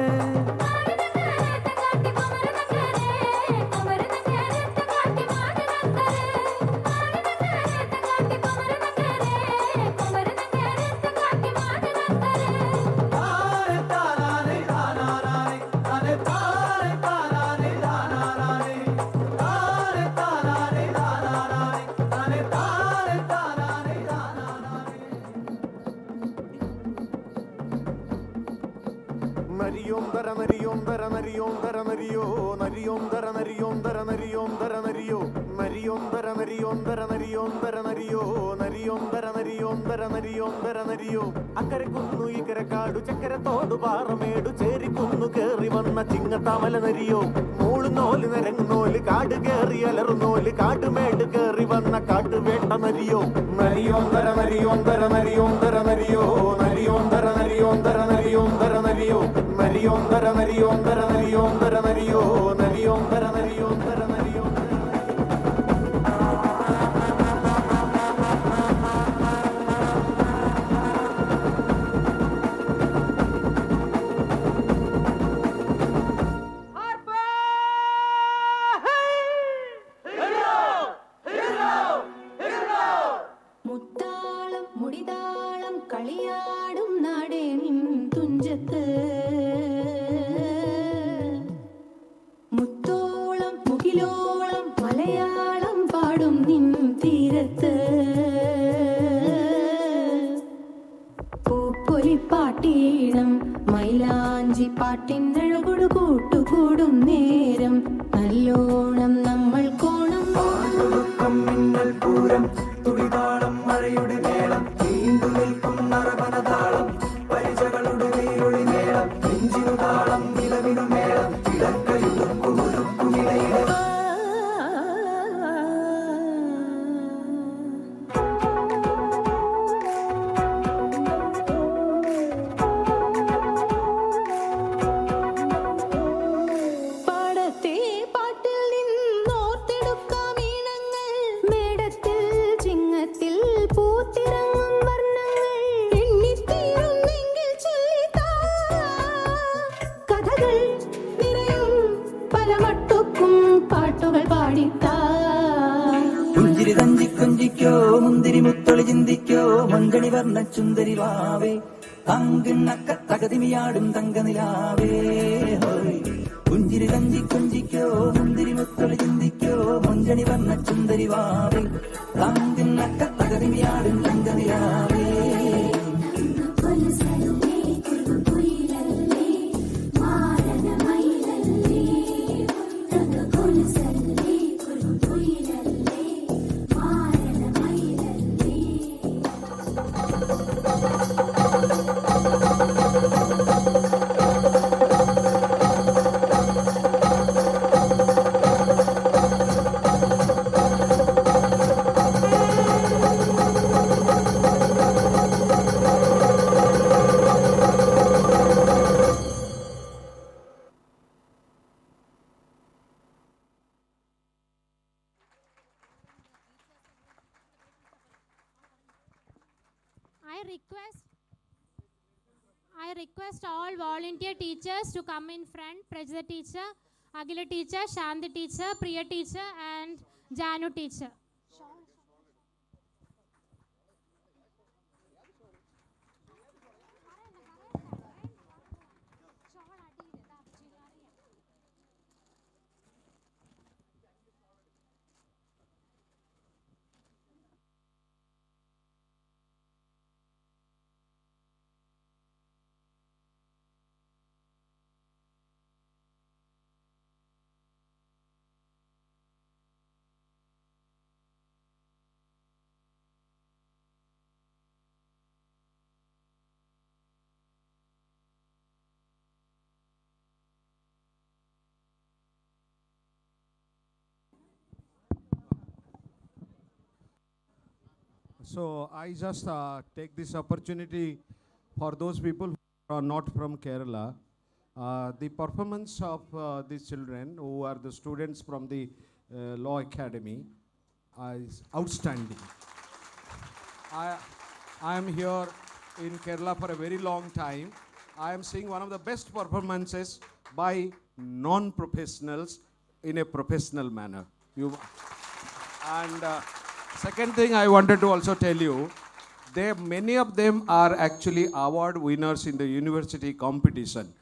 നരിയോ നരിയോന്തര നരിയോന്തര നരിയോന്തര നരിയോ നരിയോന്തര നരിയോന്തര നരിയോന്തര നരിയോ അക്കരെ കുന്നു ഇക്കരെ കാടു ചക്കര തോടു പാറമേടു ചേരിക്കുന്നു കേറി വന്ന ചിങ്ങത്താമല നരിയോ മൂളുന്നോല് നിരങ്ങുന്നോല് കാട് കേറി അലറുന്നോല് കാട്ടുമേട് കേറി വന്ന കാട്ടുവേട്ട നരിയോ നരിയോന്തര നരിയോന്തര നരിയോന്തര നരിയോ നരിയോന്തര നരിയോന്തര നരിയോന്തര നരിയോ നരിയോന്തര നരിയോന്തര നരിയോന്തര നരിയോ നരിയോന്തര നരിയോന്തര നരിയോ മുത്താളം മുടിതാളം കളിയാടും നാടേ നിൻ തുഞ്ചത്ത് മുത്തോളം മുകിലോളം മലയാളം പാടും നിൻ തീരത്ത് പൂപ്പൊലിപ്പാട്ടീണം മൈലാഞ്ചി പാട്ടിനഴകൊടു കൂട്ടുകൂടും നേരം നല്ലോണം നമ്മൾ കോണം മിന്നൽ പൂരം തുടിതാളം മഴയുടെ മേളം നീണ്ടു നിൽക്കും നറവനതാളം പരിചകളുടെ നീരൊളി മേളം നെഞ്ചിനു താളം നിലവിനു മേളം ഇടക്കയുടുക്കുമിടയിലെ പാടത്തെ പാട്ടിൽ നിന്നോർത്തെടുക്കാം ഈണങ്ങൾ മേടത്തിൽ ചിങ്ങത്തിൽ പൂത്തിറങ്ങും വർണ്ണങ്ങൾ എണ്ണിത്തീരുന്നെങ്കിൽ ചൊല്ലിത്താ കഥകൾ നിറയും പല മട്ടുക്കും പാട്ടുകൾ പാടിത്താ പുഞ്ചിരി തഞ്ചി കൊഞ്ചിക്കോ മുന്തിരി മുത്തൊളി ചിന്തിക്കോ മങ്കണി വർണ്ണ ചുന്ദരി വാവേ തങ്കിണ്ണക്ക തകതിമിയാടും തങ്കനിലാവേ ഹോയ് പുഞ്ചിരി തഞ്ചി കൊഞ്ചിക്കോ മുന്തിരി മുത്തൊളി ചിന്തിക്കോ മങ്കണി വർണ്ണ ചുന്ദരി വാവേ തങ്കിണ്ണക്ക തകതിമിയാടും തങ്കനിലാവേ I request all volunteer teachers to come in front. Prajita teacher, Agila teacher, Shanti teacher, Priya teacher, and Janu teacher. So I just take this opportunity for those people who are not from Kerala. The performance of these children who are the students from the Law Academy is outstanding. I am here in Kerala for a very long time. I am seeing one of the best performances by non-professionals in a professional manner. Second thing I wanted to also tell you, many of them are actually award winners in the university competition.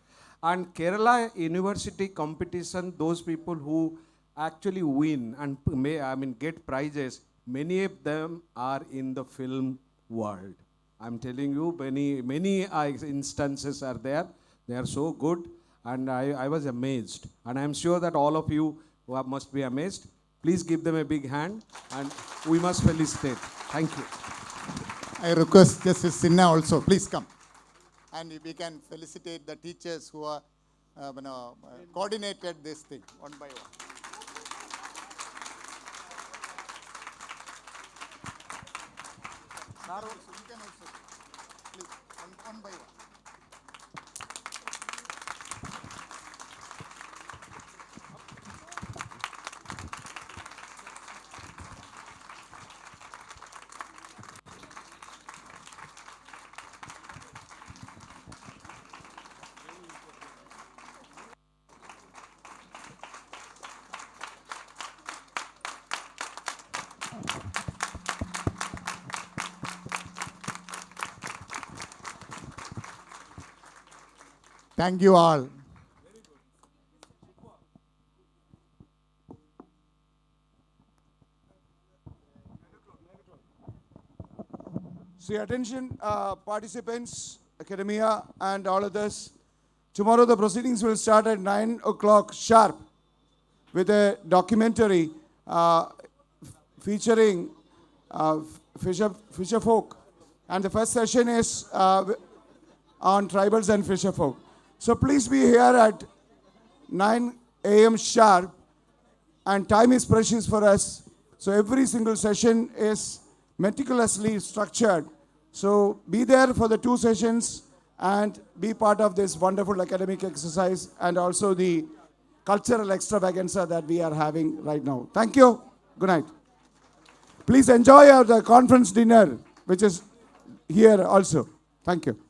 And Kerala university competition, those people who actually win and get prizes, many of them are in the film world. I'm telling you, many instances are there. They are so good, and I was amazed. And I'm sure that all of you must be amazed. Please give them a big hand and we must felicitate. Thank you. I request Justice Sinha also, please come. And we can felicitate the teachers who are coordinated this thing one by one. Sir also, you can also, please, one by one. Thank you all. See, attention, participants, academia, and all others. Tomorrow the proceedings will start at 9 o'clock sharp with a documentary featuring fisherfolk. And the first session is on tribals and fisherfolk. So please be here at 9 a.m. sharp, and time is precious for us. So every single session is meticulously structured. So be there for the 2 sessions and be part of this wonderful academic exercise and also the cultural extravaganza that we are having right now. Thank you. Good night. Please enjoy the conference dinner, which is here also. Thank you.